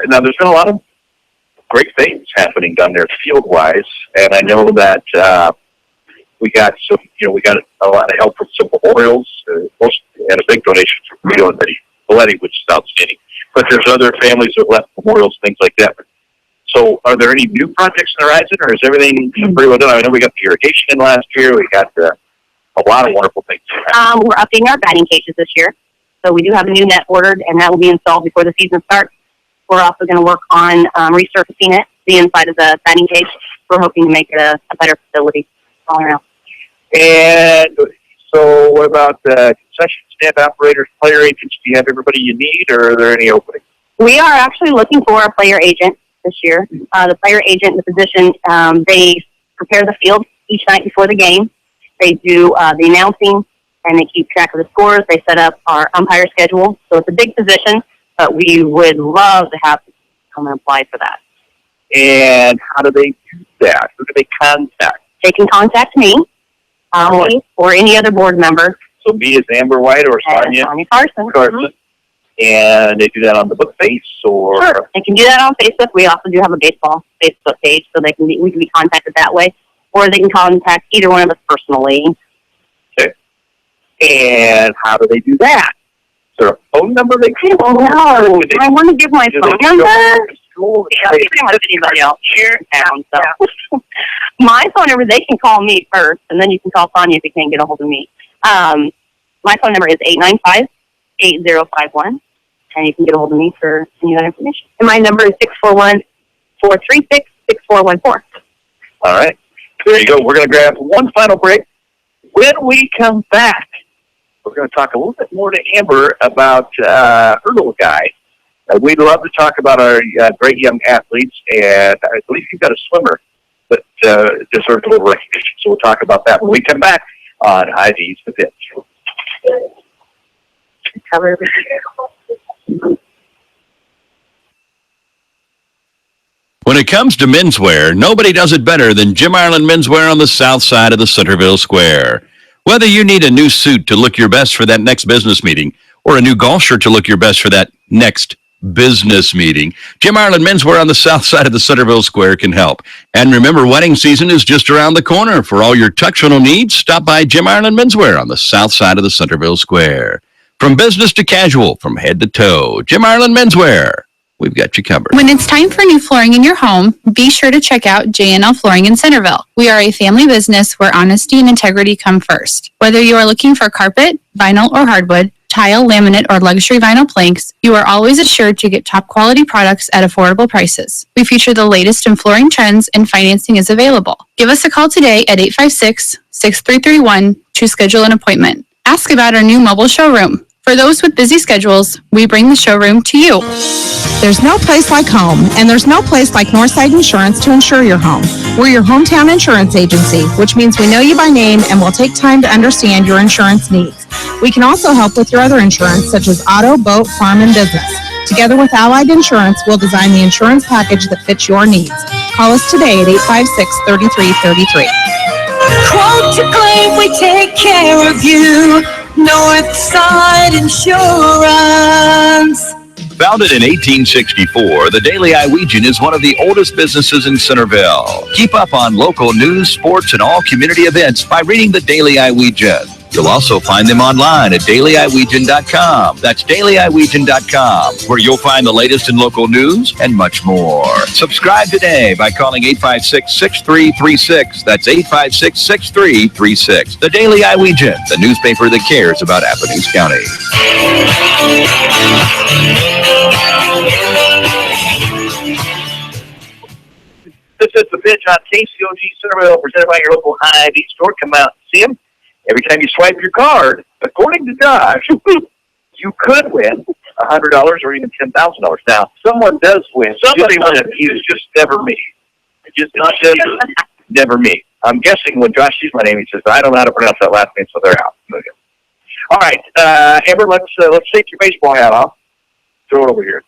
Now, there's been a lot of great things happening down there field-wise, and I know that we got some, we got a lot of help from some memorials, and a big donation from Rito and Betty Valetti, which is outstanding. But there's other families that left memorials, things like that. So, are there any new projects on the horizon, or is everything pretty well done? I know we got the irrigation in last year. We got the a lot of wonderful things. We're updating our batting cages this year. So we do have a new net ordered, and that will be installed before the season starts. We're also going to work on resurfacing it, the inside of the batting cage. We're hoping to make it a better facility all around. And so what about concession stand operators, player agents? Do you have everybody you need, or are there any openings? We are actually looking for a player agent this year. The player agent, the position, they prepare the field each night before the game. They do the announcing, and they keep track of the scores. They set up our umpire schedule. So it's a big position, but we would love to have people come and apply for that. And how do they do that? Who do they contact? They can contact me or any other board member. So me is Amber White or Sonia? Sonia Carson. Mm-hmm. And they do that on the book face, or? Sure. They can do that on Facebook. We also do have a baseball Facebook page, so we can be contacted that way. Or they can contact either one of us personally. Okay. And how do they do that? Is there a phone number they can call? No. I want to give my phone number. Yeah, pretty much anybody else here in town. So my phone number, they can call me first, and then you can call Sonia if you can't get a hold of me. My phone number is 895-8051, and you can get a hold of me for any other information. And my number is 641-436-6414. All right. There you go. We're going to grab one final break. When we come back, we're going to talk a little bit more to Amber about Hurdle Guy. We'd love to talk about our great young athletes, and I believe you've got a swimmer that deserves a little recognition. So we'll talk about that when we come back on Hy-Vee's The Pitch. Cover everything. When it comes to menswear, nobody does it better than Jim Ireland Menswear on the south side of the Centerville Square. Whether you need a new suit to look your best for that next business meeting or a new golf shirt to look your best for that next business meeting, Jim Ireland Menswear on the south side of the Centerville Square can help. And remember, wedding season is just around the corner. For all your tuxedo needs, stop by Jim Ireland Menswear on the south side of the Centerville Square. From business to casual, from head to toe, Jim Ireland Menswear. We've got you covered. When it's time for new flooring in your home, be sure to check out J&L Flooring in Centerville. We are a family business where honesty and integrity come first. Whether you are looking for carpet, vinyl or hardwood, tile, laminate, or luxury vinyl planks, you are always assured to get top quality products at affordable prices. We feature the latest in flooring trends, and financing is available. Give us a call today at 856-6331 to schedule an appointment. Ask about our new mobile showroom. For those with busy schedules, we bring the showroom to you. There's no place like home, and there's no place like Northside Insurance to insure your home. We're your hometown insurance agency, which means we know you by name and will take time to understand your insurance needs. We can also help with your other insurance, such as auto, boat, farm, and business. Together with Allied Insurance, we'll design the insurance package that fits your needs. Call us today at 856-3333. Quote to claim, we take care of you. Northside Insurance. Founded in 1864, the Daily Iowegian is one of the oldest businesses in Centerville. Keep up on local news, sports, and all community events by reading the Daily Iowegian. You'll also find them online at dailyiwegian.com. That's dailyiwegian.com, where you'll find the latest in local news and much more. Subscribe today by calling 856-6336. That's 856-6336. The Daily Iowegian, the newspaper that cares about Appomattox County. This is The Pitch on KCOG Centerville, presented by your local Hy-Vee store. Come out and see them. Every time you swipe your card, according to Josh, you could win $100 or even $10,000. Now, someone does win. Somebody wins. It's just never me. It's just never me. I'm guessing when Josh sees my name, he says, I don't know how to pronounce that last name, so they're out. Okay. All right, Amber, let's take your baseball hat off. Throw it over here.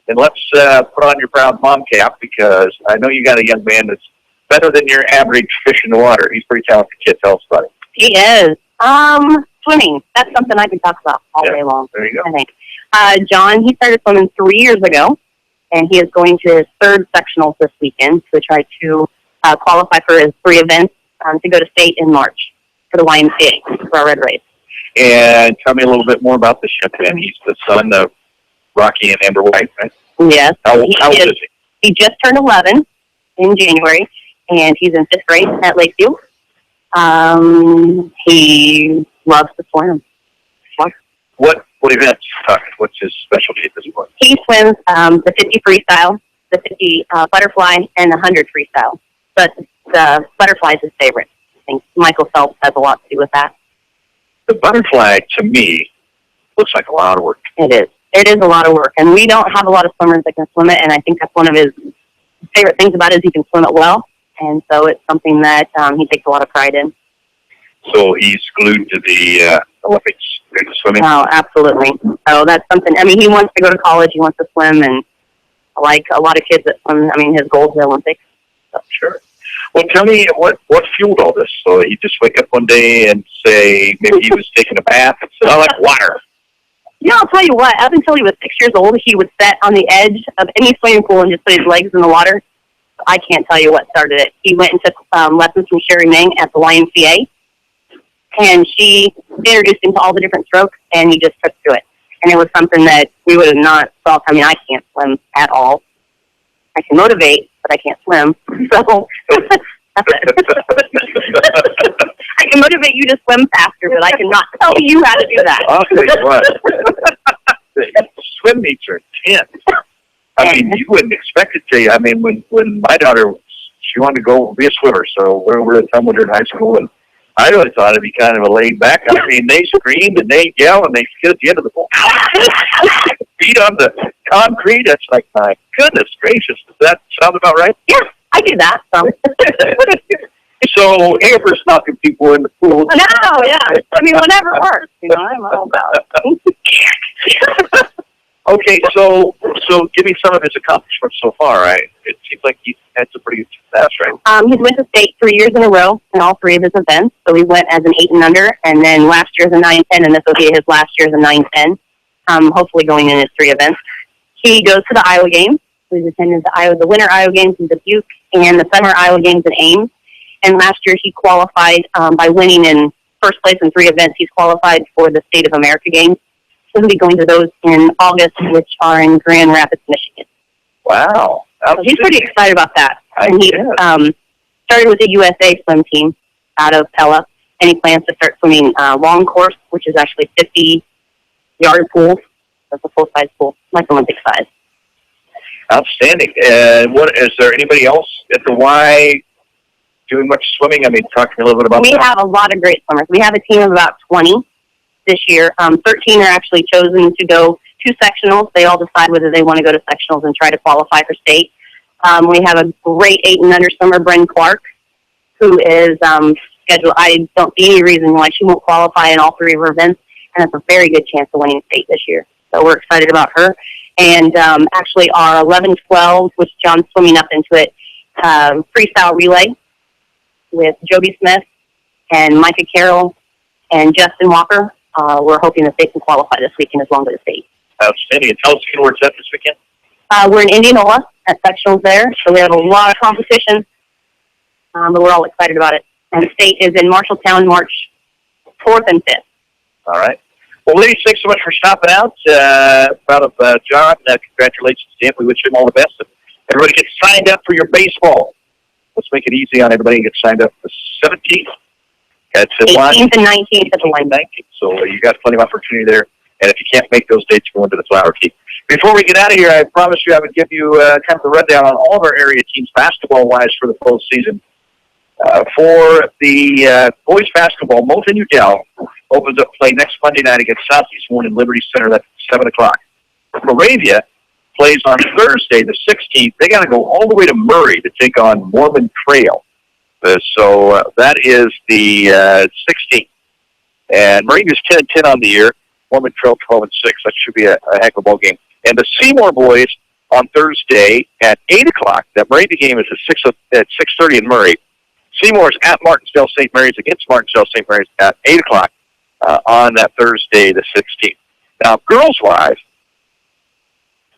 And let's put on your proud mom cap, because I know you got a young man that's better than your average fish in the water. He's a pretty talented kid. Tell us about it. He is. Swimming. That's something I can talk about all day long. There you go. I think. John, he started swimming 3 years ago, and he is going to his third sectionals this weekend to try to qualify for his 3 events to go to state in March for the YMCA, for our Red Race. And tell me a little bit more about this young man. He's the son of Rocky and Amber White, right? Yes. How old is he? He just turned 11 in January, and he's in 5th grade at Lakeview. He loves to swim. What events? What's his specialty at this point? He swims the 50 freestyle, the 50 butterfly, and the 100 freestyle. But the butterfly is his favorite. I think Michael Phelps has a lot to do with that. The butterfly, to me, looks like a lot of work. It is. It is a lot of work. And we don't have a lot of swimmers that can swim it, and I think that's one of his favorite things about it is he can swim it well. And so it's something that he takes a lot of pride in. So he's glued to the Olympics, into swimming? Oh, absolutely. So that's something, I mean, he wants to go to college, he wants to swim, and like a lot of kids that swim, I mean, his goal is the Olympics. So. Sure. Well, tell me, what fueled all this? So he just wake up one day and say, maybe he was taking a bath and said, I like water. Yeah, I'll tell you what, up until he was 6 years old, he would sit on the edge of any swimming pool and just put his legs in the water. I can't tell you what started it. He went and took lessons from Sherry Ming at the YMCA, and she introduced him to all the different strokes, and he just took to it. And it was something that we would have not thought. I mean, I can't swim at all. I can motivate, but I can't swim. So that's it. I can motivate you to swim faster, but I cannot tell you how to do that. I'll tell you what. Swim meets are intense. I mean, you wouldn't expect it to. I mean, when my daughter, she wanted to go be a swimmer, so we were at time when we were in high school, and I really thought it'd be kind of a laid back. I mean, they screamed and they yelled and they get at the end of the pool, feet on the concrete. It's like, my goodness gracious, does that sound about right? Yeah, I do that. So Amber's knocking people in the pool. No, yeah. I mean, whatever works. You know, I'm all about it. Okay, so give me some of his accomplishments so far. Right? It seems like he's had some pretty good success, right? He's went to state 3 years in a row in all three of his events. So he went as an 8 and under, and then last year as a 9-10, and this will be his last year as a 9-10. Hopefully going in his 3 events. He goes to the Iowa Games. He's attended the Winter Iowa Games in Dubuque and the Summer Iowa Games in Ames. And last year he qualified by winning in first place in 3 events. He's qualified for the State of America Games. He'll be going to those in August, which are in Grand Rapids, Michigan. Wow. So he's pretty excited about that. And he started with the USA swim team out of Pella, and he plans to start swimming long course, which is actually 50-yard pools. That's a full-size pool, like Olympic size. Outstanding. What is there anybody else at the Y doing much swimming? I mean, talk to me a little bit about that. We have a lot of great swimmers. We have a team of about 20 this year. 13 are actually chosen to go to sectionals. They all decide whether they want to go to sectionals and try to qualify for state. We have a great 8 and under swimmer, Bryn Clark, who is scheduled. I don't see any reason why she won't qualify in all 3 of her events, and it's a very good chance of winning state this year. So we're excited about her. And actually our 11-12, which John's swimming up into it, freestyle relay with Joby Smith and Micah Carroll and Justin Walker. We're hoping that they can qualify this weekend as long as state. Outstanding. And tell us again where it's at this weekend. We're in Indianola at sectionals there, so we have a lot of competition, but we're all excited about it. And state is in Marshalltown, March 4th and 5th. All right. Well, ladies, thanks so much for stopping out. Proud of John. Congratulations to him. We wish him all the best. Everybody get signed up for your baseball. Let's make it easy on everybody and get signed up for the 17th. That's 18th and 19th at the line. 19th. So you got plenty of opportunity there. And if you can't make those dates, go into the Flower Key. Before we get out of here, I promised you I would give you kind of the rundown on all of our area teams basketball-wise for the postseason. For the boys basketball, Moulton Udell opens up play next Monday night against Southeast Warren in Liberty Center. That's 7 o'clock. Moravia plays on Thursday, the 16th. They got to go all the way to Murray to take on Mormon Trail. So that is the 16th. And Moravia's 10-10 on the year. Mormon Trail 12-6. That should be a heck of a ball game. And the Seymour boys on Thursday at 8 o'clock. That Moravia game is at 6:30 in Murray. Seymour's at Martinsdale St. Mary's against Martinsdale St. Mary's at 8 o'clock on that Thursday, the 16th. Now, girls-wise,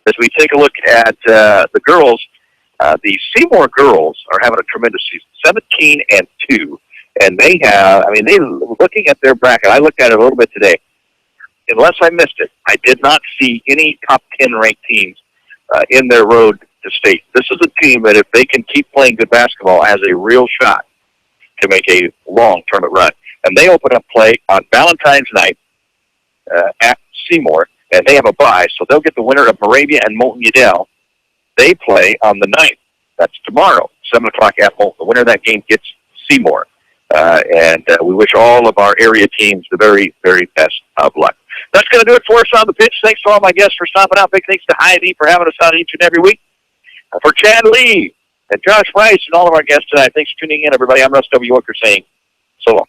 as we take a look at the girls, the Seymour girls are having a tremendous season, 17-2. And they have, looking at their bracket, I looked at it a little bit today. Unless I missed it, I did not see any top 10 ranked teams in their road to state. This is a team that if they can keep playing good basketball has a real shot to make a long tournament run. And they open up play on Valentine's night at Seymour, and they have a bye, so they'll get the winner of Moravia and Moulton Udell. They play on the 9th. That's tomorrow, 7 o'clock at Moulton. The winner of that game gets Seymour. And we wish all of our area teams the very, very best of luck. That's going to do it for us on the pitch. Thanks to all my guests for stopping out. Big thanks to Hy-Vee for having us on each and every week. For Chad Lee and Josh Rice and all of our guests tonight, thanks for tuning in, everybody. I'm Russ W. Ocker saying so long.